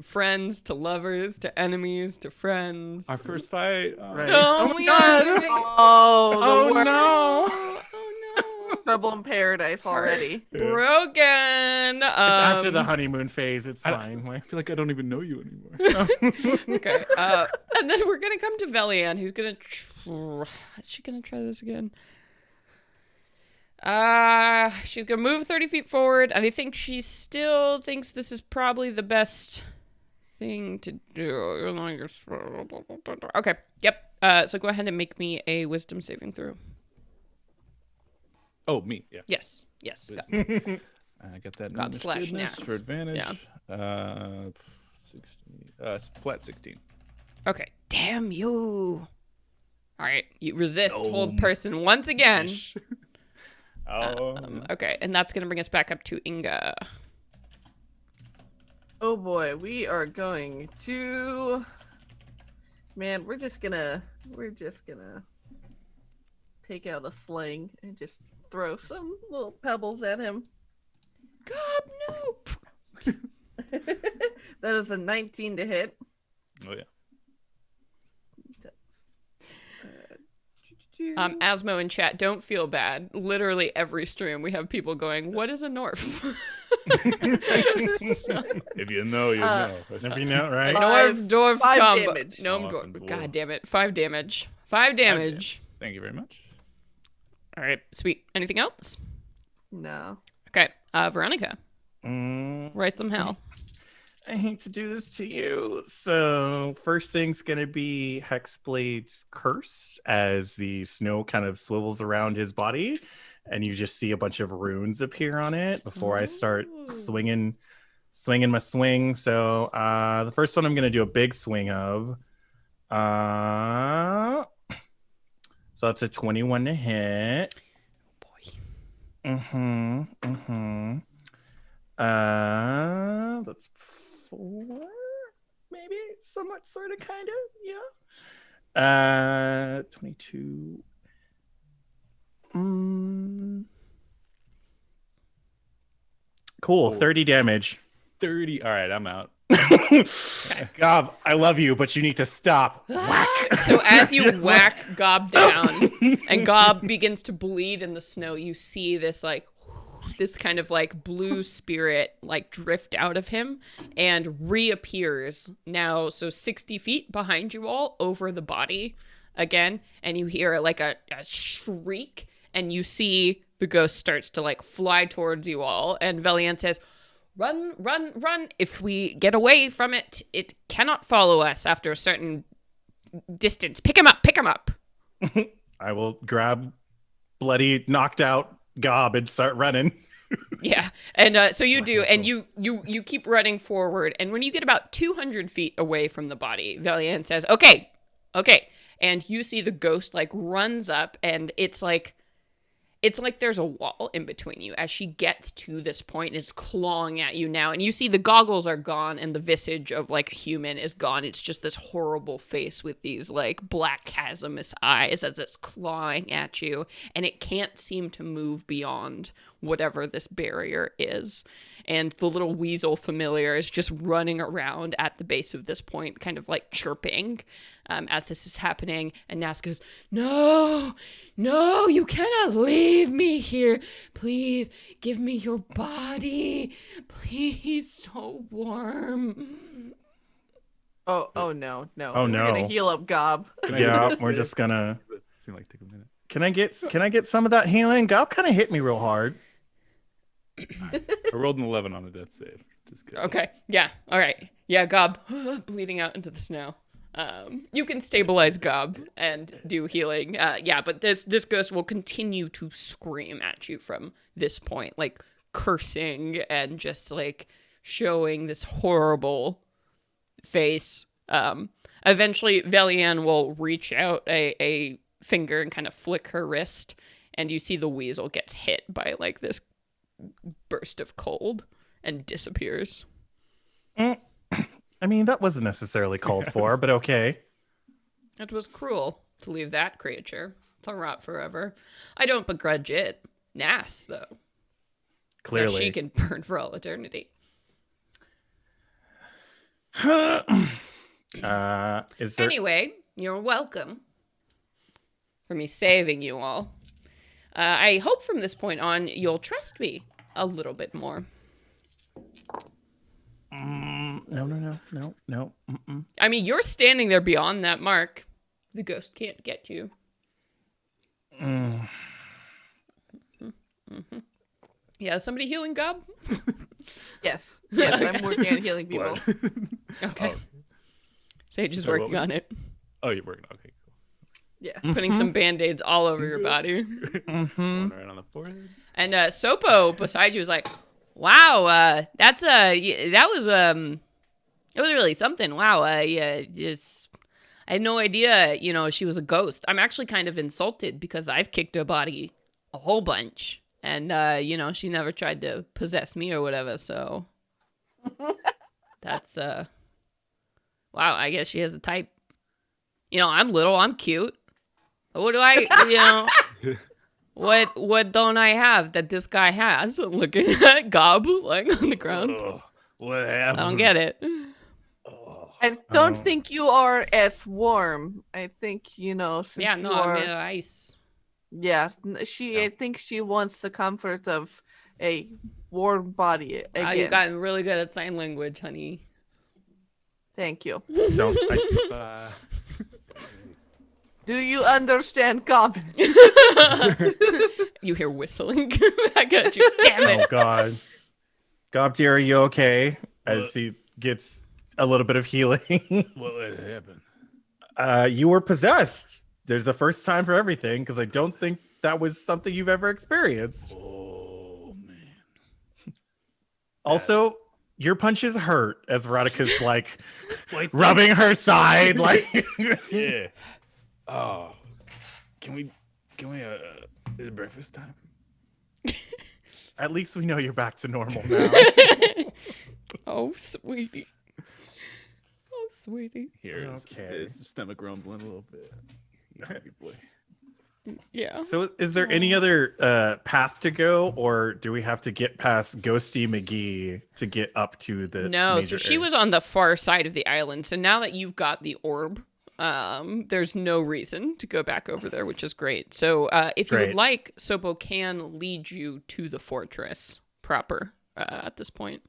[SPEAKER 1] Friends to lovers to enemies to friends.
[SPEAKER 2] Our first fight.
[SPEAKER 4] Right.
[SPEAKER 1] Oh,
[SPEAKER 4] my
[SPEAKER 1] we
[SPEAKER 4] God.
[SPEAKER 1] are.
[SPEAKER 3] Oh, the worst.
[SPEAKER 4] No.
[SPEAKER 1] Oh no.
[SPEAKER 3] Trouble in paradise already.
[SPEAKER 1] Broken.
[SPEAKER 4] It's after the honeymoon phase. It's
[SPEAKER 2] I
[SPEAKER 4] fine.
[SPEAKER 2] feel like I don't even know you anymore.
[SPEAKER 1] Okay. And then we're gonna come to Velian, who's gonna. Is she gonna try this again? She's gonna move 30 feet forward, and I think she still thinks this is probably the best thing to do. Okay. Yep. So go ahead and make me a wisdom saving throw.
[SPEAKER 2] Oh, me. Yeah.
[SPEAKER 1] Yes.
[SPEAKER 2] Wisdom. I got that
[SPEAKER 1] Gob
[SPEAKER 2] knowledge
[SPEAKER 1] slash
[SPEAKER 2] goodness
[SPEAKER 1] Nas.
[SPEAKER 2] for advantage.
[SPEAKER 1] Yeah.
[SPEAKER 2] 16, flat 16.
[SPEAKER 1] Okay. Damn you. All right. You resist hold person once again. Okay. And that's going to bring us back up to Inga.
[SPEAKER 3] Oh boy, we are going to. Man, we're just gonna take out a sling and just throw some little pebbles at him.
[SPEAKER 1] God, nope.
[SPEAKER 3] That is a 19 to hit.
[SPEAKER 2] Oh, yeah.
[SPEAKER 1] Asmo in chat, don't feel bad. Literally every stream we have people going, what is a Norf?
[SPEAKER 2] If you know, you know.
[SPEAKER 4] If you know, right?
[SPEAKER 1] Dwarf,
[SPEAKER 3] 5
[SPEAKER 1] combo.
[SPEAKER 3] damage.
[SPEAKER 1] Gnome,
[SPEAKER 2] Dwarf and
[SPEAKER 1] dwarf.
[SPEAKER 2] dwarf.
[SPEAKER 1] God damn it. 5 damage. 5 damage.
[SPEAKER 2] Thank you very much.
[SPEAKER 1] All right, sweet. Anything else?
[SPEAKER 3] No.
[SPEAKER 1] Okay, Veronica,
[SPEAKER 4] Mm,
[SPEAKER 1] write them hell.
[SPEAKER 4] I hate to do this to you. So first thing's gonna be Hexblade's curse as the snow kind of swivels around his body, and you just see a bunch of runes appear on it before I start swinging my swing. So the first one I'm gonna do a big swing of. So that's a 21 to hit.
[SPEAKER 1] Boy.
[SPEAKER 4] That's 4, maybe, somewhat, sort of, kind of, yeah. 22. Cool, 30 damage.
[SPEAKER 2] 30. All right, I'm out.
[SPEAKER 4] Gob, I love you, but you need to stop. Whack.
[SPEAKER 1] So as you whack Gob down and Gob begins to bleed in the snow, you see this kind of like blue spirit like drift out of him and reappears now, so 60 feet behind you all over the body again, and you hear like a shriek, and you see the ghost starts to like fly towards you all, and Velian says, "Run, run, run. If we get away from it, it cannot follow us after a certain distance. Pick him up, pick him up."
[SPEAKER 4] I will grab bloody, knocked out Gob and start running.
[SPEAKER 1] Yeah, and so you do, and you keep running forward, and when you get about 200 feet away from the body, Velian says, okay, and you see the ghost like runs up, and it's like there's a wall in between you as she gets to this point, is clawing at you now, and you see the goggles are gone and the visage of like a human is gone. It's just this horrible face with these like black chasmous eyes as it's clawing at you, and it can't seem to move beyond whatever this barrier is. And the little weasel familiar is just running around at the base of this point, kind of like chirping as this is happening. And Nas goes, no, you cannot leave me here. Please give me your body. Please, so warm.
[SPEAKER 3] Oh no.
[SPEAKER 4] Oh,
[SPEAKER 3] We're
[SPEAKER 4] no.
[SPEAKER 3] gonna heal up Gob.
[SPEAKER 4] Yeah, we're just gonna.
[SPEAKER 2] Does it seem like take a minute?
[SPEAKER 4] Can I get some of that healing? Gob kind of hit me real hard.
[SPEAKER 2] I rolled an 11 on a death save. Just 'cause.
[SPEAKER 1] Okay, yeah, all right. Yeah, Gob, bleeding out into the snow. You can stabilize Gob and do healing. Yeah, but this ghost will continue to scream at you from this point, like cursing and just like showing this horrible face. Eventually, Velian will reach out a finger and kind of flick her wrist, and you see the weasel gets hit by like this burst of cold and disappears.
[SPEAKER 4] I mean, that wasn't necessarily called for, but okay.
[SPEAKER 1] It was cruel to leave that creature to rot forever. I don't begrudge it. Nas, though.
[SPEAKER 4] Clearly.
[SPEAKER 1] Now she can burn for all eternity.
[SPEAKER 4] Is there...
[SPEAKER 1] Anyway, you're welcome for me saving you all. I hope from this point on you'll trust me a little bit more.
[SPEAKER 4] No. Mm-mm.
[SPEAKER 1] I mean, you're standing there beyond that mark. The ghost can't get you. Yeah, is somebody healing Gob?
[SPEAKER 3] Yes, I'm working on healing people.
[SPEAKER 1] Okay.
[SPEAKER 2] Oh.
[SPEAKER 1] Sage is
[SPEAKER 2] Sorry, what
[SPEAKER 1] working
[SPEAKER 2] was
[SPEAKER 1] on it.
[SPEAKER 2] Oh, you're working. Okay, cool.
[SPEAKER 3] Yeah.
[SPEAKER 1] Putting some band-aids all over your body.
[SPEAKER 2] One right on the forehead.
[SPEAKER 1] And Sopo beside you is like, wow, that was really something. Wow, I had no idea, she was a ghost. I'm actually kind of insulted because I've kicked her body a whole bunch. And, she never tried to possess me or whatever, so that's, wow, I guess she has a type. I'm little, I'm cute. What do I, what don't I have that this guy has? Looking at Gob lying on the ground.
[SPEAKER 2] Oh, what happened?
[SPEAKER 1] I don't get it.
[SPEAKER 2] Oh.
[SPEAKER 3] I don't think you are as warm. I think, since
[SPEAKER 1] Yeah,
[SPEAKER 3] you
[SPEAKER 1] no,
[SPEAKER 3] are...
[SPEAKER 1] I'm made of ice.
[SPEAKER 3] Yeah, I think she wants the comfort of a warm body again.
[SPEAKER 1] Wow, you've gotten really good at sign language, honey.
[SPEAKER 3] Thank you.
[SPEAKER 4] Don't.
[SPEAKER 3] Do you understand Goblin?
[SPEAKER 1] You hear whistling back at you. Damn it.
[SPEAKER 4] Oh God, Gobdir, are you okay? As he gets a little bit of healing.
[SPEAKER 2] What happened?
[SPEAKER 4] You were possessed. There's a first time for everything, because I don't think that was something you've ever experienced.
[SPEAKER 2] Oh man.
[SPEAKER 4] Also, your punches hurt, as Veronica's like rubbing her side, like.
[SPEAKER 2] Yeah. Oh. Can we is it breakfast time?
[SPEAKER 4] At least we know you're back to normal now.
[SPEAKER 1] Oh, sweetie. Oh, sweetie.
[SPEAKER 2] Here,
[SPEAKER 4] Okay.
[SPEAKER 2] his stomach rumbling a little bit. You happy boy.
[SPEAKER 1] Yeah.
[SPEAKER 4] So is there any other path to go, or do we have to get past Ghosty McGee to get up to the
[SPEAKER 1] No,
[SPEAKER 4] major
[SPEAKER 1] so she
[SPEAKER 4] area?
[SPEAKER 1] was on the far side of the island. So now that you've got the orb, there's no reason to go back over there, which is great. So if you would
[SPEAKER 4] Great.
[SPEAKER 1] like, Sopo can lead you to the fortress proper at this point.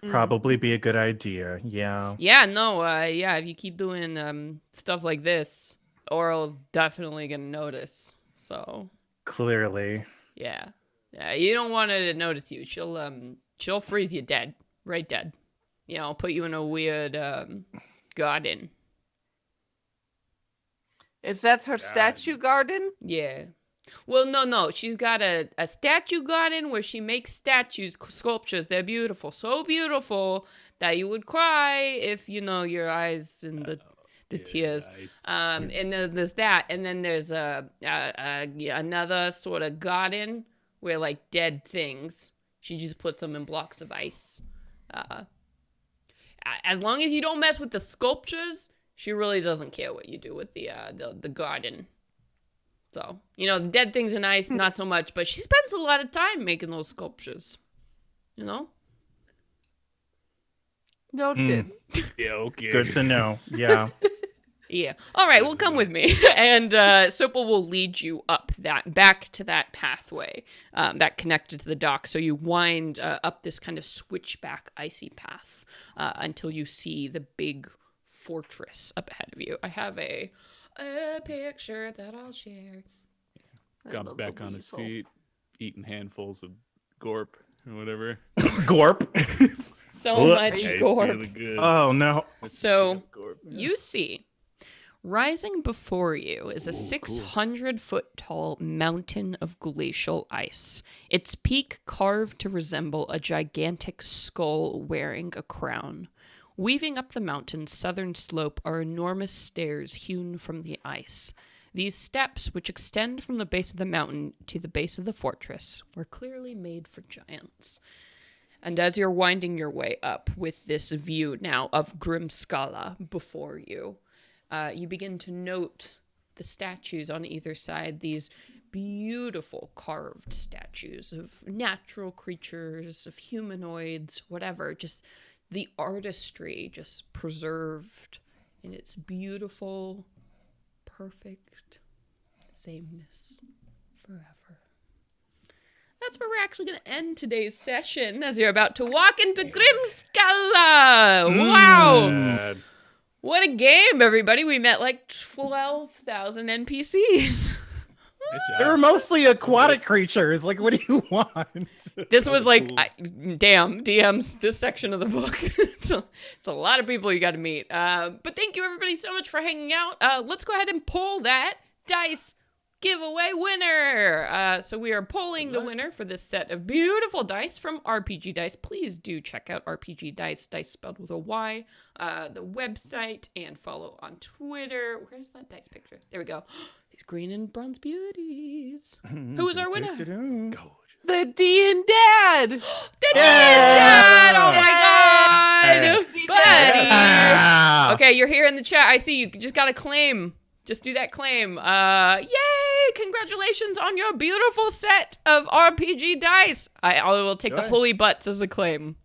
[SPEAKER 4] Probably be a good idea. Yeah.
[SPEAKER 1] Yeah, no, yeah, if you keep doing stuff like this, Oral's definitely gonna notice. So
[SPEAKER 4] Clearly.
[SPEAKER 1] yeah, you don't want her to notice you. She'll freeze you dead, right dead. You know, put you in a weird garden.
[SPEAKER 3] Is that her statue garden?
[SPEAKER 1] Yeah. Well, no. She's got a statue garden where she makes statues, sculptures. They're beautiful. So beautiful that you would cry if, your eyes and the tears.
[SPEAKER 2] Nice.
[SPEAKER 1] And then there's that. And then there's another sort of garden where, like, dead things, she just puts them in blocks of ice. As long as you don't mess with the sculptures, she really doesn't care what you do with the garden. So, the dead things in ice, not so much, but she spends a lot of time making those sculptures.
[SPEAKER 3] Noted.
[SPEAKER 2] Yeah, okay.
[SPEAKER 4] Good to know. Yeah.
[SPEAKER 1] Yeah. All right, well, come with me. And Sopal will lead you back to that pathway that connected to the dock. So you wind up this kind of switchback icy path until you see the big fortress up ahead of you. I have a picture that I'll share.
[SPEAKER 2] Comes back on his feet, eating handfuls of gorp or whatever.
[SPEAKER 4] Gorp.
[SPEAKER 1] So much
[SPEAKER 2] Tastes
[SPEAKER 1] gore.
[SPEAKER 2] really good.
[SPEAKER 4] Oh, no.
[SPEAKER 1] So
[SPEAKER 2] Gorp.
[SPEAKER 1] you see, rising before you is a 600-foot tall mountain of glacial ice. Its peak carved to resemble a gigantic skull wearing a crown. Weaving up the mountain's southern slope are enormous stairs hewn from the ice. These steps, which extend from the base of the mountain to the base of the fortress, were clearly made for giants. And as you're winding your way up with this view now of Grimskala before you, you begin to note the statues on either side, these beautiful carved statues of natural creatures, of humanoids, whatever, just the artistry just preserved in its beautiful, perfect sameness forever. That's where we're actually going to end today's session as you're about to walk into Grimskala. Wow.
[SPEAKER 2] Bad.
[SPEAKER 1] What a game, everybody. We met like 12,000 NPCs.
[SPEAKER 2] Nice
[SPEAKER 4] They were
[SPEAKER 2] job.
[SPEAKER 4] mostly aquatic creatures. Like, what do you want?
[SPEAKER 1] This was like,
[SPEAKER 2] cool.
[SPEAKER 1] damn, DMs, this section of the book. It's a lot of people you got to meet. But thank you, everybody, so much for hanging out. Let's go ahead and pull that dice giveaway winner. So we are pulling the winner for this set of beautiful dice from RPG Dice. Please do check out RPG Dice, dice spelled with a Y, the website, and follow on Twitter. Where's that dice picture? There we go. These green and bronze beauties. Who is our winner?
[SPEAKER 2] Gorgeous.
[SPEAKER 3] The D and Dad.
[SPEAKER 1] The Dad! Oh my god! Buddy!
[SPEAKER 4] Ah!
[SPEAKER 1] Okay, you're here in the chat. I see you. Just got to claim. Just do that claim. Yay! Congratulations on your beautiful set of RPG dice. I will take the
[SPEAKER 4] Good.
[SPEAKER 1] holy butts as a claim.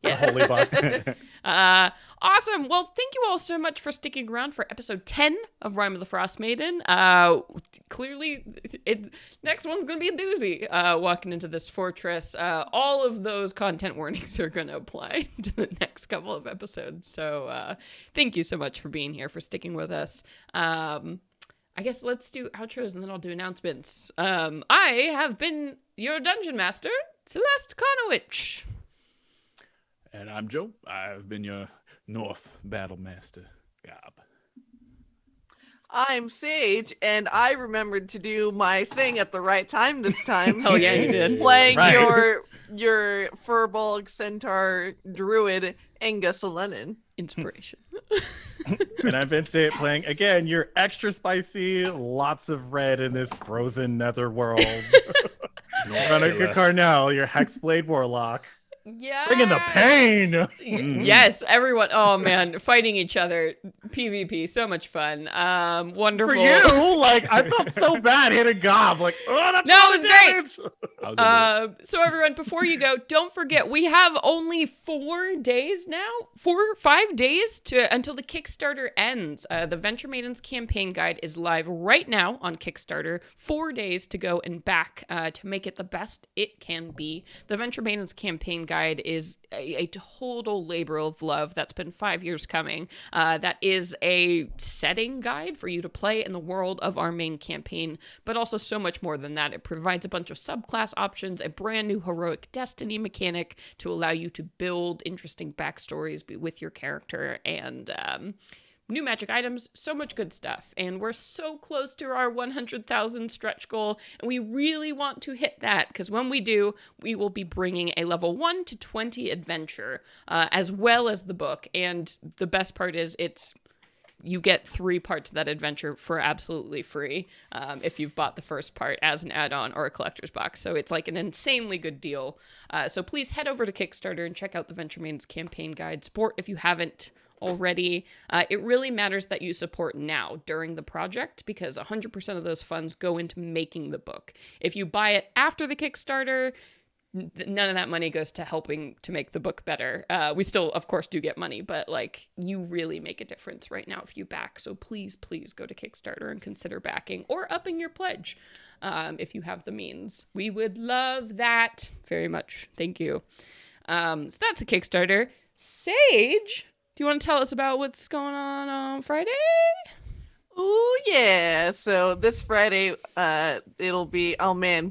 [SPEAKER 1] Yes.
[SPEAKER 4] Holy butt.
[SPEAKER 1] Awesome. Well, thank you all so much for sticking around for episode 10 of Rime of the Frostmaiden. Clearly, next one's going to be a doozy walking into this fortress. All of those content warnings are going to apply to the next couple of episodes. So thank you so much for being here, for sticking with us. I guess let's do outros and then I'll do announcements. I have been your dungeon master, Celeste Conowitch.
[SPEAKER 2] And I'm Joe. I've been your North Battle Master, Gob.
[SPEAKER 3] I'm Sage, and I remembered to do my thing at the right time this time.
[SPEAKER 1] Oh yeah, you did.
[SPEAKER 3] Playing
[SPEAKER 4] Right.
[SPEAKER 3] your Furbolg Centaur Druid, Angus Lennon.
[SPEAKER 1] Inspiration.
[SPEAKER 4] And I've been playing again. You're extra spicy, lots of red in this frozen netherworld. Veronica Carnell, your Hexblade Warlock.
[SPEAKER 1] Yeah.
[SPEAKER 4] Bringing the pain.
[SPEAKER 1] Yes, everyone. Oh man, fighting each other. PvP, so much fun. Wonderful.
[SPEAKER 4] For you, like I felt so bad hitting Gob. Like, oh, that's
[SPEAKER 1] No,
[SPEAKER 4] a lot
[SPEAKER 1] it's
[SPEAKER 4] of
[SPEAKER 1] great.
[SPEAKER 4] damage.
[SPEAKER 1] So everyone, before you go, don't forget we have only 4 days now, 5 days until the Kickstarter ends. The Venture Maidens campaign guide is live right now on Kickstarter. 4 days to go and back to make it the best it can be. The Venture Maidens campaign guide is a total labor of love that's been 5 years coming. That is a setting guide for you to play in the world of our main campaign, but also so much more than that. It provides a bunch of subclass options, a brand new heroic destiny mechanic to allow you to build interesting backstories with your character, and new magic items, so much good stuff. And we're so close to our 100,000 stretch goal, and we really want to hit that, because when we do, we will be bringing a level 1 to 20 adventure, as well as the book. And the best part is you get 3 parts of that adventure for absolutely free if you've bought the first part as an add-on or a collector's box. So it's like an insanely good deal. So please head over to Kickstarter and check out the Venture Maidens campaign guide. Support if you haven't already. It really matters that you support now during the project, because 100% of those funds go into making the book. If you buy it after the Kickstarter, none of that money goes to helping to make the book better. We still, of course, do get money, but like, you really make a difference right now if you back. So please go to Kickstarter and consider backing or upping your pledge if you have the means. We would love that very much. Thank you. So that's the Kickstarter. Sage, do you want to tell us about what's going on Friday?
[SPEAKER 3] Oh yeah! So this Friday, it'll be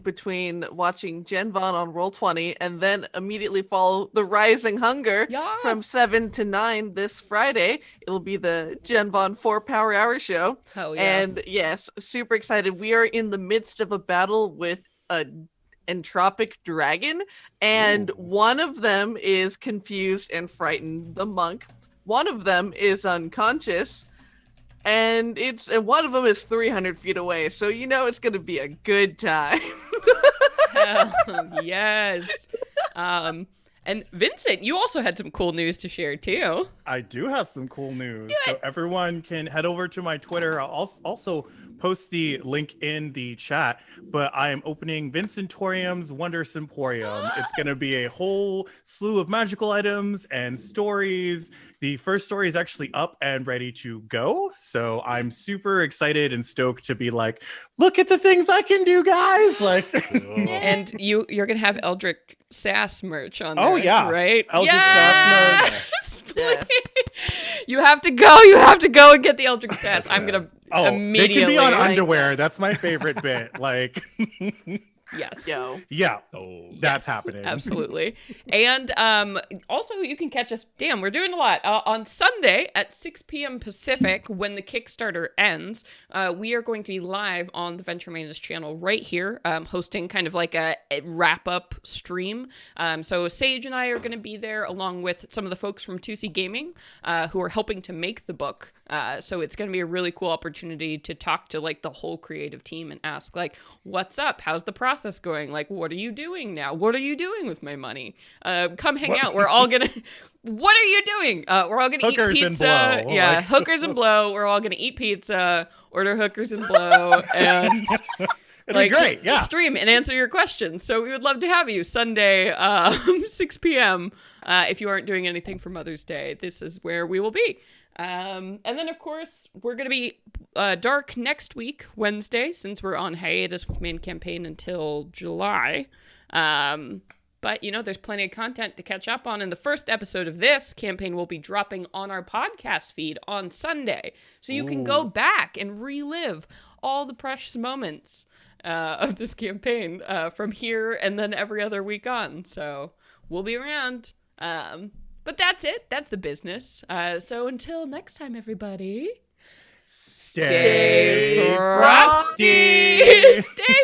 [SPEAKER 3] between watching Gen Von on Roll20 and then immediately follow The Rising Hunger from 7 to 9 this Friday. It'll be the Gen Von 4 Power Hour show.
[SPEAKER 1] Hell yeah!
[SPEAKER 3] And yes, super excited. We are in the midst of a battle with a entropic dragon, and one of them is confused and frightened. The monk. One of them is unconscious. And one of them is 300 feet away, so you know it's gonna be a good time.
[SPEAKER 1] Hell yes. And Vincent, you also had some cool news to share too.
[SPEAKER 4] I do have some cool news. So everyone can head over to my Twitter. I'll also post the link in the chat, but I am opening Vincentorium's Wonder Semporium. It's going to be a whole slew of magical items and stories. The first story is actually up and ready to go. So I'm super excited and stoked to be like, look at the things I can do, guys. Like,
[SPEAKER 1] and you're going to have Eldritch Sass merch on there.
[SPEAKER 4] Oh yeah.
[SPEAKER 1] Right?
[SPEAKER 4] Eldritch
[SPEAKER 1] yes!
[SPEAKER 4] Sass merch.
[SPEAKER 3] Yes.
[SPEAKER 1] You have to go and get the Eldritch Sass. I'm going to immediately.
[SPEAKER 4] They can be on underwear. That's my favorite bit. Like,
[SPEAKER 1] yes.
[SPEAKER 3] Yo.
[SPEAKER 4] Yeah.
[SPEAKER 2] Oh,
[SPEAKER 4] That's
[SPEAKER 1] Yes,
[SPEAKER 4] happening.
[SPEAKER 1] Absolutely. And also, you can catch us. Damn, we're doing a lot. On Sunday at 6 p.m. Pacific, when the Kickstarter ends, we are going to be live on the Venture Maidens channel right here, hosting kind of like a wrap-up stream. So Sage and I are going to be there, along with some of the folks from 2C Gaming, who are helping to make the book. So it's going to be a really cool opportunity to talk to like the whole creative team and ask like, what's up? How's the process going? Like, what are you doing now? What are you doing with my money? Come hang out. We're all gonna. What are you doing? We're all gonna
[SPEAKER 4] Hookers
[SPEAKER 1] eat
[SPEAKER 4] and
[SPEAKER 1] pizza.
[SPEAKER 4] blow.
[SPEAKER 1] Yeah,
[SPEAKER 4] Like-
[SPEAKER 1] hookers and blow. We're all gonna eat pizza, order hookers and blow, and
[SPEAKER 4] It'd be great, yeah.
[SPEAKER 1] Stream and answer your questions. So we would love to have you Sunday, 6 p.m. If you aren't doing anything for Mother's Day, this is where we will be. And then, of course, we're going to be dark next week, Wednesday, since we're on hiatus with main campaign until July. But, there's plenty of content to catch up on. And the first episode of this campaign will be dropping on our podcast feed on Sunday. So you can go back and relive all the precious moments of this campaign from here and then every other week on. So we'll be around. But that's it. That's the business. So until next time, everybody.
[SPEAKER 4] Stay frosty!
[SPEAKER 1] Stay